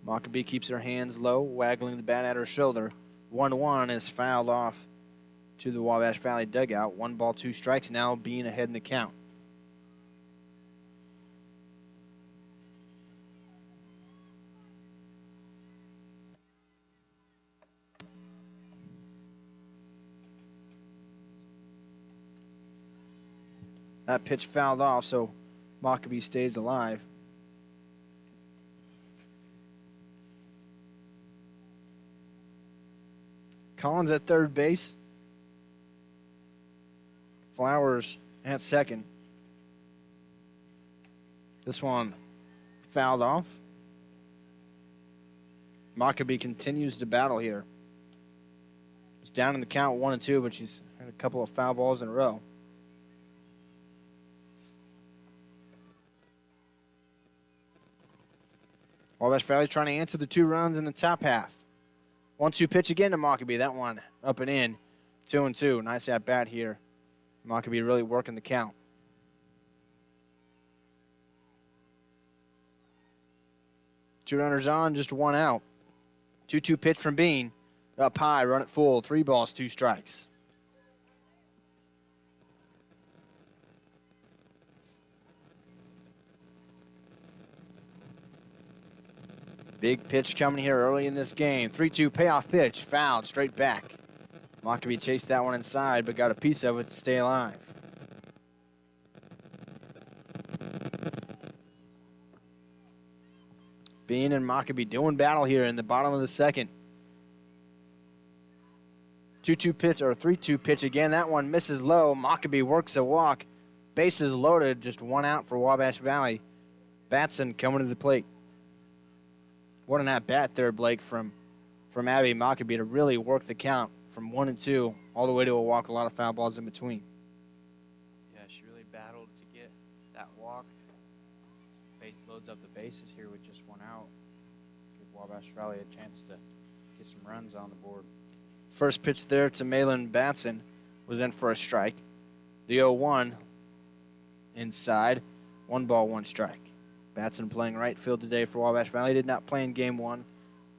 Mockabee keeps her hands low, waggling the bat at her shoulder. 1-1 is fouled off to the Wabash Valley dugout. 1 ball, 2 strikes, now Bean ahead in the count. That pitch fouled off, so Mockabee stays alive. Collins at third base. Flowers at second. This one fouled off. Mockabee continues to battle here. He's down in the count 1-2, but she's had a couple of foul balls in a row. Wabash Valley trying to answer the 2 runs in the top half. 1-2 pitch again to Mockabee. That one up and in. 2-2. Nice at bat here. Mockabee really working the count. Two runners on, just 1 out. 2-2 pitch from Bean. Up high, run it full. 3 balls, 2 strikes. Big pitch coming here early in this game. 3-2 payoff pitch, fouled straight back. Mockabee chased that one inside, but got a piece of it to stay alive. Bean and Mockabee doing battle here in the bottom of the second. 2-2 pitch, or 3-2 pitch again. That one misses low. Mockabee works a walk. Bases loaded, just 1 out for Wabash Valley. Batson coming to the plate. What an at-bat there, Blake, from Abby Mockabee to really work the count from 1-2 all the way to a walk, a lot of foul balls in between. Yeah, she really battled to get that walk. Loads up the bases here with just 1 out. Give Wabash Valley a chance to get some runs on the board. First pitch there to Malin Batson was in for a strike. The 0-1 inside. 1 ball, 1 strike. Batson playing right field today for Wabash Valley. Did not play in game 1,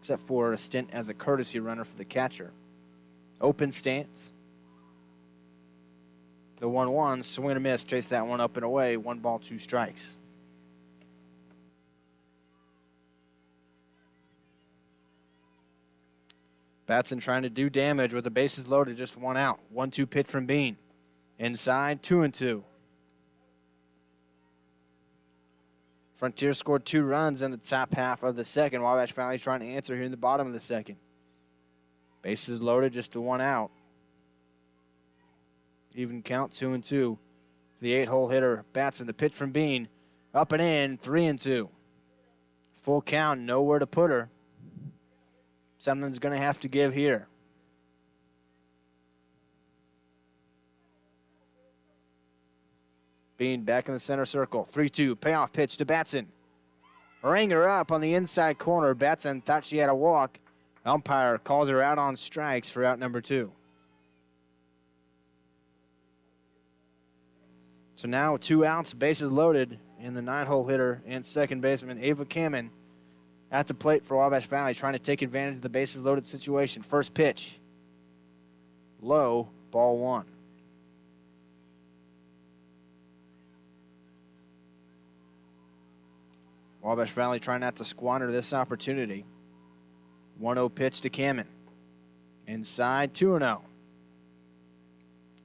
except for a stint as a courtesy runner for the catcher. Open stance. The 1-1, swing and a miss. Chase that one up and away. 1 ball, 2 strikes. Batson trying to do damage with the bases loaded, just 1 out. 1-2 pitch from Bean. Inside, 2-2. Frontier scored 2 runs in the top half of the second. Wabash Valley trying to answer here in the bottom of the second. Bases loaded, just 1 out. Even count, 2-2. The 8-hole hitter, Batson. The pitch from Bean. Up and in, 3-2. Full count, nowhere to put her. Something's going to have to give here. Bean back in the center circle. 3-2, payoff pitch to Batson. Ringer up on the inside corner. Batson thought she had a walk. Umpire calls her out on strikes for out number 2. So now 2 outs, bases loaded, and the 9-hole hitter and second baseman Ava Kamen at the plate for Wabash Valley, trying to take advantage of the bases loaded situation. First pitch. Low, ball 1. Wabash Valley trying not to squander this opportunity. 1-0 pitch to Kamen. Inside, 2-0.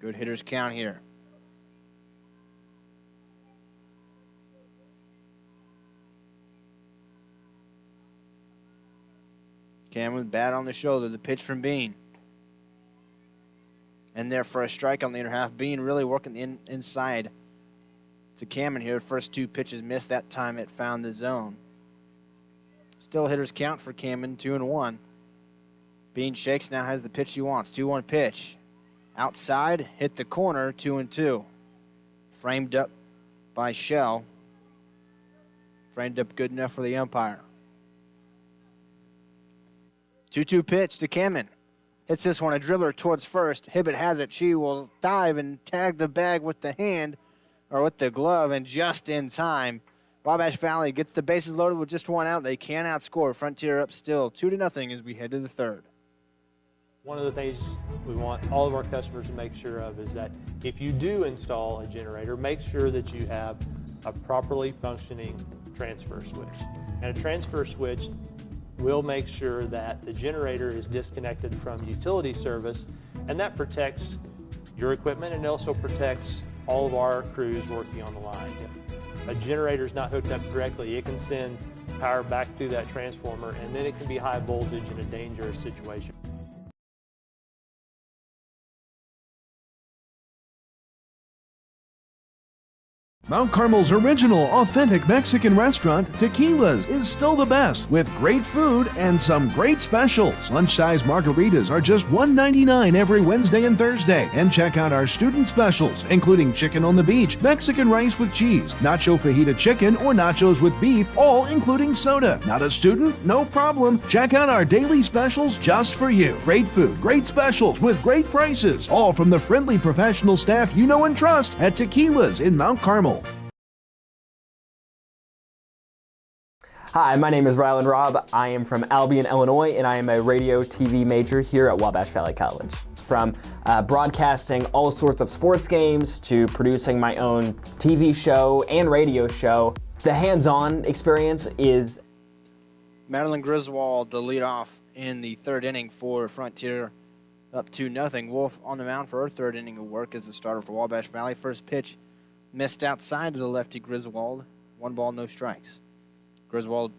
Good hitters count here. Cameron bat on the shoulder. The pitch from Bean. And there for a strike on the inner half. Bean really working inside to Cameron here. First 2 pitches missed. That time it found the zone. Still hitters count for Cameron, 2-1. Bean shakes, now has the pitch he wants. 2-1 pitch. Outside, hit the corner, 2-2. Framed up by Shell. Framed up good enough for the umpire. 2-2 pitch to Kamen. Hits this one, a dribbler towards first. Hibbett has it. She will dive and tag the bag with the hand, or with the glove, and just in time. Wabash Valley gets the bases loaded with just 1 out. They can outscore. Frontier up still 2-0 as we head to the third. One of the things we want all of our customers to make sure of is that if you do install a generator, make sure that you have a properly functioning transfer switch. And a transfer switch will make sure that the generator is disconnected from utility service, and that protects your equipment and also protects all of our crews working on the line. If a generator's not hooked up correctly, it can send power back through that transformer, and then it can be high voltage in a dangerous situation. Mount Carmel's original, authentic Mexican restaurant, Tequila's, is still the best, with great food and some great specials. Lunch-size margaritas are just $1.99 every Wednesday and Thursday. And check out our student specials, including chicken on the beach, Mexican rice with cheese, nacho fajita chicken, or nachos with beef, all including soda. Not a student? No problem. Check out our daily specials just for you. Great food, great specials, with great prices, all from the friendly professional staff you know and trust at Tequila's in Mount Carmel. Hi, my name is Rylan Robb. I am from Albion, Illinois, and I am a radio TV major here at Wabash Valley College. From broadcasting all sorts of sports games to producing my own TV show and radio show, the hands-on experience is... Madeline Griswold to lead off in the third inning for Frontier, up 2-0. Wolf on the mound for her third inning of work as the starter for Wabash Valley. First pitch missed outside to the lefty Griswold. 1 ball, no strikes. Griswold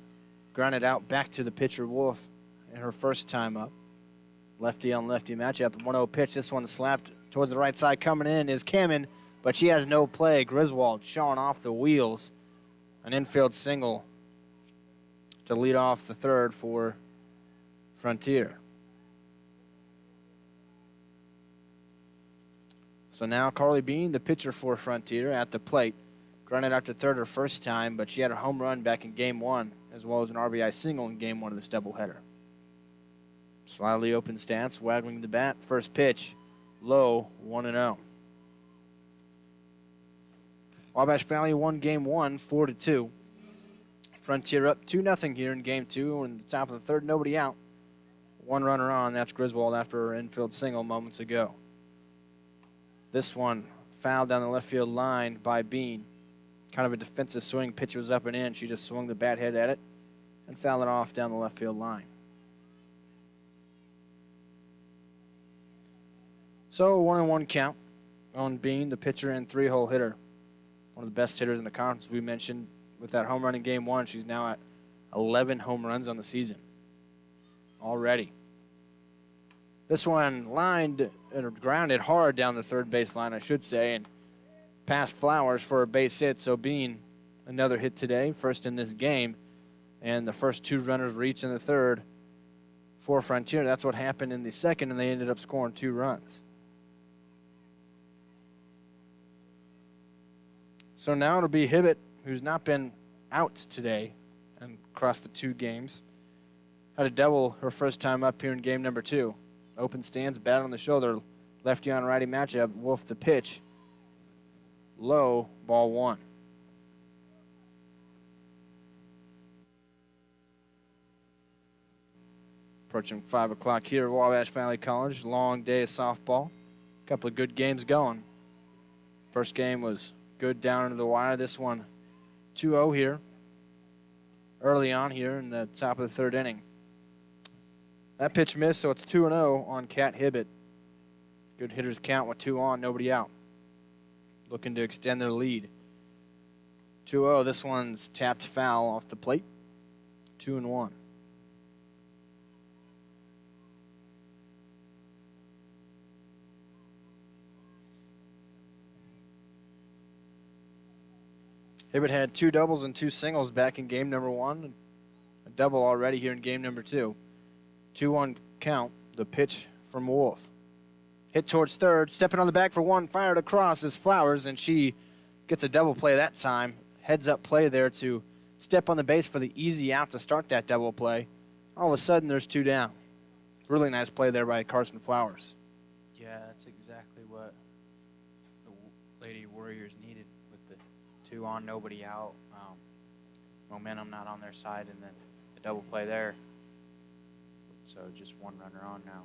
grounded out back to the pitcher Wolf in her first time up. Lefty on lefty matchup. 1-0 pitch. This one slapped towards the right side. Coming in is Kamen, but she has no play. Griswold showing off the wheels. An infield single to lead off the third for Frontier. So now Carly Bean, the pitcher for Frontier, at the plate. Grounded out to third her first time, but she had a home run back in Game 1, as well as an RBI single in Game 1 of this doubleheader. Slightly open stance, waggling the bat. First pitch, low, 1-0. Wabash Valley won Game 1, 4-2. Frontier up 2-0 here in Game 2, and the top of the third, nobody out. 1 runner on, that's Griswold after her infield single moments ago. This one fouled down the left field line by Bean. Kind of a defensive swing. Pitch was up and in. She just swung the bat head at it and fouled it off down the left field line. So 1-1 count on Bean, the pitcher and 3-hole hitter. One of the best hitters in the conference. We mentioned with that home run in Game 1, she's now at 11 home runs on the season already. This one lined or grounded hard down the third base line, I should say, and past Flowers for a base hit. So Bean, another hit today, first in this game, and the first 2 runners reached in the third for Frontier. That's what happened in the second, and they ended up scoring 2 runs. So now it'll be Hibbett, who's not been out today and across the 2 games. Had a double her first time up here in game number 2. Open stance, bat on the shoulder, lefty on righty matchup. Wolf the pitch. Low, ball 1. Approaching 5 o'clock here at Wabash Valley College. Long day of softball. A couple of good games going. First game was good down into the wire. This one 2-0 here. Early on here in the top of the third inning. That pitch missed, so it's 2-0 on Kat Hibbett. Good hitters count with 2 on, nobody out. Looking to extend their lead. 2-0, this one's tapped foul off the plate. 2-1. Hibbett had 2 doubles and 2 singles back in game number 1. A double already here in game number 2. 2-1 count, the pitch from Wolf. Hit towards third, stepping on the bag for 1, fired across is Flowers, and she gets a double play that time. Heads up play there to step on the base for the easy out to start that double play. All of a sudden, there's 2 down. Really nice play there by Carson Flowers. Yeah, that's exactly what the Lady Warriors needed with the 2 on, nobody out. Momentum not on their side, and then the double play there. So just 1 runner on now.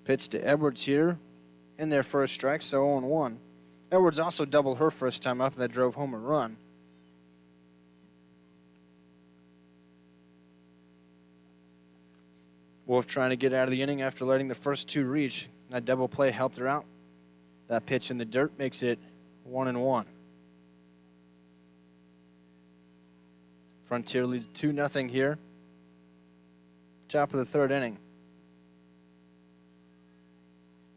Pitch to Edwards here in their first strike, so 0-1. Edwards also doubled her first time up, and that drove home a run. Wolf trying to get out of the inning after letting the first 2 reach. That double play helped her out. That pitch in the dirt makes it 1-1. Frontier leads 2-0 here. Top of the third inning.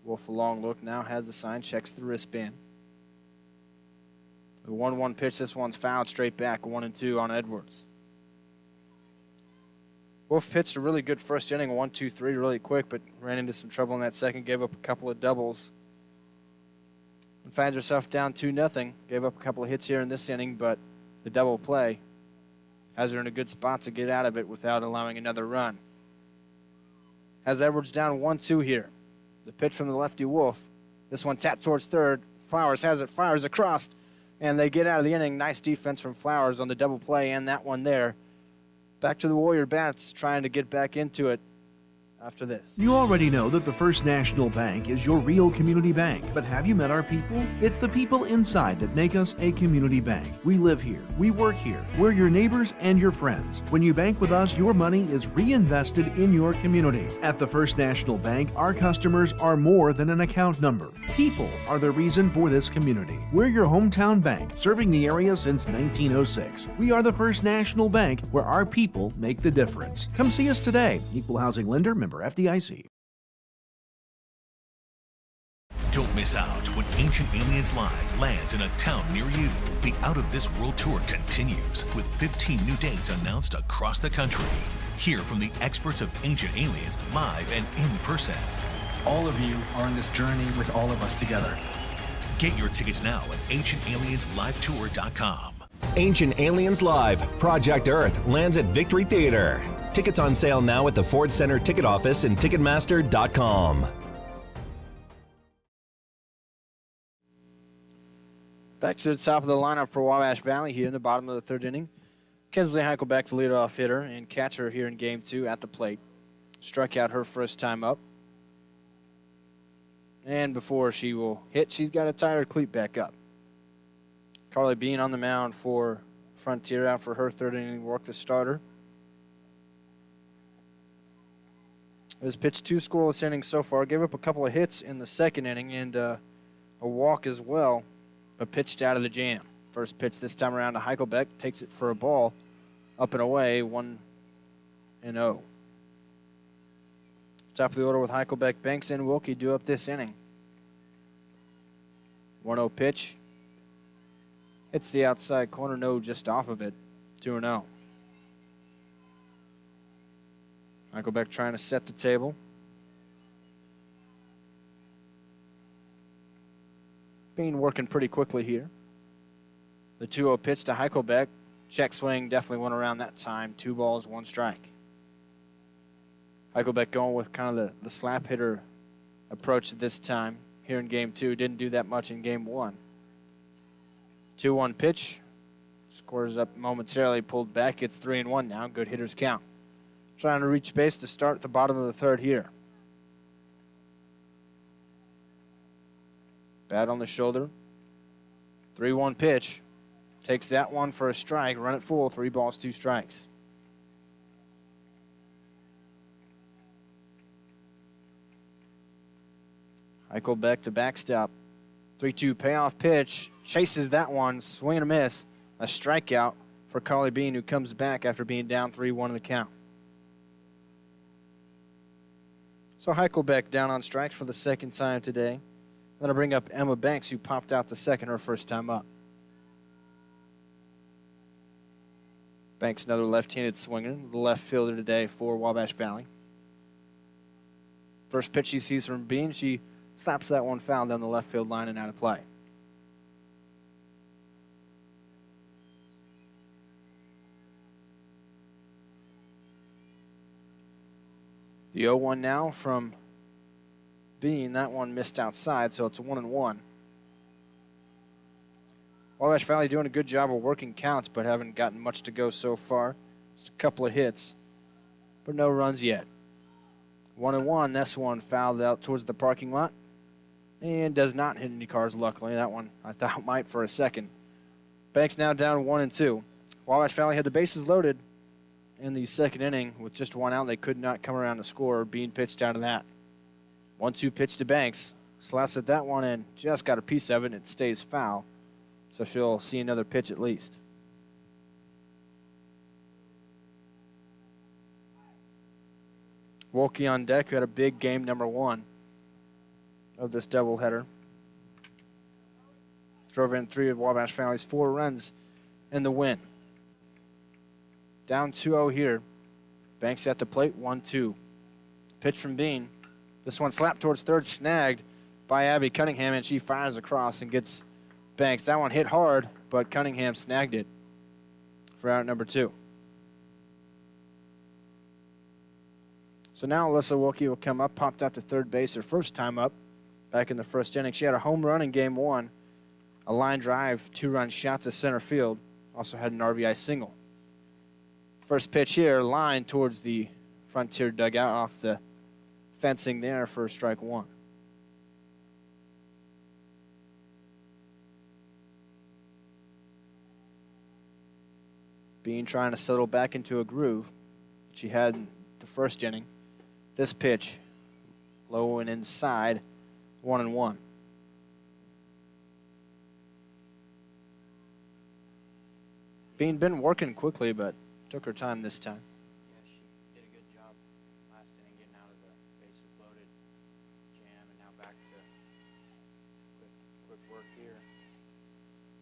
Wolf, a long look now, has the sign, checks the wristband. The 1-1 pitch, this one's fouled straight back, 1-2 on Edwards. Wolf pitched a really good first inning, 1-2-3 really quick, but ran into some trouble in that second, gave up a couple of doubles. And finds herself down 2-0, gave up a couple of hits here in this inning, but the double play has her in a good spot to get out of it without allowing another run. Has Edwards down 1-2 here. The pitch from the lefty Wolf. This one tapped towards third. Flowers has it, fires across, and they get out of the inning. Nice defense from Flowers on the double play and that one there. Back to the Warrior Bats, trying to get back into it after this. You already know that the First National Bank is your real community bank, but have you met our people? It's the people inside that make us a community bank. We live here, we work here, we're your neighbors and your friends. When you bank with us, your money is reinvested in your community. At the First National Bank, our customers are more than an account number. People are the reason for this community. We're your hometown bank, serving the area since 1906. We are the First National Bank, where our people make the difference. Come see us today. Equal housing lender, member FDIC. Don't miss out when Ancient Aliens Live lands in a town near you. The Out of This World Tour continues with 15 new dates announced across the country. Hear from the experts of Ancient Aliens live and in person. All of you are on this journey with all of us together. Get your tickets now at ancientaliensLiveTour.com. Ancient Aliens Live, Project Earth lands at Victory Theater. Tickets on sale now at the Ford Center ticket office and Ticketmaster.com. Back to the top of the lineup for Wabash Valley here in the bottom of the third inning. Kinsley Heichelbeck, the leadoff hitter and catcher here in Game 2 at the plate. Struck out her first time up. And before she will hit, she's got to tie her cleat back up. Carly Bean on the mound for Frontier out for her third inning work, the starter. Has pitched 2 scoreless innings so far. Gave up a couple of hits in the second inning and a walk as well, but pitched out of the jam. First pitch this time around to Heichelbeck. Takes it for a ball. Up and away, 1-0. Top of the order with Heichelbeck, Banks, and Wilkie do up this inning. 1-0 pitch. Hits the outside corner, no, just off of it. 2-0. Heichelbeck trying to set the table. Bean working pretty quickly here. The 2-0 pitch to Heichelbeck. Check swing definitely went around that time. 2 balls, 1 strike. Heichelbeck going with kind of the slap hitter approach this time here in Game 2. Didn't do that much in Game 1. 2-1 pitch. Scores up momentarily, pulled back. It's 3-1 now. Good hitter's count. Trying to reach base to start at the bottom of the third here. Bat on the shoulder. 3-1 pitch. Takes that one for a strike. Run it full. 3 balls, 2 strikes. Heichelbeck to backstop. 3-2 payoff pitch. Chases that one. Swing and a miss. A strikeout for Carly Bean, who comes back after being down 3-1 in the count. So Heichelbeck down on strikes for the second time today. Then I bring up Emma Banks, who popped out the second her first time up. Banks, another left-handed swinger, the left fielder today for Wabash Valley. First pitch she sees from Bean, she slaps that one foul down the left field line and out of play. The 0-1 now from Bean. That one missed outside, so it's a 1-1. Wabash Valley doing a good job of working counts, but haven't gotten much to go so far. Just a couple of hits, but no runs yet. 1-1. This one fouled out towards the parking lot and does not hit any cars, luckily. That one I thought might for a second. Banks now down 1-2. Wabash Valley had the bases loaded in the second inning with just 1 out. They could not come around to score. Being pitched out of that. 1-2 pitch to Banks. Slaps at that one and just got a piece of it, and it stays foul. So she'll see another pitch at least. Wilkie on deck, who had a big game number 1 of this doubleheader. Drove in 3 of Wabash Valley's 4 runs in the win. Down 2-0 here. Banks at the plate, 1-2. Pitch from Bean. This one slapped towards third, snagged by Abby Cunningham, and she fires across and gets Banks. That one hit hard, but Cunningham snagged it for out number 2. So now Alyssa Wilkie will come up, popped out to third base her first time up back in the first inning. She had a home run in game 1, a line drive, 2-run shot to center field. Also had an RBI single. First pitch here, line towards the Frontier dugout off the fencing there for strike 1. Bean trying to settle back into a groove she had in the first inning. This pitch, low and inside, 1-1. Bean been working quickly, but took her time this time. Yeah, she did a good job last inning getting out of the bases loaded jam, and now back to quick work here.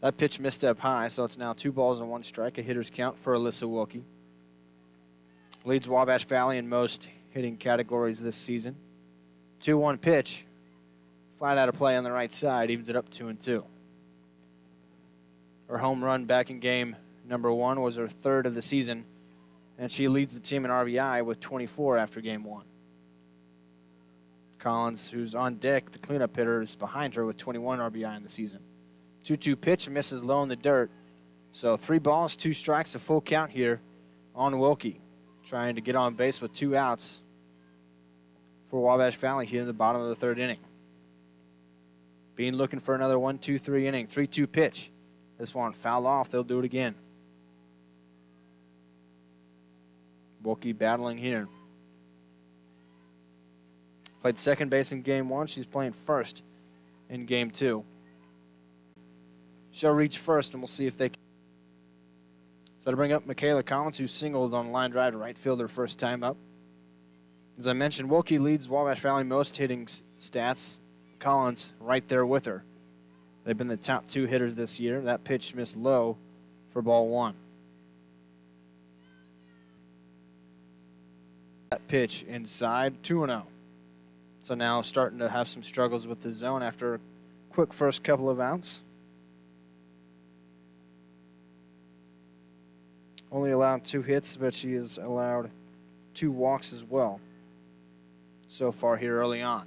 That pitch missed up high, so it's now 2 balls and 1 strike, a hitter's count for Alyssa Wilkie. Leads Wabash Valley in most hitting categories this season. 2-1 pitch, flat out of play on the right side, evens it up 2-2. Her home run back in game number 1 was her 3rd of the season, and she leads the team in RBI with 24 after game 1. Collins, who's on deck, the cleanup hitter, is behind her with 21 RBI in the season. 2-2 pitch, misses low in the dirt. So 3 balls, 2 strikes, a full count here on Wilkie, trying to get on base with 2 outs for Wabash Valley here in the bottom of the 3rd inning. Bean looking for another 1-2-3 inning. 3-2 pitch. This one fouled off. They'll do it again. Wilkie battling here. Played second base in game 1. She's playing first in game 2. She'll reach first, and we'll see if they can. So to bring up Michaela Collins, who singled on a line drive to right field her first time up. As I mentioned, Wilkie leads Wabash Valley most hitting stats. Collins right there with her. They've been the top 2 hitters this year. That pitch missed low for ball 1. That pitch inside, 2-0. So now starting to have some struggles with the zone after a quick first couple of outs. Only allowed 2 hits, but she has allowed 2 walks as well so far here early on.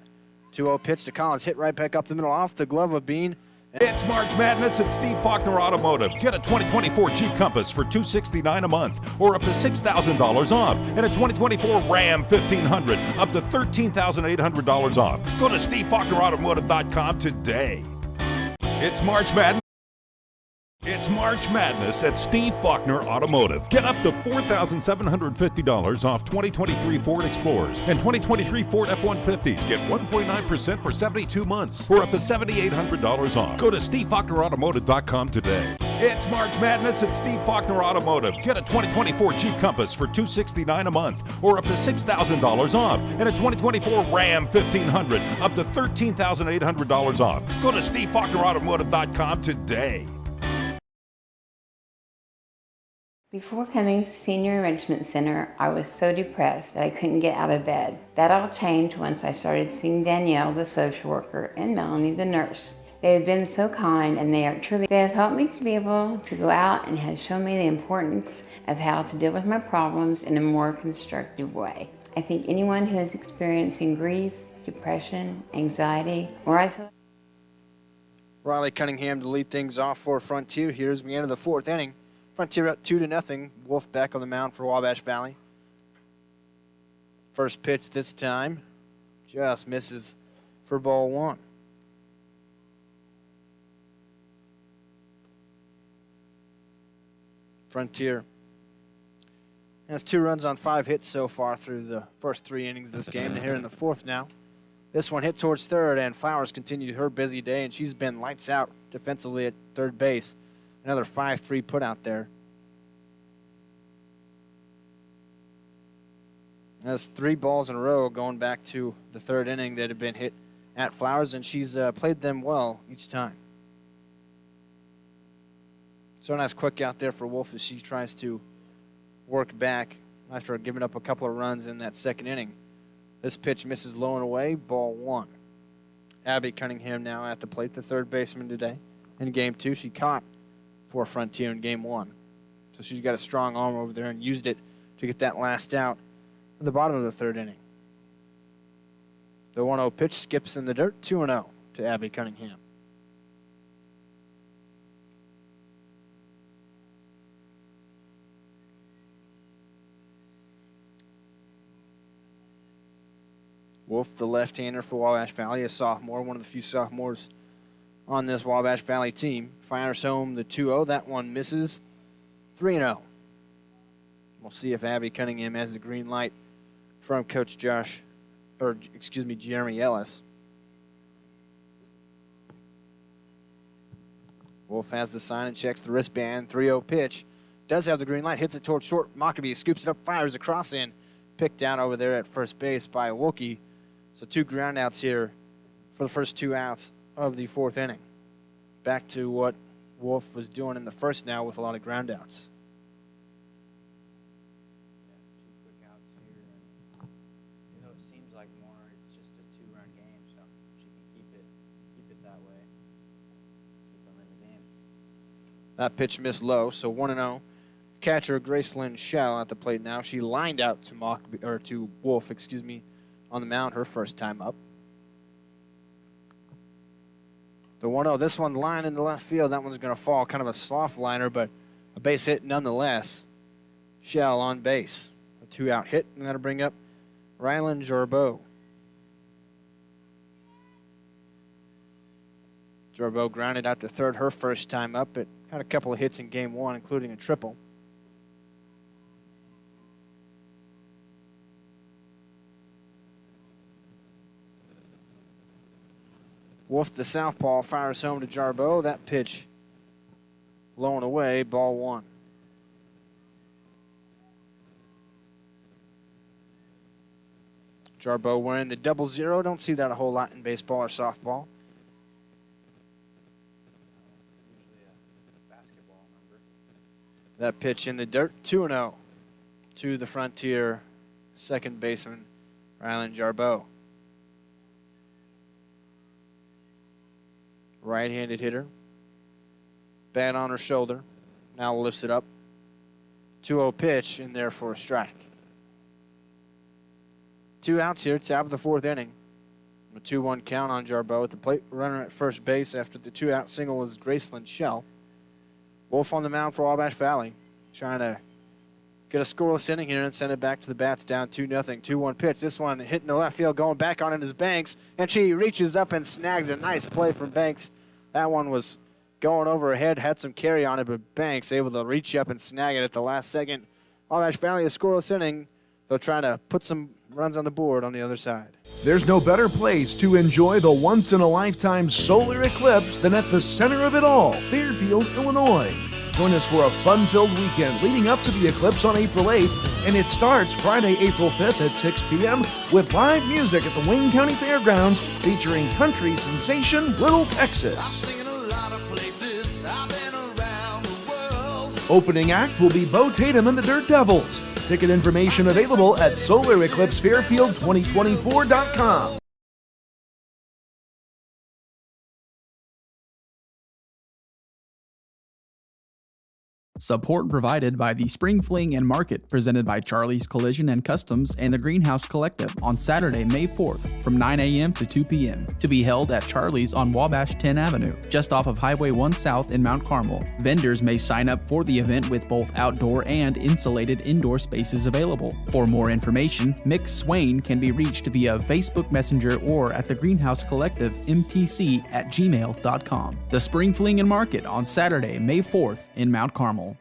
2-0 pitch to Collins, hit right back up the middle off the glove of Bean. It's March Madness at Steve Faulkner Automotive. Get a 2024 Jeep Compass for $269 a month or up to $6,000 off, and a 2024 Ram 1500 up to $13,800 off. Go to SteveFaulknerAutomotive.com today. It's March Madness. It's March Madness at Steve Faulkner Automotive. Get up to $4,750 off 2023 Ford Explorers and 2023 Ford F-150s. Get 1.9% for 72 months or up to $7,800 off. Go to SteveFaulknerAutomotive.com today. It's March Madness at Steve Faulkner Automotive. Get a 2024 Jeep Compass for $269 a month or up to $6,000 off, and a 2024 Ram 1500 up to $13,800 off. Go to SteveFaulknerAutomotive.com today. Before coming to Senior Enrichment Center, I was so depressed that I couldn't get out of bed. That all changed once I started seeing Danielle, the social worker, and Melanie, the nurse. They have been so kind, and they have helped me to be able to go out and have shown me the importance of how to deal with my problems in a more constructive way. I think anyone who is experiencing grief, depression, anxiety, or isolation. Riley Cunningham to lead things off for Frontier here as we enter the 4th inning. Frontier up 2-0. Wolf back on the mound for Wabash Valley. First pitch this time just misses for ball 1. Frontier has 2 runs on 5 hits so far through the first 3 innings of this game. They're here in the 4th now. This one hit towards third, and Flowers continued her busy day, and she's been lights out defensively at third base. Another 5-3 put out there. That's 3 balls in a row going back to the third inning that had been hit at Flowers, and she's played them well each time. So nice quick out there for Wolf as she tries to work back after giving up a couple of runs in that second inning. This pitch misses low and away, ball 1. Abby Cunningham now at the plate, the third baseman today. In game 2, she caught for Frontier in game 1. So she's got a strong arm over there and used it to get that last out at the bottom of the third inning. The 1-0 pitch skips in the dirt, 2-0 to Abby Cunningham. Wolf, the left-hander for Wabash Valley, a sophomore, one of the few sophomores on this Wabash Valley team. Fires home the 2-0. That one misses. 3-0. We'll see if Abby Cunningham has the green light from Coach Jeremy Ellis. Wolf has the sign and checks the wristband. 3-0 pitch. Does have the green light. Hits it towards short. Mockabee scoops it up, fires across in. Picked out over there at first base by Wilkie. So 2 groundouts here for the first 2 outs of the 4th inning. Back to what Wolf was doing in the first now with a lot of groundouts. That pitch missed low, so 1-0. Catcher Gracelyn Shell at the plate now. She lined out to Wolf, on the mound her first time up. The 1-0, this one line into left field. That one's going to fall, kind of a soft liner, but a base hit nonetheless. Shell on base. A 2-out hit, and that'll bring up Rylan Jorbo. Jorbo grounded out to third her first time up, but had a couple of hits in game 1, including a triple. Wolf, the southpaw, fires home to Jarboe. That pitch low and away, ball 1. Jarboe wearing the 00. Don't see that a whole lot in baseball or softball. That pitch in the dirt, 2-0 to the Frontier second baseman, Rylan Jarboe. Right-handed hitter. Bat on her shoulder. Now lifts it up. 2-0 pitch in there for a strike. 2 outs here, top of the 4th inning. A 2-1 count on Jarboe at the plate. Runner at first base after the 2-out single was Gracelyn Shell. Wolf on the mound for Wabash Valley, trying to get a scoreless inning here and send it back to the bats down 2-0. 2-1 pitch. This one hitting the left field, going back on it is Banks, and she reaches up and snags a nice play from Banks. That one was going over her head, had some carry on it, but Banks able to reach up and snag it at the last second. Wabash Valley a scoreless inning. They'll try to put some runs on the board on the other side. There's no better place to enjoy the once-in-a-lifetime solar eclipse than at the center of it all, Fairfield, Illinois. Join us for a fun-filled weekend leading up to the eclipse on April 8th, and it starts Friday, April 5th at 6 p.m. with live music at the Wayne County Fairgrounds featuring country sensation Little Texas. Opening act will be Bo Tatum and the Dirt Devils. Ticket information available at SolarEclipseFairfield2024.com. Support provided by the Spring Fling and Market presented by Charlie's Collision and Customs and the Greenhouse Collective on Saturday, May 4th from 9 a.m. to 2 p.m. to be held at Charlie's on Wabash 10 Avenue, just off of Highway 1 South in Mount Carmel. Vendors may sign up for the event with both outdoor and insulated indoor spaces available. For more information, Mick Swain can be reached via Facebook Messenger or at the Greenhouse Collective mtc@gmail.com. The Spring Fling and Market on Saturday, May 4th in Mount Carmel.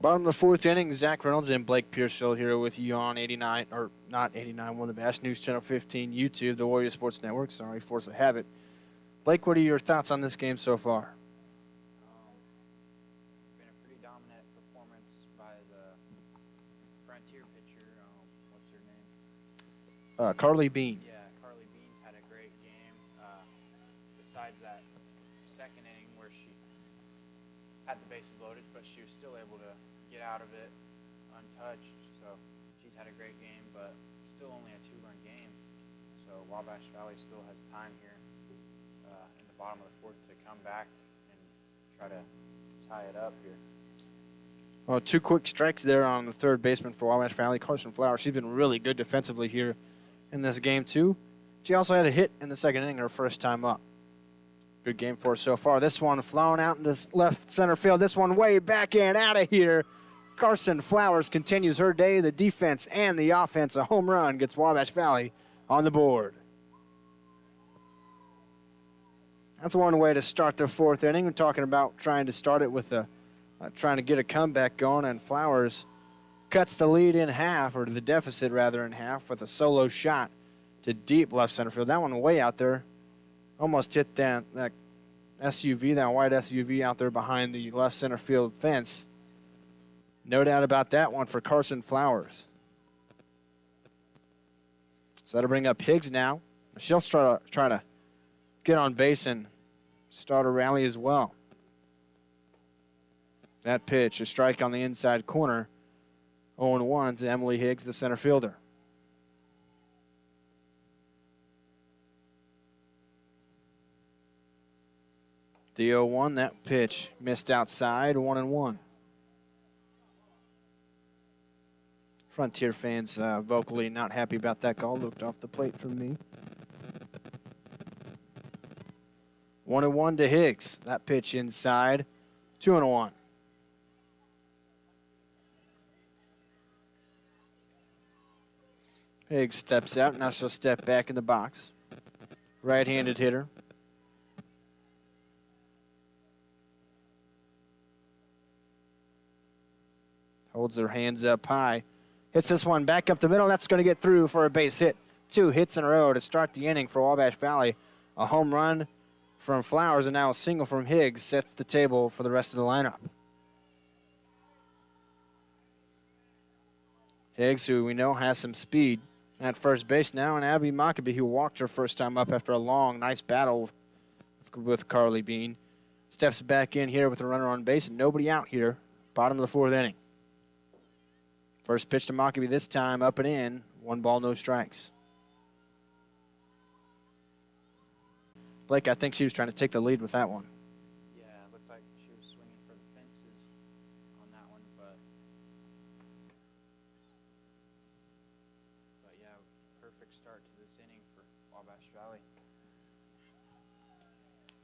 Bottom of the 4th inning, Zach Reynolds and Blake Pearsall here with you on 89, or not 89, Wabash News Channel 15, YouTube, the Warrior Sports Network. Sorry, force of habit. Blake, what are your thoughts on this game so far? Been a pretty dominant performance by the Frontier pitcher. What's her name? Carly Bean. Yeah, Carly Bean's had a great game. Besides that second inning where she had the bases loaded, but she was still able to get out of it untouched. So she's had a great game, but still only a 2-run game. So Wabash Valley still has time here in the bottom of the 4th to come back and try to tie it up here. Well, 2 quick strikes there on the third baseman for Wabash Valley, Carson Flowers. She's been really good defensively here in this game, too. She also had a hit in the second inning her first time up. Good game for her so far. This one flown out in this left center field. This one way back and out of here. Carson Flowers continues her day. The defense and the offense. A home run gets Wabash Valley on the board. That's one way to start the 4th inning. We're talking about trying to start it with trying to get a comeback going, and Flowers cuts the lead in half, or the deficit rather in half, with a solo shot to deep left center field. That one way out there. Almost hit that SUV, that white SUV out there behind the left center field fence. No doubt about that one for Carson Flowers. So that'll bring up Higgs now. She'll try to get on base and start a rally as well. That pitch, a strike on the inside corner. 0-1 to Emily Higgs, the center fielder. The 0-1, that pitch missed outside, 1-1. Frontier fans vocally not happy about that call. Looked off the plate for me. 1-1 to Higgs. That pitch inside, 2-1. Higgs steps out. Now she'll step back in the box. Right-handed hitter. Holds their hands up high. Hits this one back up the middle. That's going to get through for a base hit. 2 hits in a row to start the inning for Wabash Valley. A home run from Flowers and now a single from Higgs sets the table for the rest of the lineup. Higgs, who we know has some speed at first base now, and Abby Mockabee, who walked her first time up after a long, nice battle with Carly Bean, steps back in here with a runner on base and nobody out here. Bottom of the 4th inning. First pitch to Mockabee this time, up and in. 1 ball, no strikes. Blake, I think she was trying to take the lead with that one. Yeah, it looked like she was swinging for the fences on that one, but yeah, perfect start to this inning for Wabash Valley.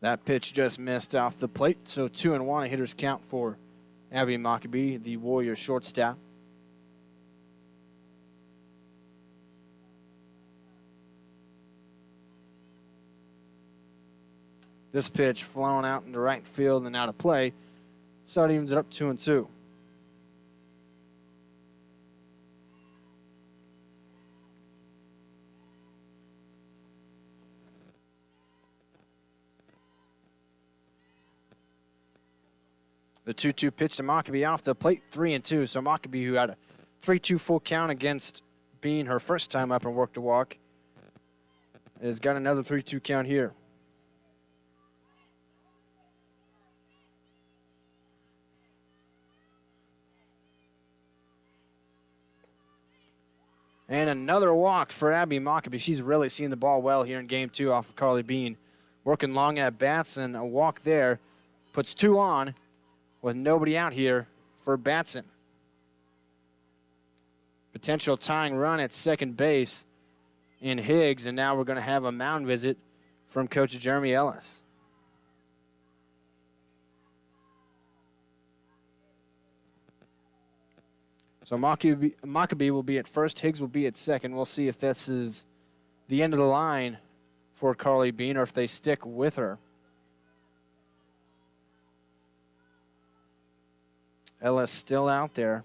That pitch just missed off the plate, so 2-1, a hitter's count for Abby Mockabee, the Warrior shortstop. This pitch flown out into right field and out of play, so it evens it up 2-2. The 2-2 pitch to Mockabee off the plate, 3-2. So Mockabee, who had a 3-2 full count against Bean her first time up and worked a walk, has got another 3-2 count here. And another walk for Abby Mockabee. She's really seen the ball well here in Game 2 off of Carly Bean. Working long at bats, and a walk there puts 2 on with nobody out here for Batson. Potential tying run at second base in Higgs, and now we're going to have a mound visit from Coach Jeremy Ellis. So Mockabee will be at first. Higgs will be at second. We'll see if this is the end of the line for Carly Bean or if they stick with her. Ellis still out there.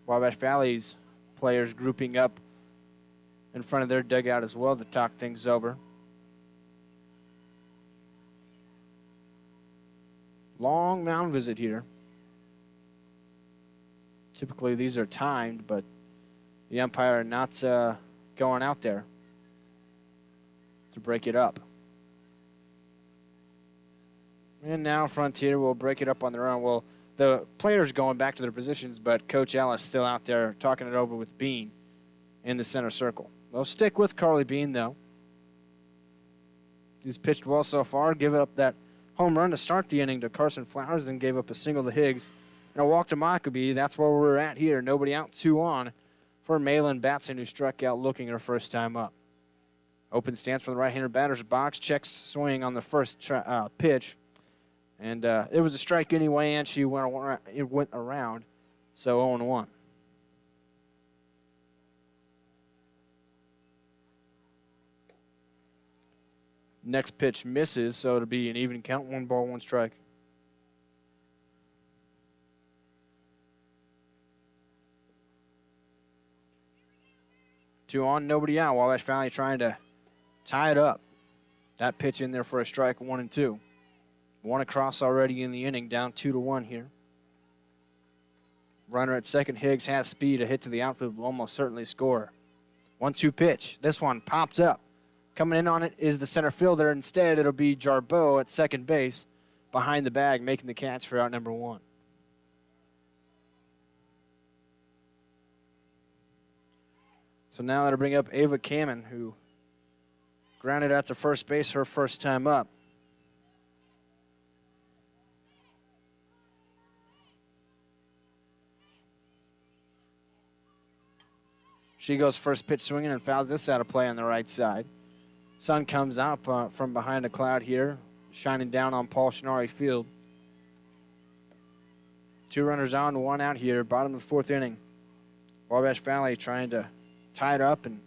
Wabash Valley's players grouping up in front of their dugout as well to talk things over. Long mound visit here. Typically these are timed, but the umpire not going out there to break it up. And now Frontier will break it up on their own. Well, the players going back to their positions, but Coach Ellis still out there talking it over with Bean in the center circle. They'll stick with Carly Bean, though. He's pitched well so far, give up that home run to start the inning to Carson Flowers, then gave up a single to Higgs and a walk to Mockabee. That's where we're at here. Nobody out, 2 on for Malin Batson, who struck out looking her first time up. Open stance for the right-hander batter's box. Checks swing on the first pitch. And it was a strike anyway, and it went around. So 0-1. Next pitch misses, so it'll be an even count, 1 ball, 1 strike. Two on, nobody out. Wabash Valley trying to tie it up. That pitch in there for a strike, 1-2. 1 across already in the inning, down 2-1 here. Runner at second, Higgs has speed. A hit to the outfield will almost certainly score. 1-2 pitch. This one popped up. Coming in on it is the center fielder. Instead, it'll be Jarbeau at second base behind the bag, making the catch for out number 1. So now that'll bring up Ava Kamen, who grounded out to first base her first time up. She goes first pitch swinging and fouls this out of play on the right side. Sun comes out from behind a cloud here, shining down on Paul Schnarre Field. 2 runners on, 1 out here, bottom of the 4th inning. Wabash Valley trying to tie it up and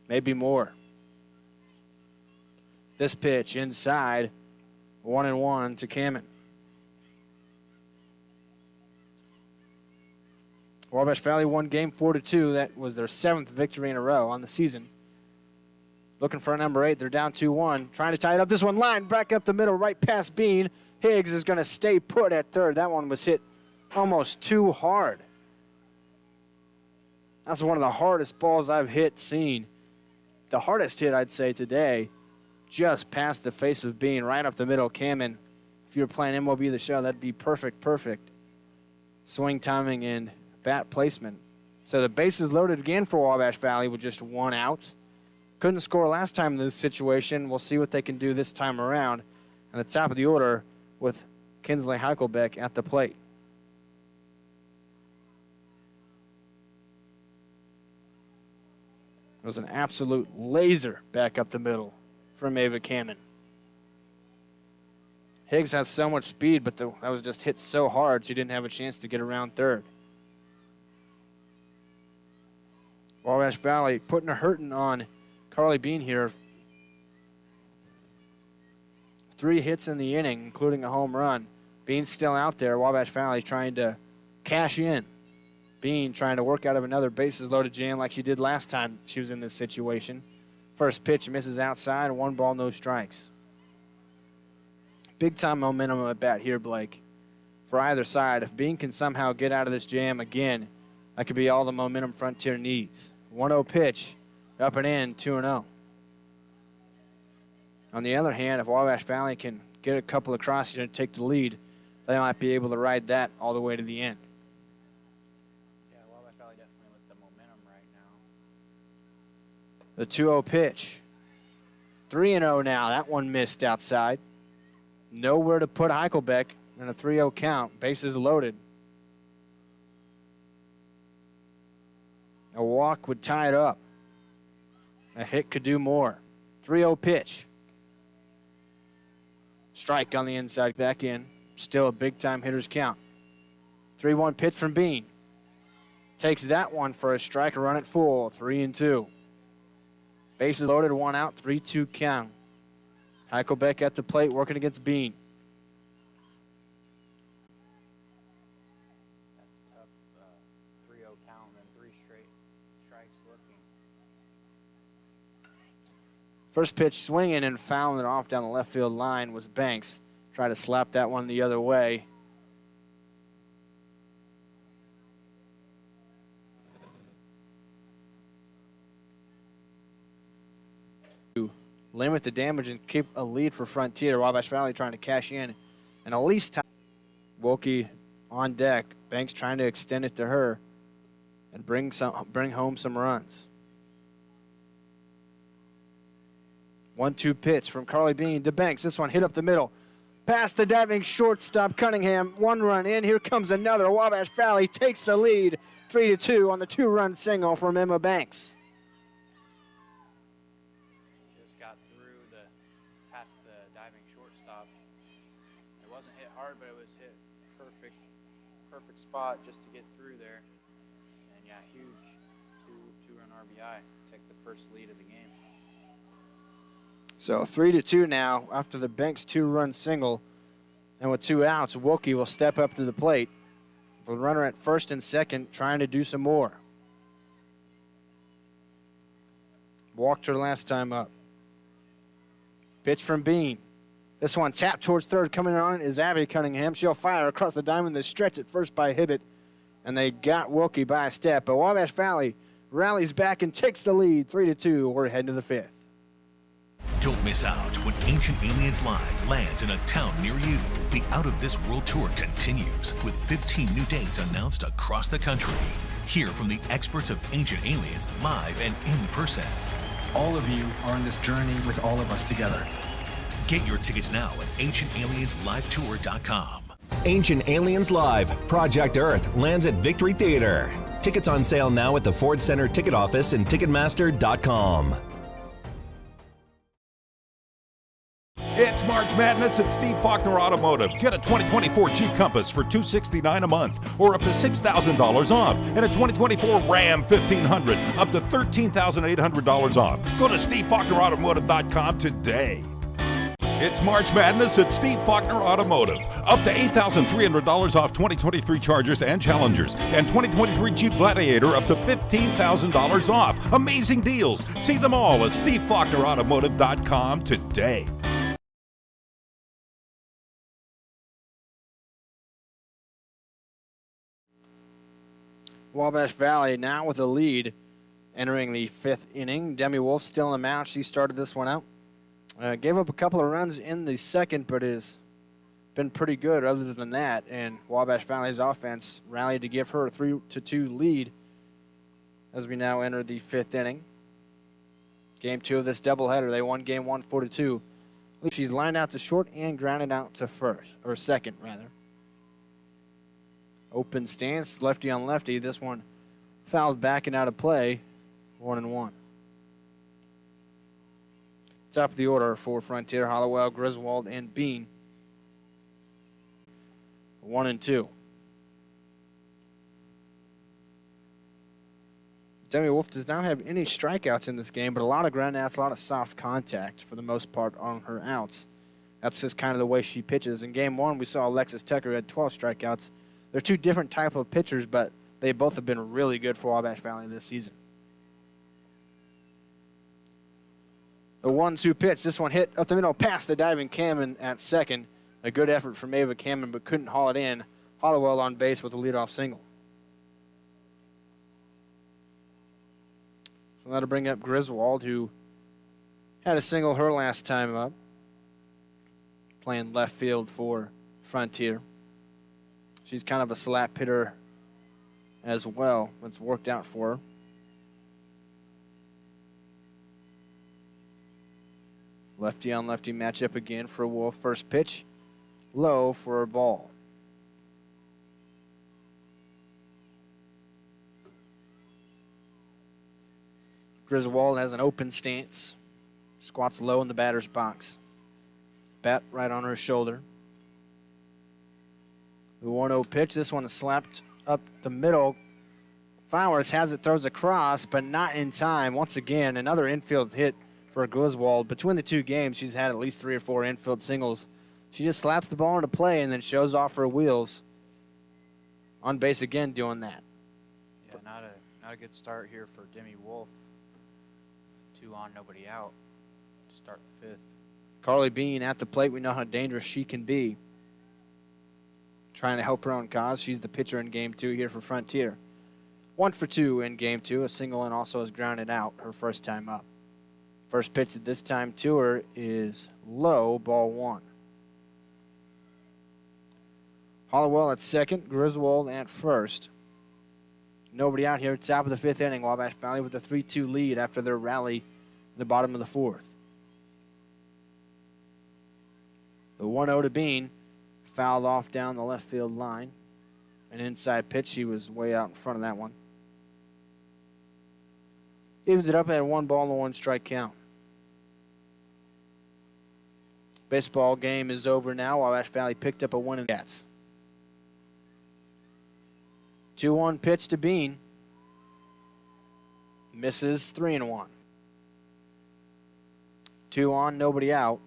maybe more. This pitch inside, 1-1 to Kamen. Wabash Valley won game 4-2. That was their 7th victory in a row on the season. Looking for a number 8. They're down 2-1. Trying to tie it up. This one line back up the middle, right past Bean. Higgs is going to stay put at third. That one was hit almost too hard. That's one of the hardest balls I've seen. The hardest hit, I'd say, today, just past the face of Bean, right up the middle. Kamen, if you were playing MLB The Show, that'd be perfect. Swing timing and bat placement. So the bases loaded again for Wabash Valley with just 1 out. Couldn't score last time in this situation. We'll see what they can do this time around. At the top of the order with Kinsley Heichelbeck at the plate. It was an absolute laser back up the middle from Ava Kamen. Higgs has so much speed, but that was just hit so hard she didn't have a chance to get around third. Wabash Valley putting a hurting on Carly Bean here. 3 hits in the inning, including a home run. Bean's still out there. Wabash Valley trying to cash in. Bean trying to work out of another bases loaded jam like she did last time she was in this situation. First pitch misses outside, 1 ball, no strikes. Big time momentum at bat here, Blake, for either side. If Bean can somehow get out of this jam again, that could be all the momentum Frontier needs. 1-0 pitch, up and in, 2-0. On the other hand, if Wabash Valley can get a couple of crosses and take the lead, they might be able to ride that all the way to the end. Yeah, Wabash Valley definitely with the momentum right now. The 2-0 pitch. 3-0 now. That one missed outside. Nowhere to put Heichelbeck in a 3-0 count. Bases loaded. A walk would tie it up. A hit could do more. 3-0 pitch. Strike on the inside, back in. Still a big-time hitter's count. 3-1 pitch from Bean. Takes that one for a strike, a run at full. 3-2. Bases loaded, 1 out, 3-2 count. Heichelbeck at the plate, working against Bean. First pitch swinging and fouling it off down the left field line was Banks. Tried to slap that one the other way. To limit the damage and keep a lead for Frontier. Wabash Valley trying to cash in and at least tie. Wilkie on deck. Banks trying to extend it to her and bring home some runs. 1-2 pitch from Carly Bean to Banks. This one hit up the middle. Past the diving shortstop Cunningham. 1 run in. Here comes another. Wabash Valley takes the lead 3-2 on the 2-run single from Emma Banks. Just got through past the diving shortstop. It wasn't hit hard, but it was hit perfect spot just to get through there. And yeah, huge two-run RBI. Take the first lead of the game. So 3-2 now after the Banks 2-run single. And with 2 outs, Wilkie will step up to the plate. The runner at first and second trying to do some more. Walked her last time up. Pitch from Bean. This one tapped towards third. Coming on is Abby Cunningham. She'll fire across the diamond. They stretch it first by Hibbett. And they got Wilkie by a step. But Wabash Valley rallies back and takes the lead 3-2. We're heading to the 5th. Don't miss out when Ancient Aliens Live lands in a town near you. The Out of This World Tour continues with 15 new dates announced across the country. Hear from the experts of Ancient Aliens live and in person. All of you are on this journey with all of us together. Get your tickets now at ancientaliensLiveTour.com. Ancient Aliens Live, Project Earth lands at Victory Theater. Tickets on sale now at the Ford Center ticket office and Ticketmaster.com. It's March Madness at Steve Faulkner Automotive. Get a 2024 Jeep Compass for $269 a month or up to $6,000 off. And a 2024 Ram 1500 up to $13,800 off. Go to SteveFaulknerAutomotive.com today. It's March Madness at Steve Faulkner Automotive. Up to $8,300 off 2023 Chargers and Challengers. And 2023 Jeep Gladiator up to $15,000 off. Amazing deals. See them all at SteveFaulknerAutomotive.com today. Wabash Valley now with a lead entering the 5th inning. Demi Wolf still in the mound. She started this one out. Gave up a couple of runs in the second, but has been pretty good other than that. And Wabash Valley's offense rallied to give her a 3-2 lead as we now enter the 5th inning. Game 2 of this doubleheader. They won game 1 4-2. She's lined out to short and grounded out to second rather. Open stance, lefty on lefty. This one fouled back and out of play. 1-1. Top of the order for Frontier, Hollowell, Griswold, and Bean. 1-2. Demi Wolf does not have any strikeouts in this game, but a lot of ground outs, a lot of soft contact for the most part on her outs. That's just kind of the way she pitches. In game 1, we saw Alexis Tucker had 12 strikeouts. They're 2 different type of pitchers, but they both have been really good for Wabash Valley this season. The 1-2 pitch. This one hit up the middle past the diving Cameron at second. A good effort from Ava Cameron, but couldn't haul it in. Hollowell on base with a leadoff single. So that'll bring up Griswold, who had a single her last time up, playing left field for Frontier. She's kind of a slap hitter as well. It's worked out for her. Lefty on lefty matchup again for Wolf. First pitch, low for a ball. Griswold has an open stance. Squats low in the batter's box. Bat right on her shoulder. The 1-0 pitch. This one is slapped up the middle. Flowers has it, throws across, but not in time. Once again, another infield hit for Griswold. Between the 2 games, she's had at least 3 or 4 infield singles. She just slaps the ball into play and then shows off her wheels. On base again doing that. Yeah, not Not a good start here for Demi Wolf. 2 on, nobody out to start the 5th. Carly Bean at the plate. We know how dangerous she can be. Trying to help her own cause. She's the pitcher in game 2 here for Frontier. 1 for 2 in game 2. A single and also has grounded out her first time up. First pitch at this time to her is low, ball 1. Hollowell at second, Griswold at first. Nobody out here. Top of the 5th inning. Wabash Valley with a 3-2 lead after their rally in the bottom of the 4th. The 1-0 to Bean. Fouled off down the left field line. An inside pitch. He was way out in front of that one. Evens it up at 1-1 strike count. Baseball game is over now. Wabash Valley picked up a win in the Cats. 2-1 pitch to Bean. Misses 3-1. 2 on, nobody out.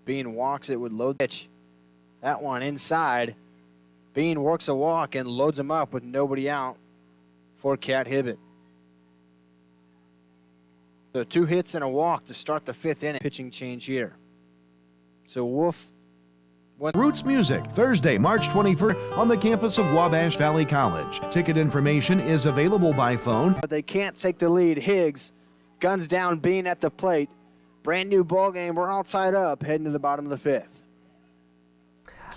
Bean walks it with low pitch. That one inside. Bean works a walk and loads him up with nobody out for Cat Hibbett. So 2 hits and a walk to start the 5th inning. Pitching change here. So Wolf. Roots Music, Thursday, March 21st on the campus of Wabash Valley College. Ticket information is available by phone. But they can't take the lead. Higgs guns down Bean at the plate. Brand new ball game. We're all tied up heading to the bottom of the 5th.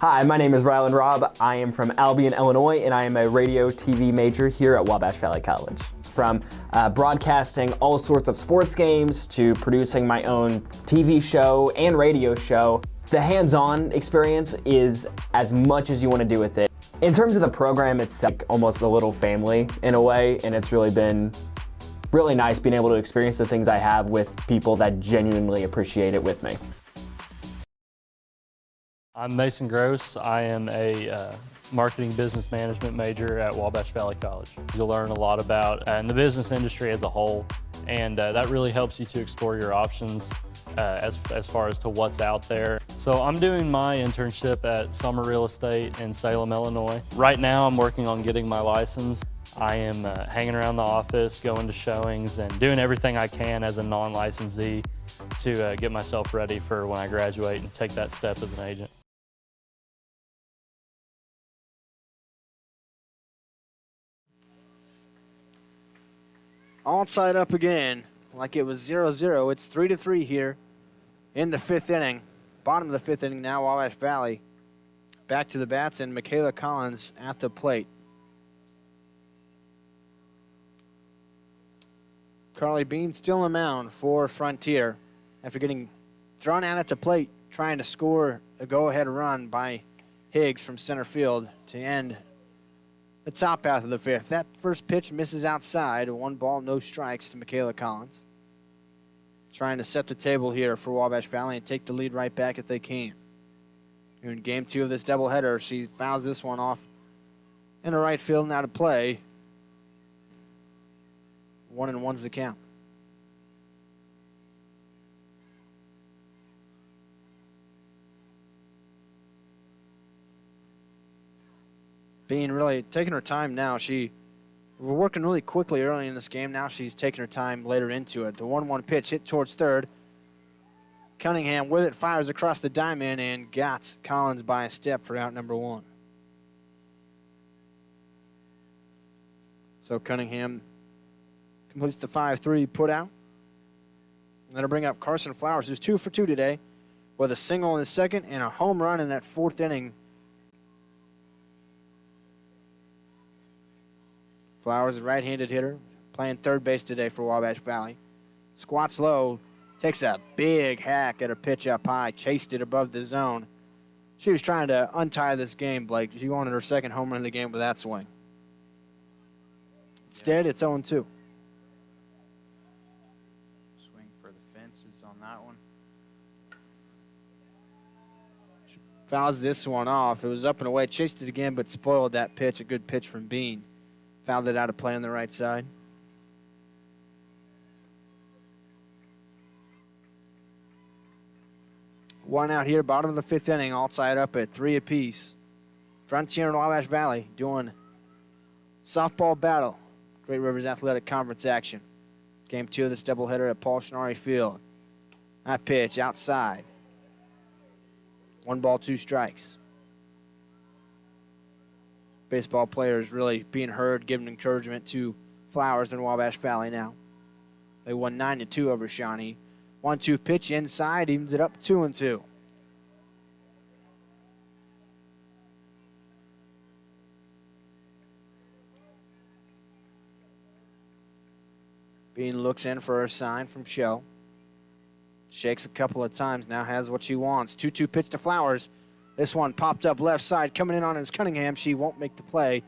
Hi, my name is Rylan Robb. I am from Albion, Illinois, and I am a radio TV major here at Wabash Valley College. From broadcasting all sorts of sports games to producing my own TV show and radio show, the hands-on experience is as much as you want to do with it. In terms of the program, it's like almost a little family in a way, and it's really been really nice being able to experience the things I have with people that genuinely appreciate it with me. I'm Mason Gross. I am a marketing business management major at Wabash Valley College. You'll learn a lot about in the business industry as a whole, and that really helps you to explore your options as far as to what's out there. So I'm doing my internship at Summer Real Estate in Salem, Illinois. Right now I'm working on getting my license. I am hanging around the office, going to showings, and doing everything I can as a non-licensee to get myself ready for when I graduate and take that step as an agent. All tied up again, like it was 0-0. It's 3-3 here in the 5th inning. Bottom of the 5th inning now, Wabash Valley. Back to the bats, and Michaela Collins at the plate. Carly Bean still on the mound for Frontier after getting thrown out at the plate, trying to score a go-ahead run by Higgs from center field to end the top half of the 5th. That first pitch misses outside. 1 ball, no strikes to Michaela Collins. Trying to set the table here for Wabash Valley and take the lead right back if they can. Here in game 2 of this doubleheader, she fouls this one off in the right field and out of play. 1-1's the count. Being really taking her time now. We're working really quickly early in this game. Now she's taking her time later into it. The 1-1 pitch hit towards third. Cunningham with it, fires across the diamond, and got Collins by a step for out number 1. So Cunningham completes the 5-3 put out. And that'll bring up Carson Flowers, who's 2 for 2 today, with a single in the 2nd and a home run in that 4th inning. Flowers, a right-handed hitter, playing third base today for Wabash Valley. Squats low, takes a big hack at a pitch up high, chased it above the zone. She was trying to untie this game, Blake. She wanted her 2nd home run of the game with that swing. Instead, it's 0-2. Swing for the fences on that one. Fouls this one off. It was up and away, chased it again, but spoiled that pitch. A good pitch from Bean. Fouled it out of play on the right side. One out here, bottom of the 5th inning, all tied up at 3 apiece. Frontier and Wabash Valley doing softball battle. Great Rivers Athletic Conference action. Game 2 of this doubleheader at Paul Schnarre Field. That pitch outside. 1 ball, 2 strikes. Baseball players really being heard, giving encouragement to Flowers in Wabash Valley now. They won 9-2 over Shawnee. 1-2 pitch inside, evens it up 2-2. Bean looks in for a sign from Shell. Shakes a couple of times, now has what she wants. 2-2 pitch to Flowers. This one popped up left side, coming in on is Cunningham. She won't make the play.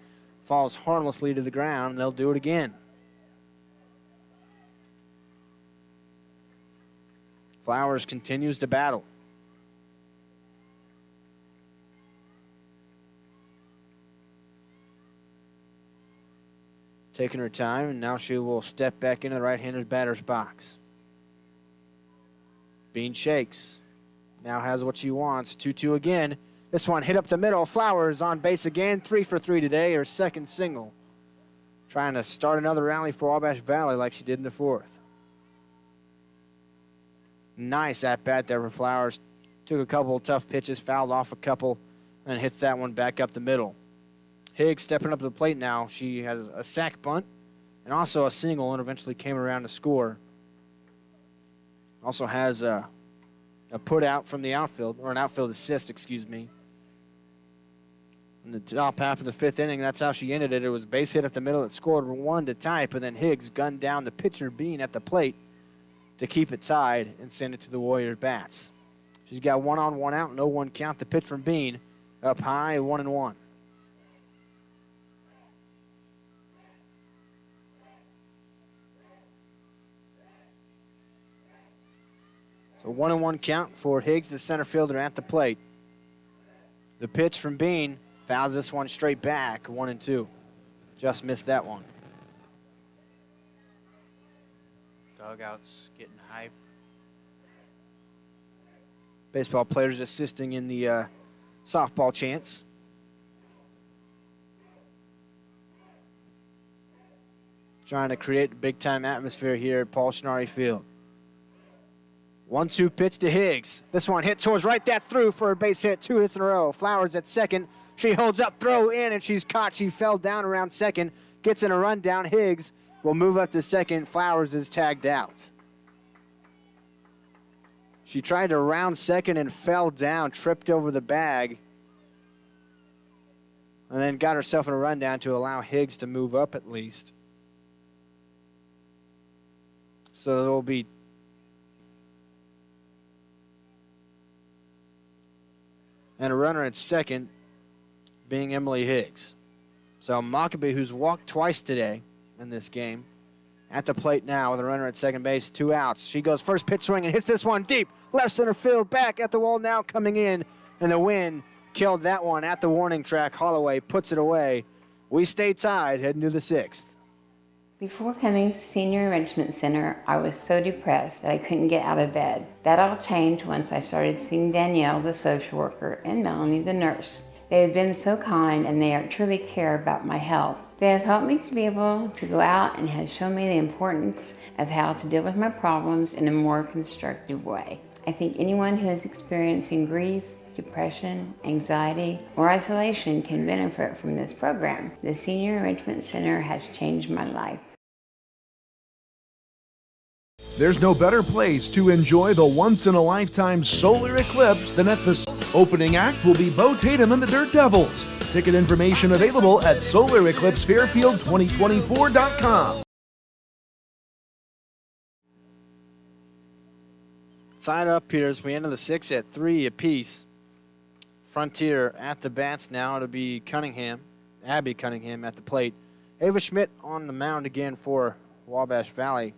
Falls harmlessly to the ground, and they'll do it again. Flowers continues to battle. Taking her time, and now she will step back into the right-handed batter's box. Bean shakes. Now has what she wants. 2-2 again. This one hit up the middle. Flowers on base again. 3 for 3 today, her second single. Trying to start another rally for Wabash Valley like she did in the 4th. Nice at-bat there for Flowers. Took a couple of tough pitches, fouled off a couple, and hits that one back up the middle. Higgs stepping up to the plate now. She has a sac bunt and also a single, and eventually came around to score. Also has a put out from the outfield, or an outfield assist, excuse me. In the top half of the 5th inning, that's how she ended it. It was a base hit up the middle that scored 1 to tie, but then Higgs gunned down the pitcher Bean at the plate to keep it tied and send it to the Warriors bats. She's got 1 on, 1 out, no 1 count. The pitch from Bean up high, 1-1. A 1-1 count for Higgs, the center fielder, at the plate. The pitch from Bean fouls this one straight back, 1-2. Just missed that one. Dugout's getting hype. Baseball players assisting in the softball chants. Trying to create a big-time atmosphere here at Paul Schnarre Field. 1-2 pitch to Higgs. This one hit towards right. That's through for a base hit. 2 hits in a row. Flowers at second. She holds up, throw in, and she's caught. She fell down around second. Gets in a run down. Higgs will move up to second. Flowers is tagged out. She tried to round second and fell down, tripped over the bag, and then got herself in a run down to allow Higgs to move up at least. So there will be and a runner at second being Emily Higgs. So Mockabee, who's walked twice today in this game, at the plate now with a runner at second base, 2 outs. She goes first pitch swing and hits this one deep. Left center field, back at the wall now coming in, and the wind killed that one at the warning track. Holloway puts it away. We stay tied heading to the 6th. Before coming to Senior Enrichment Center, I was so depressed that I couldn't get out of bed. That all changed once I started seeing Danielle, the social worker, and Melanie, the nurse. They have been so kind, and they truly care about my health. They have helped me to be able to go out and have shown me the importance of how to deal with my problems in a more constructive way. I think anyone who is experiencing grief, depression, anxiety, or isolation can benefit from this program. The Senior Enrichment Center has changed my life. There's no better place to enjoy the once-in-a-lifetime solar eclipse than at the opening act will be Bo Tatum and the Dirt Devils. Ticket information available at SolarEclipseFairfield2024.com. Tied up here as we enter the 6th at 3 apiece. Frontier at the bats now to be Cunningham, Abby Cunningham at the plate. Ava Schmidt on the mound again for Wabash Valley.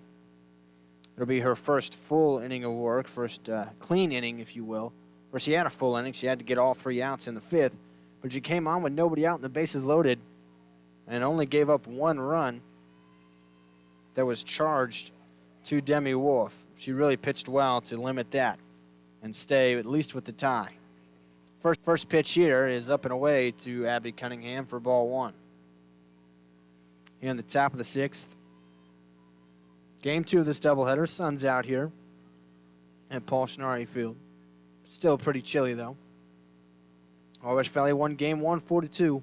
It'll be her first full inning of work, first clean inning, if you will. Where she had a full inning. She had to get all 3 outs in the 5th. But she came on with nobody out and the bases loaded and only gave up 1 run that was charged to Demi Wolf. She really pitched well to limit that and stay at least with the tie. First pitch here is up and away to Abby Cunningham for ball 1. here in the top of the 6th. Game 2 of this doubleheader. Sun's out here at Paul Schnarre Field. Still pretty chilly, though. Wabash Valley won game 1, 4-2.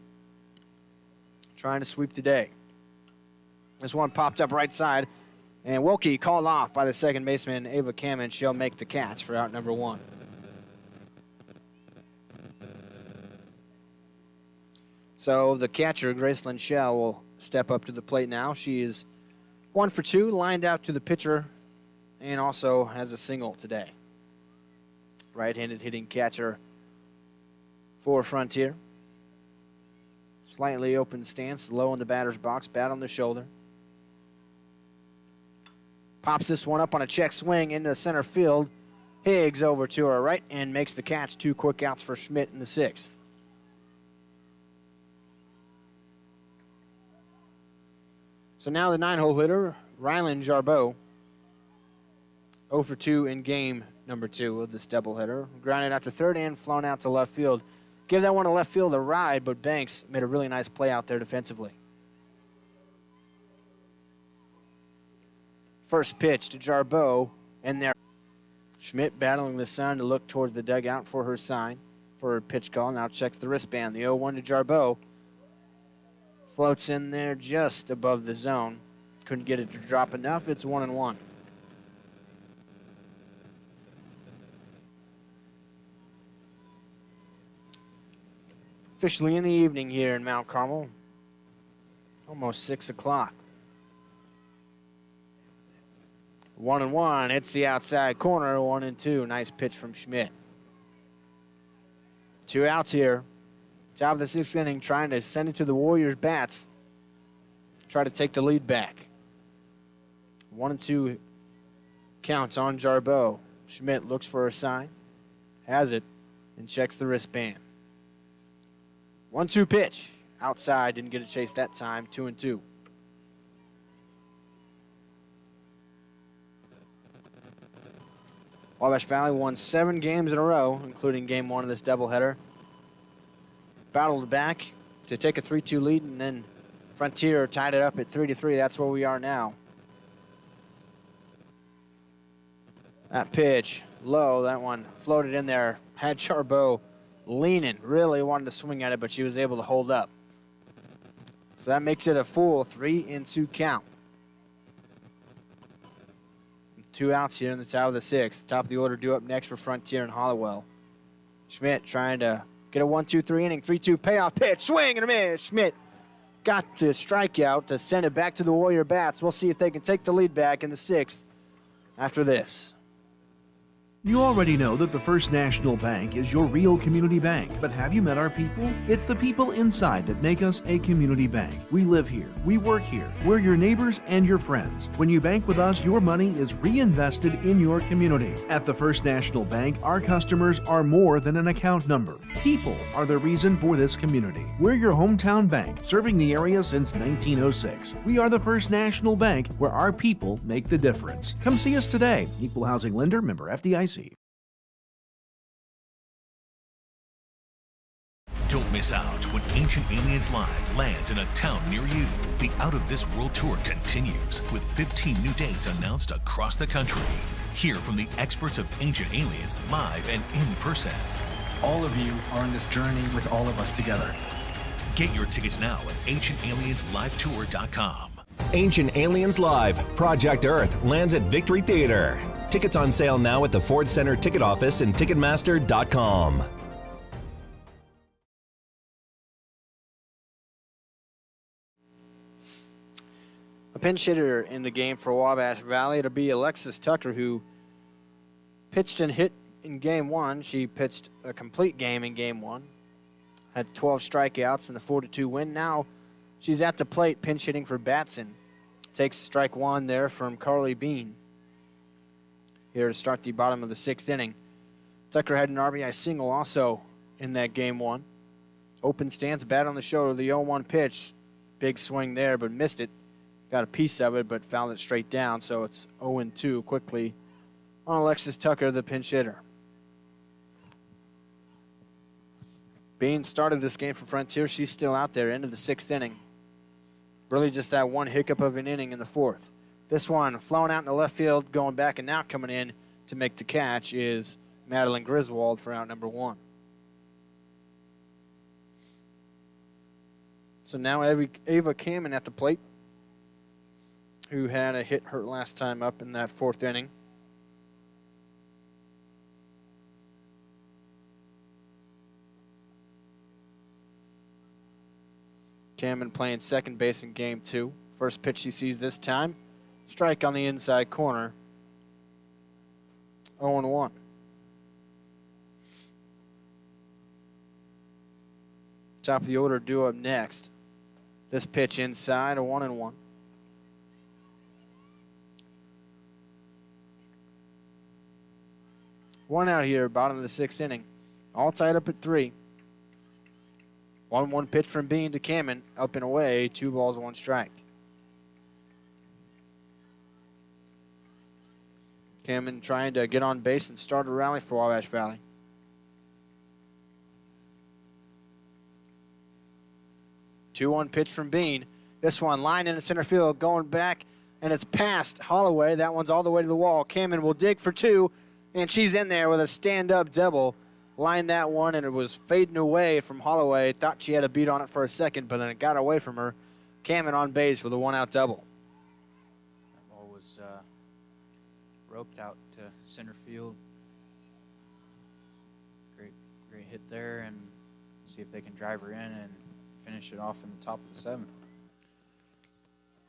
Trying to sweep today. This one popped up right side, and Wilkie called off by the second baseman, Ava Kamen. She'll make the catch for out number 1. So the catcher, Gracelyn Shell, will step up to the plate now. She is 1 for 2, lined out to the pitcher, and also has a single today. Right-handed hitting catcher for Frontier. Slightly open stance, low in the batter's box, bat on the shoulder. Pops this one up on a check swing into center field. Higgs over to her right and makes the catch. 2 quick outs for Schmidt in the 6th. So now the 9-hole hitter, Rylan Jarbeau. 0 for 2 in game number 2 of this doubleheader. Grounded out to third and flown out to left field. Give that one to left field a ride, but Banks made a really nice play out there defensively. First pitch to Jarbeau, and there. Schmidt battling the sun to look towards the dugout for her sign, for her pitch call. Now checks the wristband. The 0-1 to Jarbeau. Floats in there just above the zone. Couldn't get it to drop enough. It's 1-1. Officially in the evening here in Mount Carmel. Almost 6 o'clock. 1-1. Hits the outside corner. 1-2. Nice pitch from Schmidt. 2 outs here. Top of the 6th inning, trying to send it to the Warriors' bats. Try to take the lead back. 1-2 counts on Jarbeau. Schmidt looks for a sign. Has it. And checks the wristband. 1-2 pitch. Outside. Didn't get a chase that time. 2-2. Wabash Valley won 7 games in a row, including game 1 of this doubleheader. Battled back to take a 3-2 lead, and then Frontier tied it up at 3-3. That's where we are now. That pitch, low. That one floated in there. Had Jarbeau leaning. Really wanted to swing at it, but she was able to hold up. So that makes it a full 3-2 count. 2 outs here in the top of the 6th. Top of the order due up next for Frontier and Hollowell. Schmidt trying to get a 1-2-3 inning, 3-2 payoff pitch, swing and a miss. Schmidt got the strikeout to send it back to the Warrior bats. We'll see if they can take the lead back in the 6th after this. You already know that the First National Bank is your real community bank, but have you met our people? It's the people inside that make us a community bank. We live here, we work here, we're your neighbors and your friends. When you bank with us, your money is reinvested in your community. At the First National Bank, our customers are more than an account number. People are the reason for this community. We're your hometown bank, serving the area since 1906. We are the First National Bank, where our people make the difference. Come see us today. Equal housing lender, member FDIC. Don't miss out when Ancient Aliens Live lands in a town near you. The Out of This World Tour continues with 15 new dates announced across the country. Hear from the experts of Ancient Aliens live and in person. All of you are on this journey with all of us together. Get your tickets now at ancientaliensLiveTour.com. Ancient Aliens Live, Project Earth lands at Victory Theater. Tickets on sale now at the Ford Center ticket office and Ticketmaster.com. A pinch hitter in the game for Wabash Valley. It'll be Alexis Tucker, who pitched and hit in game 1. She pitched a complete game in game 1. Had 12 strikeouts in the 4-2 win. Now she's at the plate pinch hitting for Batson. Takes strike 1 there from Carly Bean. Here to start the bottom of the 6th inning. Tucker had an RBI single also in that game 1. Open stance, bat on the shoulder, the 0-1 pitch. Big swing there, but missed it. Got a piece of it, but fouled it straight down, so it's 0-2 quickly on Alexis Tucker, the pinch hitter. Bean started this game for Frontier. She's still out there, end of the 6th inning. Really just that one hiccup of an inning in the fourth. This one flowing out in the left field, going back and now coming in to make the catch is Madeline Griswold for out number 1. So now Ava Kamen at the plate, who had a hit hurt last time up in that fourth inning. Kamen playing second base in game 2. First pitch he sees this time. Strike on the inside corner. 0-1. Top of the order due up next. This pitch inside, a 1-1. One out here, bottom of the 6th inning. All tied up at 3. 1-1 pitch from Bean to Kamen, up and away, 2 balls, 1 strike. Kamen trying to get on base and start a rally for Wabash Valley. Two-one pitch from Bean. This one lined into center field, going back, and it's past Holloway. That one's all the way to the wall. Kamen will dig for 2, and she's in there with a stand-up double. Lined that one, and it was fading away from Holloway. Thought she had a beat on it for a second, but then it got away from her. Kamen on base with a 1-out double. That ball was roped out to center field. Great hit there, and see if they can drive her in and finish it off in the top of the 7th.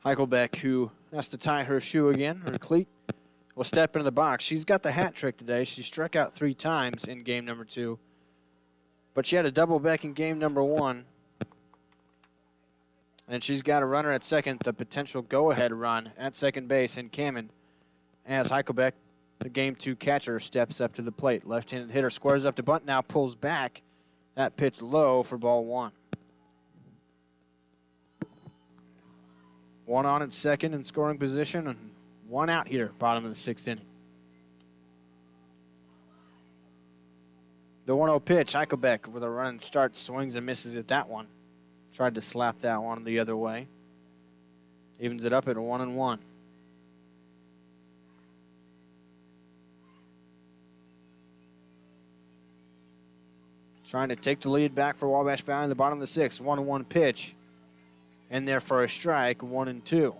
Heichelbeck, who has to tie her shoe again, her cleat, will step into the box. She's got the hat trick today. She struck out 3 times in game number 2. But she had a double back in game number 1. And she's got a runner at second, the potential go-ahead run at second base in Kamen. As Heichelbeck, the game 2 catcher, steps up to the plate. Left-handed hitter squares up to bunt, now pulls back. That pitch low for ball 1. 1 on at second in scoring position, and 1 out here, bottom of the 6th inning. The 1-0 pitch, Heichelbeck with a run and start, swings and misses at that one. Tried to slap that one the other way. Evens it up at 1-1. Trying to take the lead back for Wabash Valley in the bottom of the 6th. 1-1 pitch. In there for a strike, 1-2.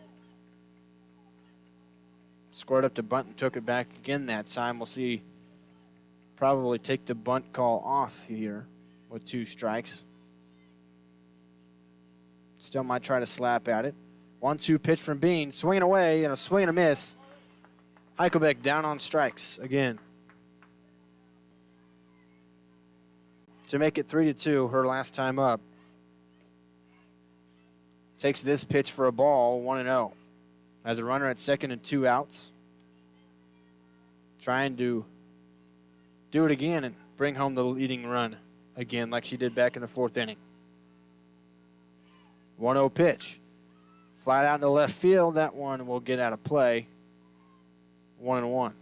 Squared up to bunt and took it back again that time. We'll see, probably take the bunt call off here with 2 strikes. Still might try to slap at it. 1-2 pitch from Bean, swinging away and a swing and a miss. Heichelbeck down on strikes again. To make it 3-2, her last time up. Takes this pitch for a ball, 1-0. Has a runner at second and 2 outs. Trying to do it again and bring home the leading run again like she did back in the 4th inning. 1-0 pitch. Flat out in the left field. That one will get out of play. 1-1.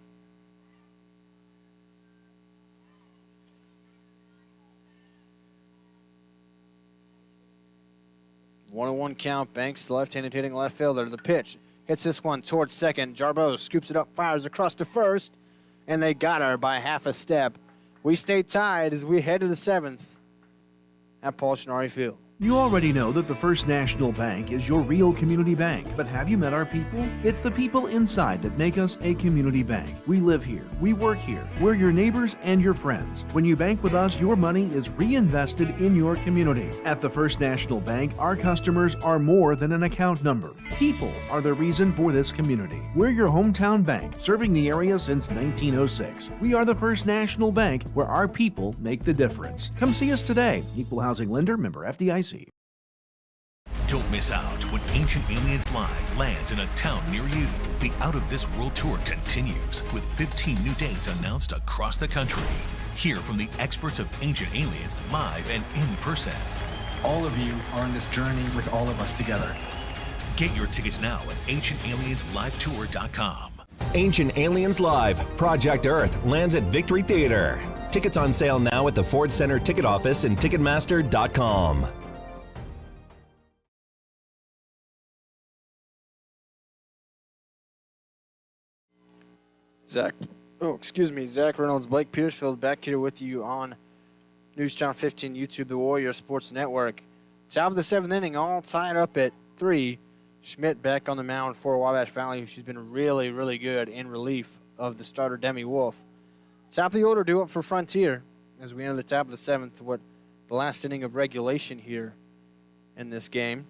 One count. Banks, left-handed hitting left fielder. The pitch hits this one towards second. Jarbo scoops it up, fires across to first, and they got her by half a step. We stay tied as we head to the 7th at Paul Schnarre Field. You already know that the First National Bank is your real community bank, but have you met our people? It's the people inside that make us a community bank. We live here, we work here, we're your neighbors and your friends. When you bank with us, your money is reinvested in your community. At the First National Bank, our customers are more than an account number. People are the reason for this community. We're your hometown bank, serving the area since 1906. We are the First National Bank, where our people make the difference. Come see us today. Equal Housing Lender, member FDIC. Don't miss out when Ancient Aliens Live lands in a town near you. The Out of This World Tour continues with 15 new dates announced across the country. Hear from the experts of Ancient Aliens live and in person. All of you are on this journey with all of us together. Get your tickets now at ancientaliensLiveTour.com. Ancient Aliens Live, Project Earth lands at Victory Theater. Tickets on sale now at the Ford Center ticket office and Ticketmaster.com. Zach Reynolds, Blake Petersfield back here with you on News Channel 15, YouTube, the Warrior Sports Network. Top of the 7th inning, all tied up at 3. Schmidt back on the mound for Wabash Valley. She's been really, really good in relief of the starter, Demi Wolf. Top of the order due up for Frontier as we enter the top of the 7th, the last inning of regulation here in this game.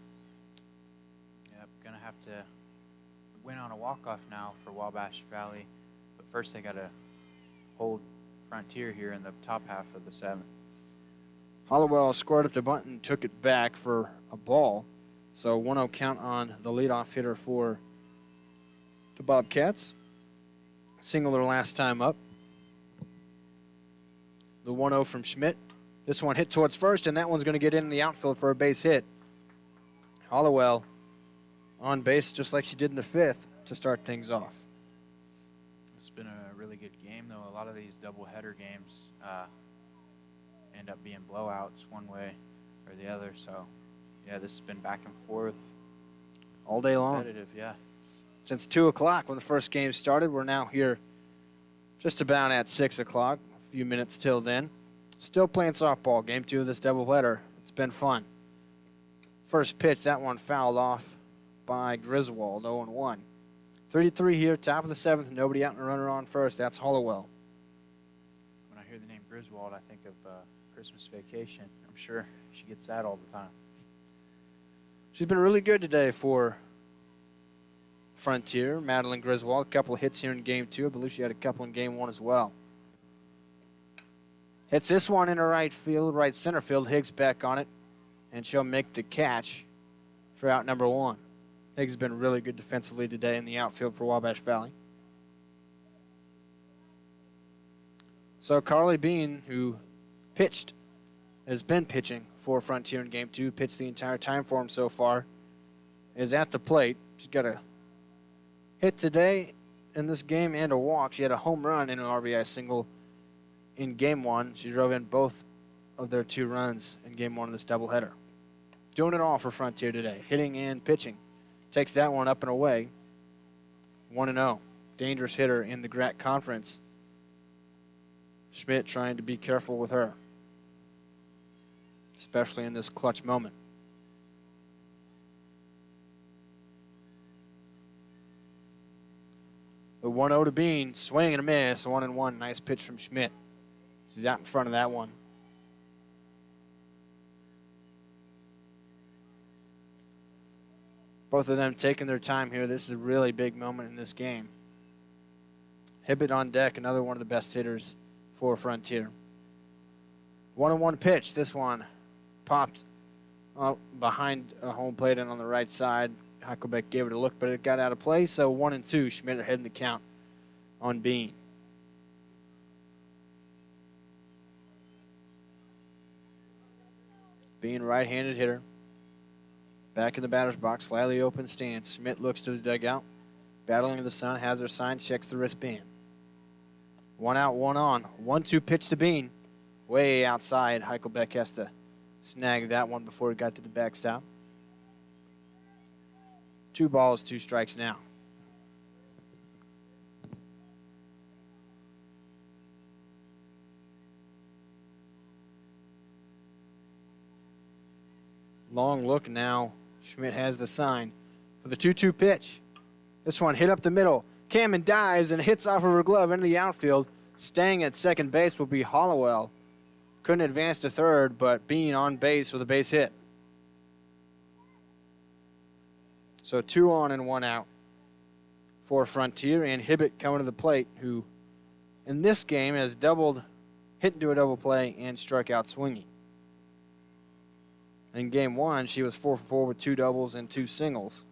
Yep, going to have to win on a walk-off now for Wabash Valley. But first they got to hold Frontier here in the top half of the 7th. Hollowell scored up to bunt and took it back for a ball. So 1-0 count on the leadoff hitter for the Bobcats. Single their last time up. The 1-0 from Schmidt. This one hit towards first, and that one's going to get in the outfield for a base hit. Hollowell on base just like she did in the 5th to start things off. It's been a really good game, though. A lot of these doubleheader games end up being blowouts one way or the other. So, yeah, this has been back and forth. All day long. Competitive, yeah. Since 2 o'clock when the first game started, we're now here just about at 6 o'clock. A few minutes till then. Still playing softball. Game 2 of this doubleheader. It's been fun. First pitch, that one fouled off by Griswold, 0-1. 3-3 here, top of the 7th. Nobody out and a runner on first. That's Hollowell. When I hear the name Griswold, I think of Christmas Vacation. I'm sure she gets that all the time. She's been really good today for Frontier. Madeline Griswold, a couple of hits here in Game 2. I believe she had a couple in Game 1 as well. Hits this one into right field, right center field. Higgs back on it, and she'll make the catch for out number 1. Higgs has been really good defensively today in the outfield for Wabash Valley. So Carly Bean, who has been pitching for Frontier in Game 2, pitched the entire time for him so far, is at the plate. She's got a hit today in this game and a walk. She had a home run and an RBI single in Game 1. She drove in both of their 2 runs in Game 1 of this doubleheader. Doing it all for Frontier today, hitting and pitching. Takes that one up and away. 1-0. Dangerous hitter in the GRAC Conference. Schmidt trying to be careful with her, especially in this clutch moment. The 1-0 to Bean, swing and a miss, 1-1. Nice pitch from Schmidt. She's out in front of that one. Both of them taking their time here. This is a really big moment in this game. Hibbett on deck, another one of the best hitters for Frontier. 1-1 pitch. This one popped behind a home plate and on the right side. Huckelbeck gave it a look, but it got out of play. So 1-2. Schmidt ahead in the count on Bean. Bean, right-handed hitter. Back in the batter's box, slightly open stance. Schmidt looks to the dugout. Battling in the sun, has her sign, checks the wristband. 1 out, 1 on. 1-2 pitch to Bean. Way outside. Huckelbeck has to snag that one before it got to the backstop. 2 balls, 2 strikes now. Long look now. Schmidt has the sign for the 2-2 pitch. This one hit up the middle. Cameron dives and hits off of her glove into the outfield. Staying at second base will be Hollowell. Couldn't advance to third, but Bean on base with a base hit. So 2 on and 1 out for Frontier, and Hibbett coming to the plate, who in this game has hit into a double play and struck out swinging. In Game 1, she was 4 for 4 with 2 doubles and 2 singles.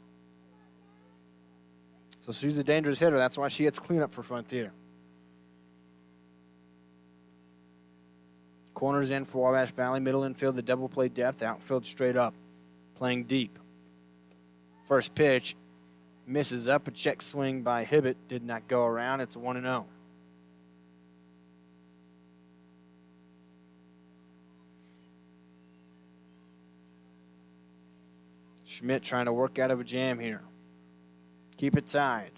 So she's a dangerous hitter. That's why she hits cleanup for Frontier. Corners in for Wabash Valley. Middle infield, the double play depth. Outfield straight up, playing deep. First pitch misses up. A check swing by Hibbett did not go around. It's 1-0. Schmidt trying to work out of a jam here. Keep it tied.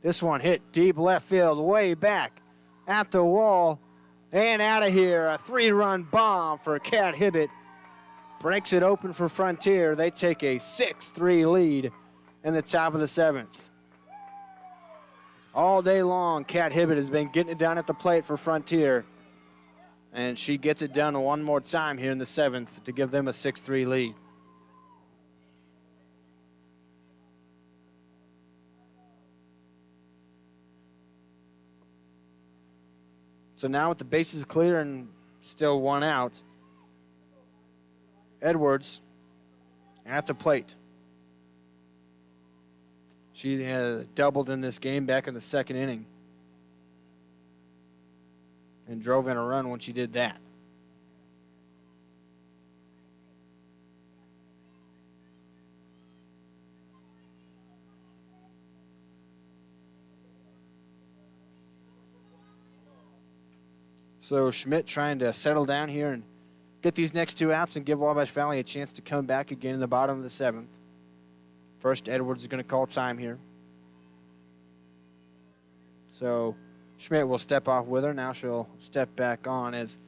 This one hit deep left field, way back at the wall and out of here. A 3-run bomb for Cat Hibbett. Breaks it open for Frontier. They take a 6-3 lead in the top of the 7th. All day long, Cat Hibbett has been getting it down at the plate for Frontier. And she gets it done one more time here in the 7th to give them a 6-3 lead. So now with the bases clear and still one out, Edwards at the plate. She has doubled in this game back in the 2nd inning and drove in a run when she did that. So Schmidt trying to settle down here and get these next 2 outs and give Wabash Valley a chance to come back again in the bottom of the 7th. First, Edwards is going to call time here. So Schmidt will step off with her. Now she'll step back on as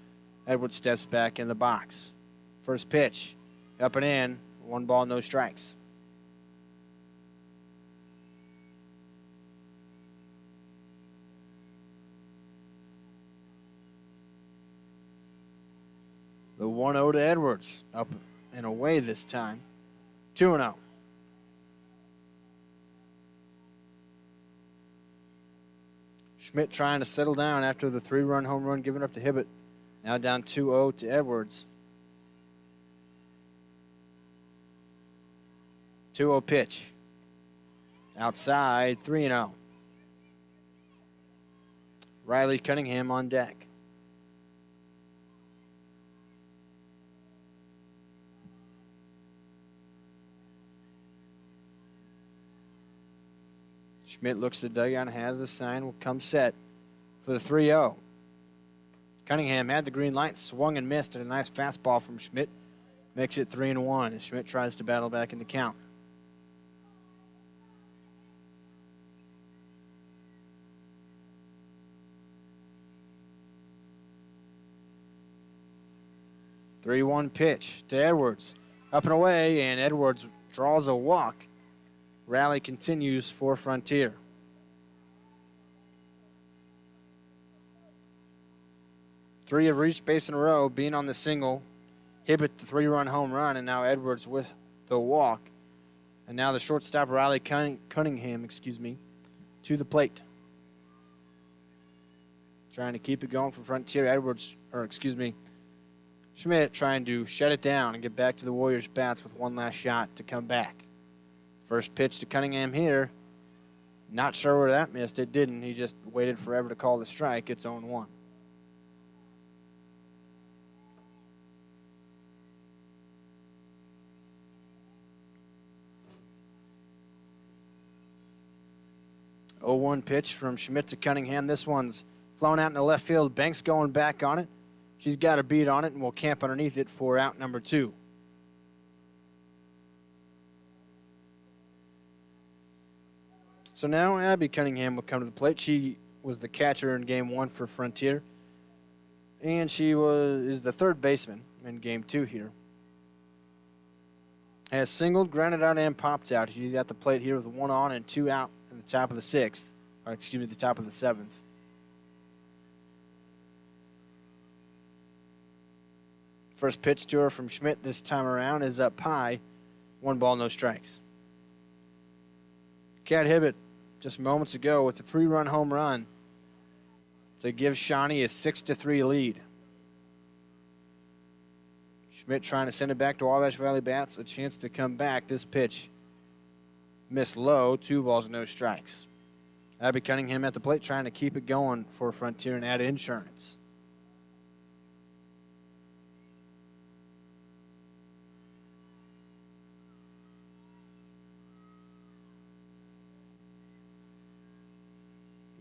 Edwards steps back in the box. First pitch, up and in, 1 ball, no strikes. The 1-0 to Edwards, up and away this time. 2-0. Schmidt trying to settle down after the 3-run home run given up to Hibbett. Now down 2-0 to Edwards. 2-0 pitch. Outside, 3-0. Riley Cunningham on deck. Schmidt looks at the dugout and has the sign. Will come set for the 3-0. Cunningham had the green light, swung and missed at a nice fastball from Schmidt. Makes it 3-1 as Schmidt tries to battle back in the count. The 3-1 pitch to Edwards. Up and away, and Edwards draws a walk. Rally continues for Frontier. Three have reached base in a row, being on the single. Hibbett the 3-run home run, and now Edwards with the walk. And now the shortstop, Riley Cunningham, to the plate. Trying to keep it going for Frontier. Schmidt trying to shut it down and get back to the Warriors' bats with one last shot to come back. First pitch to Cunningham here. Not sure where that missed. It didn't. He just waited forever to call the strike. It's 0-1. Oh, 1 pitch from Schmidt to Cunningham. This one's flown out in the left field. Banks going back on it. She's got a beat on it and will camp underneath it for out number 2. So now Abby Cunningham will come to the plate. She was the catcher in Game 1 for Frontier. And she is the third baseman in Game 2 here. Has singled, grounded out, and popped out. She's at the plate here with 1 on and 2 out in the top of the 6th. The top of the 7th. First pitch to her from Schmidt this time around is up high. 1 ball, no strikes. Cat Hibbett just moments ago with a 3-run home run to give Shawnee a 6-3 lead. Schmidt trying to send it back to Wabash Valley bats. A chance to come back. This pitch missed low. 2 balls, no strikes. Abby Cunningham at the plate trying to keep it going for Frontier and add insurance.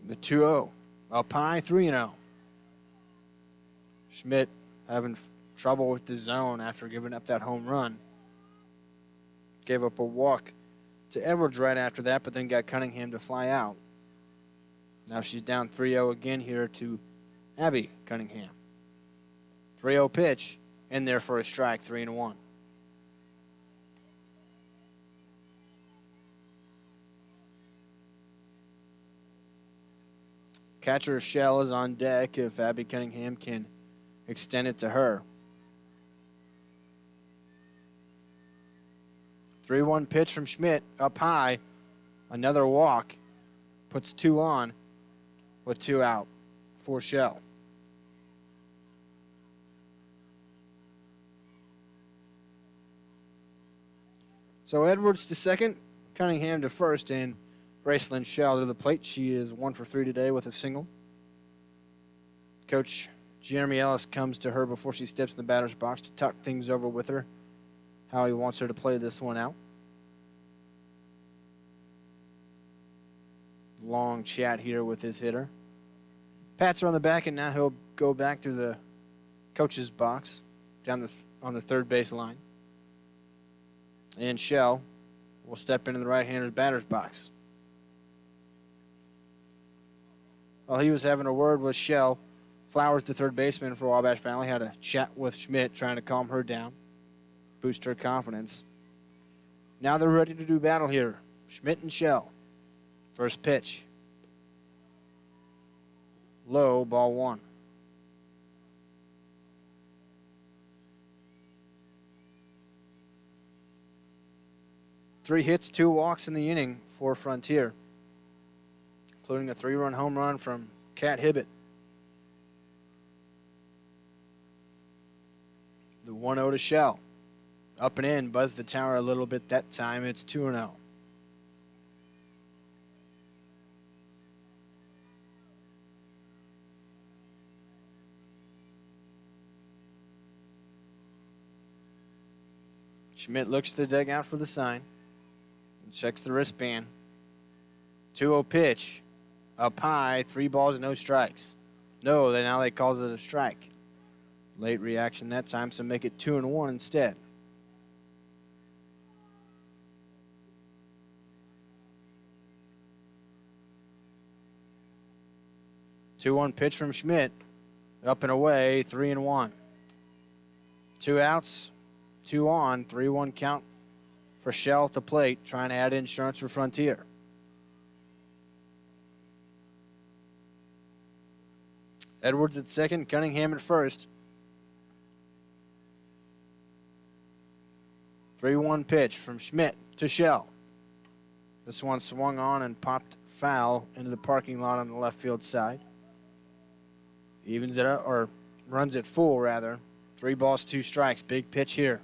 The 2-0. Up high, 3-0. Schmidt having trouble with the zone after giving up that home run. Gave up a walk to Edwards right after that, but then got Cunningham to fly out. Now she's down 3-0 again here to Abby Cunningham. 3-0 pitch in there for a strike, 3-1. Catcher Shell is on deck if Abby Cunningham can extend it to her. 3-1 pitch from Schmidt up high. Another walk. Puts 2 on with 2 out for Shell. So Edwards to second, Cunningham to first, and Gracelyn Shell to the plate. She is 1 for 3 today with a single. Coach Jeremy Ellis comes to her before she steps in the batter's box to talk things over with her, how he wants her to play this one out. Long chat here with his hitter. Pats her on the back, and now he'll go back to the coach's box down on the third base line. And Shell will step into the right-hander's batter's box. While he was having a word with Shell, Flowers, the third baseman for Wabash Valley, had a chat with Schmidt, trying to calm her down, boost her confidence. Now they're ready to do battle here. Schmidt and Shell. First pitch. Low, ball 1. Three hits, 2 walks in the inning for Frontier, including a 3-run home run from Kat Hibbett. The 1-0 to Shell. Up and in, buzzed the tower a little bit that time. It's 2-0. Schmidt looks to the dugout for the sign and checks the wristband. 2-0 pitch. Up high, 3 balls, no strikes. No, now they calls it a strike. Late reaction that time, so make it 2-1 instead. Two-one pitch from Schmidt. Up and away, 3-1. 2 outs, 2 on, 3-1 count for Shell at the plate, trying to add insurance for Frontier. Edwards at second, Cunningham at first. 3-1 pitch from Schmidt to Shell. This one swung on and popped foul into the parking lot on the left field side. Evens it up, or runs it full rather. 3 balls, 2 strikes. Big pitch here.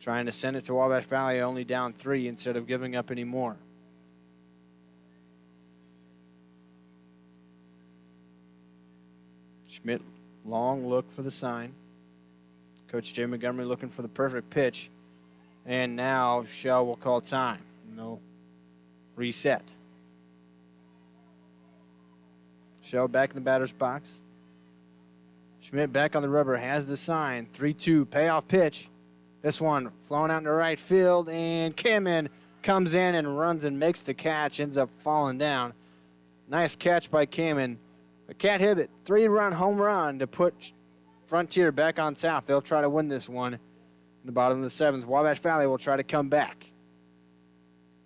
Trying to send it to Wabash Valley, only down 3 instead of giving up any more. Schmidt, long look for the sign. Coach Jay Montgomery looking for the perfect pitch. And now Shell will call time. No reset. Shell back in the batter's box. Schmidt back on the rubber, has the sign. 3-2 payoff pitch. This one flowing out into right field, and Kamen comes in and runs and makes the catch, ends up falling down. Nice catch by Kamen. But Kat Hibbett, 3-run home run to put Frontier back on top. They'll try to win this one in the bottom of the 7th. Wabash Valley will try to come back.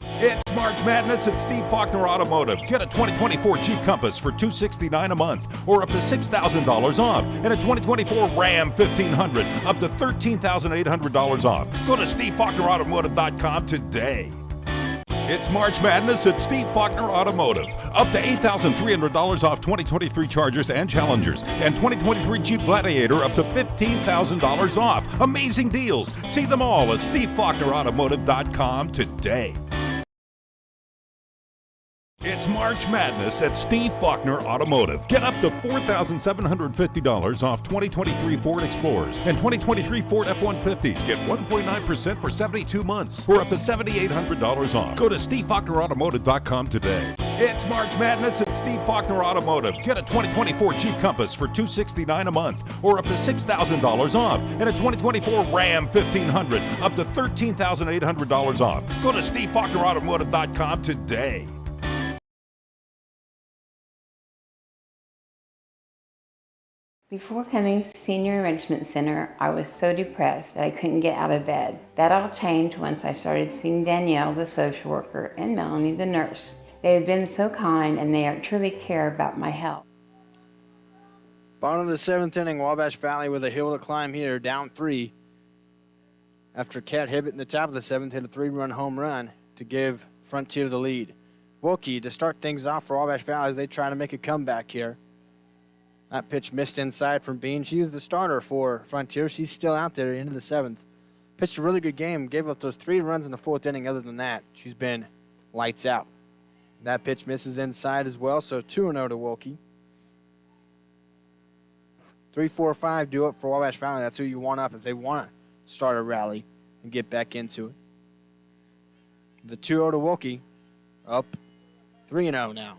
It's March Madness at Steve Faulkner Automotive. Get a 2024 Jeep Compass for $269 a month, or up to $6,000 off, and a 2024 Ram 1500 up to $13,800 off. Go to SteveFaulknerAutomotive.com today. It's March Madness at Steve Faulkner Automotive. Up to $8,300 off 2023 Chargers and Challengers, and 2023 Jeep Gladiator up to $15,000 off. Amazing deals. See them all at SteveFaulknerAutomotive.com today. It's March Madness at Steve Faulkner Automotive. Get up to $4,750 off 2023 Ford Explorers and 2023 Ford F-150s. Get 1.9% for 72 months, or up to $7,800 off. Go to SteveFaulknerAutomotive.com today. It's March Madness at Steve Faulkner Automotive. Get a 2024 Jeep Compass for $269 a month, or up to $6,000 off, and a 2024 Ram 1500 up to $13,800 off. Go to SteveFaulknerAutomotive.com today. Before coming to Senior Enrichment Center, I was so depressed that I couldn't get out of bed. That all changed once I started seeing Danielle, the social worker, and Melanie, the nurse. They have been so kind, and they truly care about my health. Bottom of the 7th inning, Wabash Valley with a hill to climb here, down 3. After Cat Hibbett in the top of the 7th hit a 3-run home run to give Frontier the lead. Wilkie to start things off for Wabash Valley as they try to make a comeback here. That pitch missed inside from Bean. She was the starter for Frontier. She's still out there into the 7th. Pitched a really good game. Gave up those 3 runs in the 4th inning. Other than that, she's been lights out. That pitch misses inside as well, so 2-0 to Wilkie. 3-4-5 due up for Wabash Valley. That's who you want up if they want to start a rally and get back into it. The 2-0 to Wilkie. Up 3-0 now.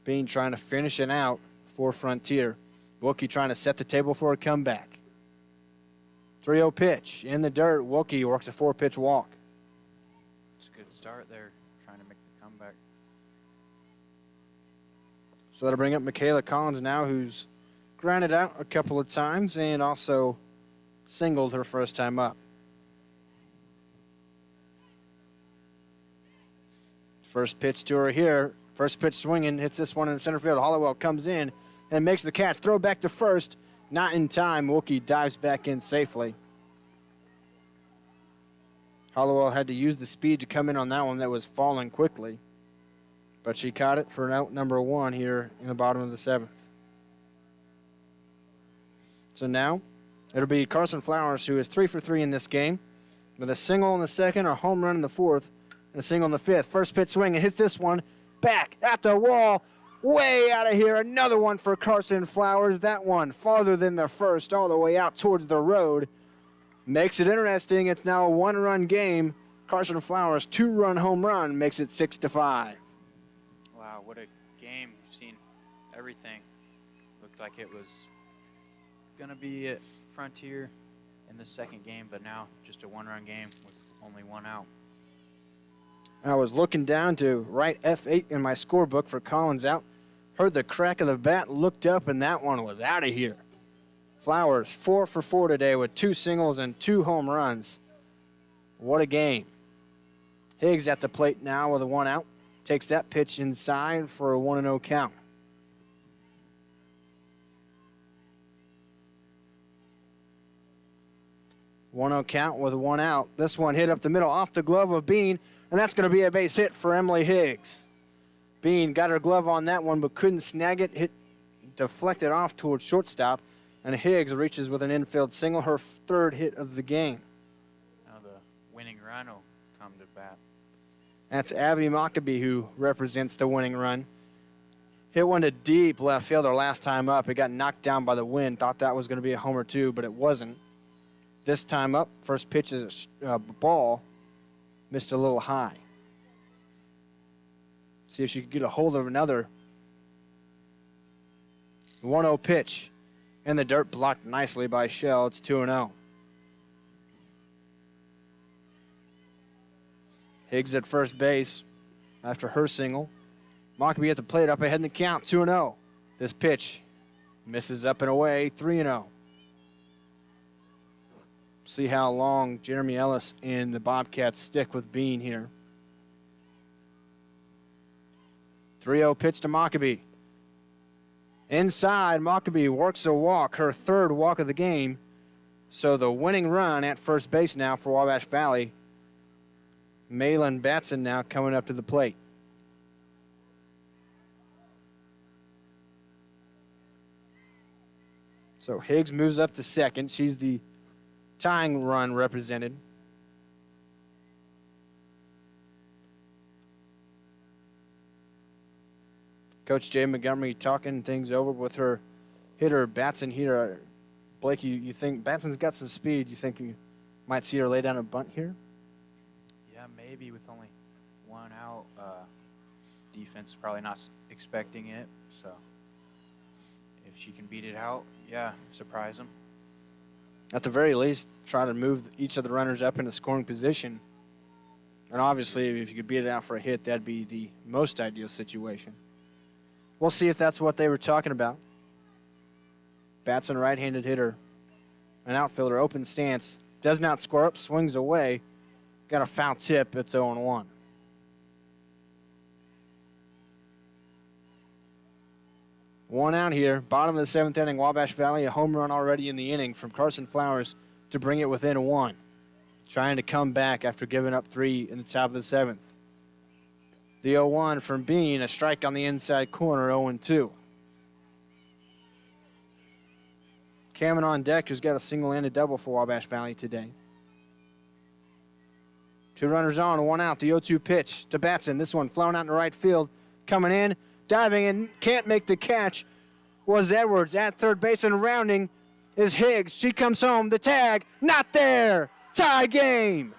Bean trying to finish it out for Frontier. Wilkie trying to set the table for a comeback. 3-0 pitch in the dirt. Wilkie works a 4-pitch walk. It's a good start there, trying to make the comeback. So that'll bring up Michaela Collins now, who's grounded out a couple of times and also singled her first time up. First pitch to her here. First pitch swinging, hits this one in the center field. Hollowell comes in and makes the catch. Throw back to first. Not in time. Wilkie dives back in safely. Hollowell had to use the speed to come in on that one that was falling quickly. But she caught it for out number 1 here in the bottom of the 7th. So now it'll be Carson Flowers, who is 3 for 3 in this game, with a single in the 2nd, a home run in the 4th, and a single in the 5th. First pitch swing and hits this one back at the wall, way out of here. Another one for Carson Flowers. That one farther than the first, all the way out towards the road. Makes it interesting. It's now a 1-run game. Carson Flowers' 2-run home run makes it 6-5. Wow, what a game. You've seen everything. Looked like it was going to be at Frontier in the second game, but now just a 1-run game with only 1 out. I was looking down to write F8 in my scorebook for Collins out. Heard the crack of the bat, looked up, and that one was out of here. Flowers, 4 for 4 today with 2 singles and 2 home runs. What a game. Higgs at the plate now with a 1 out. Takes that pitch inside for a 1-0 count. One-0 count with a 1 out. This one hit up the middle off the glove of Bean, and that's going to be a base hit for Emily Higgs. Bean got her glove on that one but couldn't snag it. Hit deflected off towards shortstop, and Higgs reaches with an infield single, her 3rd hit of the game. Now the winning run will come to bat. That's Abby Mockabee who represents the winning run. Hit one to deep left field her last time up. It got knocked down by the wind. Thought that was going to be a homer too, but it wasn't. This time up, first pitch is a ball. Missed a little high. See if she could get a hold of another. 1-0 pitch. In the dirt, blocked nicely by Shell. It's 2-0. Higgs at first base after her single. Mockabee at the plate, up ahead in the count, 2-0. This pitch misses up and away, 3-0. See how long Jeremy Ellis and the Bobcats stick with Bean here. 3-0 pitch to Mockabee. Inside, Mockabee works a walk, her 3rd walk of the game. So the winning run at first base now for Wabash Valley. Malin Batson now coming up to the plate. So Higgs moves up to 2nd. She's the tying run represented. Coach Jay Montgomery talking things over with her hitter Batson here. Blake, you think Batson's got some speed? You think you might see her lay down a bunt here? Yeah, maybe with only 1 out. Defense probably not expecting it, so if she can beat it out, yeah, surprise them. At the very least, try to move each of the runners up into scoring position. And obviously, if you could beat it out for a hit, that'd be the most ideal situation. We'll see if that's what they were talking about. Batson, right-handed hitter. An outfielder, open stance. Does not square up, swings away. Got a foul tip. It's 0-1. One out here. Bottom of the 7th inning. Wabash Valley, a home run already in the inning from Carson Flowers to bring it within 1. Trying to come back after giving up 3 in the top of the 7th. The 0-1 from Bean, a strike on the inside corner, 0-2. Cameron on deck, who's got a single and a double for Wabash Valley today. 2 runners on, 1 out. The 0-2 pitch to Batson. This one flown out in the right field. Coming in, diving in, can't make the catch. Was Edwards at third base, and rounding is Higgs. She comes home. The tag, not there. Tie game.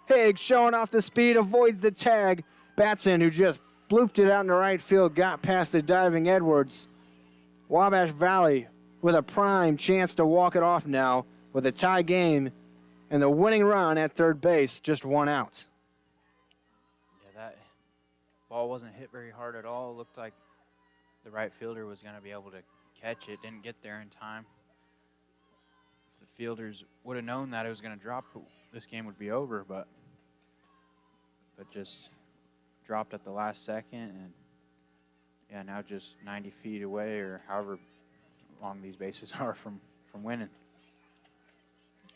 Higgs showing off the speed, avoids the tag. Batson, who just blooped it out in the right field, got past the diving Edwards. Wabash Valley with a prime chance to walk it off now with a tie game and the winning run at third base, just 1 out. Yeah, that ball wasn't hit very hard at all. It looked like the right fielder was going to be able to catch it. Didn't get there in time. If the fielders would have known that it was going to drop, this game would be over, but just dropped at the last second, and yeah, now just 90 feet away, or however long these bases are from winning.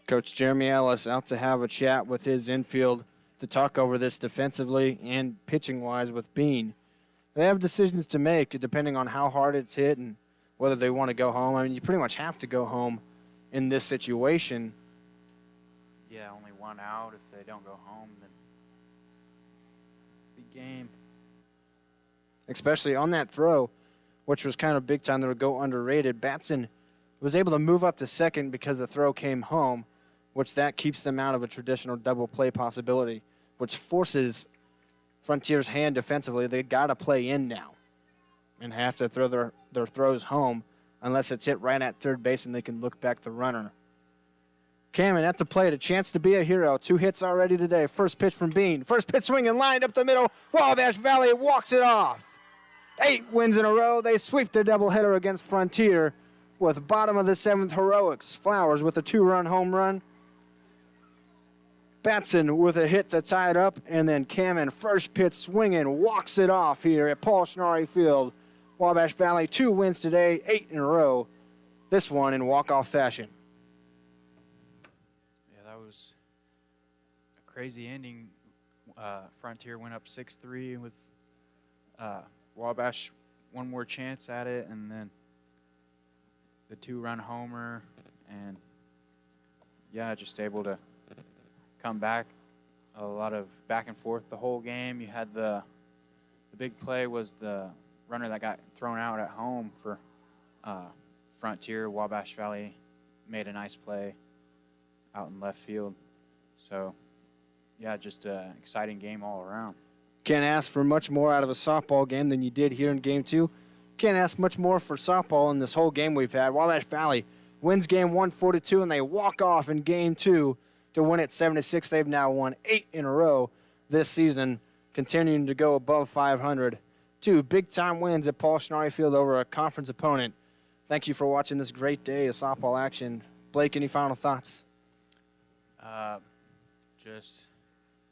Coach Jeremy Ellis out to have a chat with his infield to talk over this defensively and pitching-wise with Bean. They have decisions to make depending on how hard it's hit and whether they want to go home. I mean, you pretty much have to go home in this situation. Yeah, only 1 out. If they don't go home, then big game. Especially on that throw, which was kind of big time. They would go underrated. Batson was able to move up to second because the throw came home, which that keeps them out of a traditional double play possibility, which forces Frontier's hand defensively. They got to play in now and have to throw their throws home unless it's hit right at third base and they can look back the runner. Cameron at the plate, a chance to be a hero. 2 hits already today. First pitch from Bean. First pitch swinging, lined up the middle. Wabash Valley walks it off. 8 wins in a row. They sweep their doubleheader against Frontier with bottom of the 7th heroics. Flowers with a 2-run home run. Batson with a hit to tie it up. And then Cameron, first pitch swinging, walks it off here at Paul Schnarre Field. Wabash Valley, 2 wins today, 8 in a row. This one in walk-off fashion. Yeah, that was a crazy ending. Frontier went up 6-3 with Wabash 1 more chance at it, and then the 2-run homer, and yeah, just able to come back. A lot of back and forth the whole game. You had the big play was the runner that got thrown out at home for Frontier. Wabash Valley made a nice play out in left field. So yeah, just an exciting game all around. Can't ask for much more out of a softball game than you did here in Game 2. Can't ask much more for softball in this whole game we've had. Wabash Valley wins Game 1 4-2, and they walk off in Game 2 to win it 7-6. They've now won 8 in a row this season, continuing to go above 500. 2 big-time wins at Paul Schnarre Field over a conference opponent. Thank you for watching this great day of softball action. Blake, any final thoughts? Just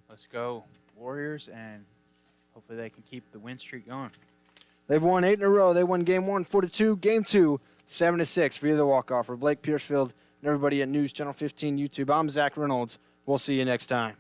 let's go Warriors, and hopefully they can keep the win streak going. They've won 8 in a row. They won Game 1 4-2, Game 2 7-6 via the walk-off. For Blake Piercefield and everybody at News Channel 15 YouTube, I'm Zach Reynolds. We'll see you next time.